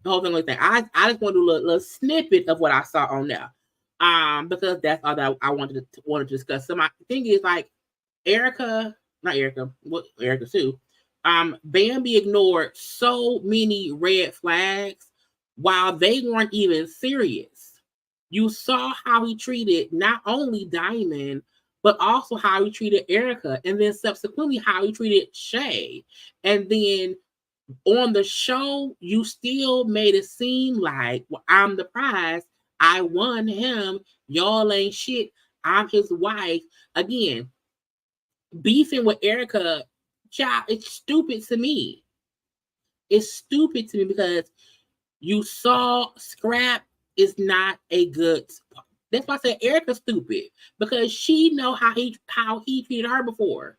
the whole thing like that. I just want to do a little snippet of what I saw on there. Because that's all that I wanted to discuss. So my thing is like Erica too. Bambi ignored so many red flags while they weren't even serious. You saw how he treated not only Diamond, but also how he treated Erica, and then subsequently how he treated Shay. And then on the show, you still made it seem like, well, I'm the prize. I won him. Y'all ain't shit. I'm his wife. Again, beefing with Erica, child, it's stupid to me. It's stupid to me because you saw Scrap is not a good. That's why I said Erica's stupid, because she know how he treated her before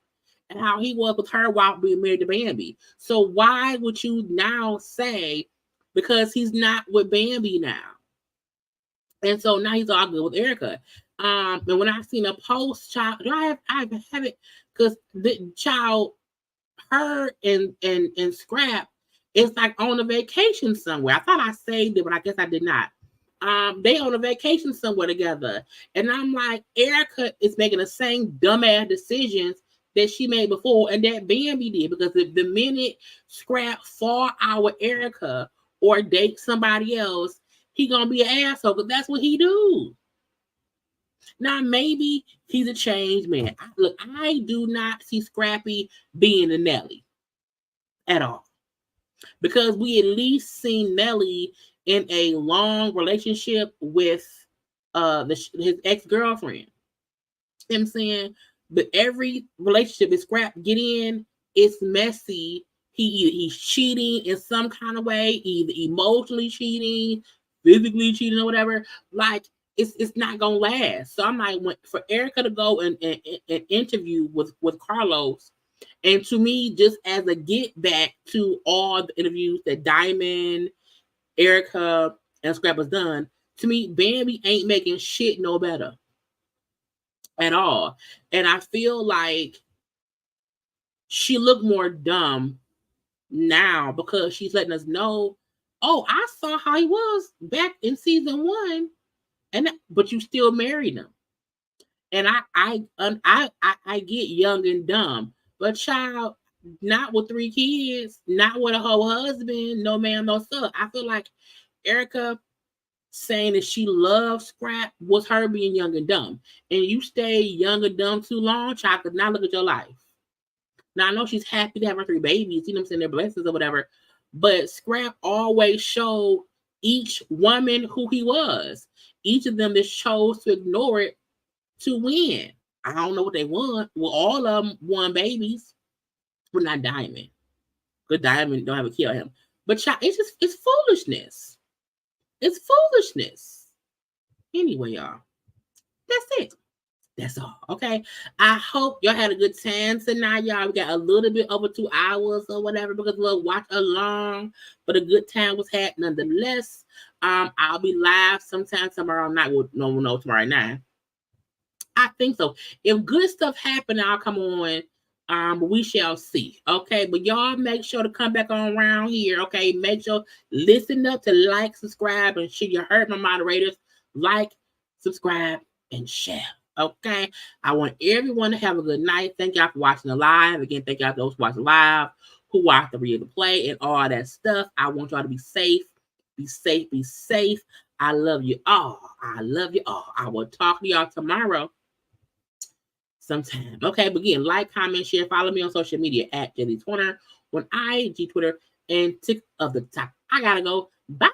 and how he was with her while being married to Bambi. So why would you now say because he's not with Bambi now? And so now he's all good with Erica. And when I seen a post, child, I have it because the child, her and Scrap is like on a vacation somewhere. I thought I saved it, but I guess I did not. They on a vacation somewhere together. And I'm like, Erica is making the same dumbass decisions that she made before and that Bambi did. Because if the minute Scrap fall out with Erica or date somebody else, he gonna be an asshole, because that's what he do. Now, maybe he's a changed man. Look, I do not see Scrappy being a Nelly at all. Because we at least seen Nelly in a long relationship with his ex-girlfriend. You know what I'm saying? But every relationship that Scrap get in, it's messy. He's cheating in some kind of way, either emotionally cheating, physically cheating, or whatever. Like, it's not gonna last. So I'm like, for Erica to go and interview with Carlos, and to me, just as a get back to all the interviews that Diamond, Erica, and Scrap has done, to me, Bambi ain't making shit no better at all. And I feel like she looked more dumb now because she's letting us know, oh, I saw how he was back in season 1, but you still married him. And I get young and dumb, but child, not with 3 kids, not with a whole husband, no man, no son. I feel like Erica saying that she loves Scrap was her being young and dumb. And you stay young and dumb too long, child, because now look at your life. Now I know she's happy to have her 3 babies, you know what I'm saying, their blessings or whatever. But Scrap always showed each woman who he was. Each of them just chose to ignore it to win. I don't know what they want. Well, all of them won babies. But not Diamond. But Diamond don't have a kid on him. But child, it's foolishness. It's foolishness. Anyway, y'all, that's it. That's all. Okay. I hope y'all had a good time tonight, y'all. We got a little bit over 2 hours or whatever because we'll watch along, but a good time was had nonetheless. I'll be live sometime tomorrow night. Well, no, tomorrow night. I think so. If good stuff happen, I'll come on. We shall see. Okay, but y'all make sure to come back on around here. Okay, make sure listen up to like, subscribe, and share. You heard my moderators. Like, subscribe, and share. Okay, I want everyone to have a good night. Thank y'all for watching the live. Again, thank y'all those watching live, who watch the real play, and all that stuff. I want y'all to be safe. Be safe. Be safe. I love you all. I love you all. I will talk to y'all tomorrow sometime. Okay, but again, like, comment, share, follow me on social media at JayLeesCorner on IG, Twitter, and TikTok of the top. I gotta go. Bye.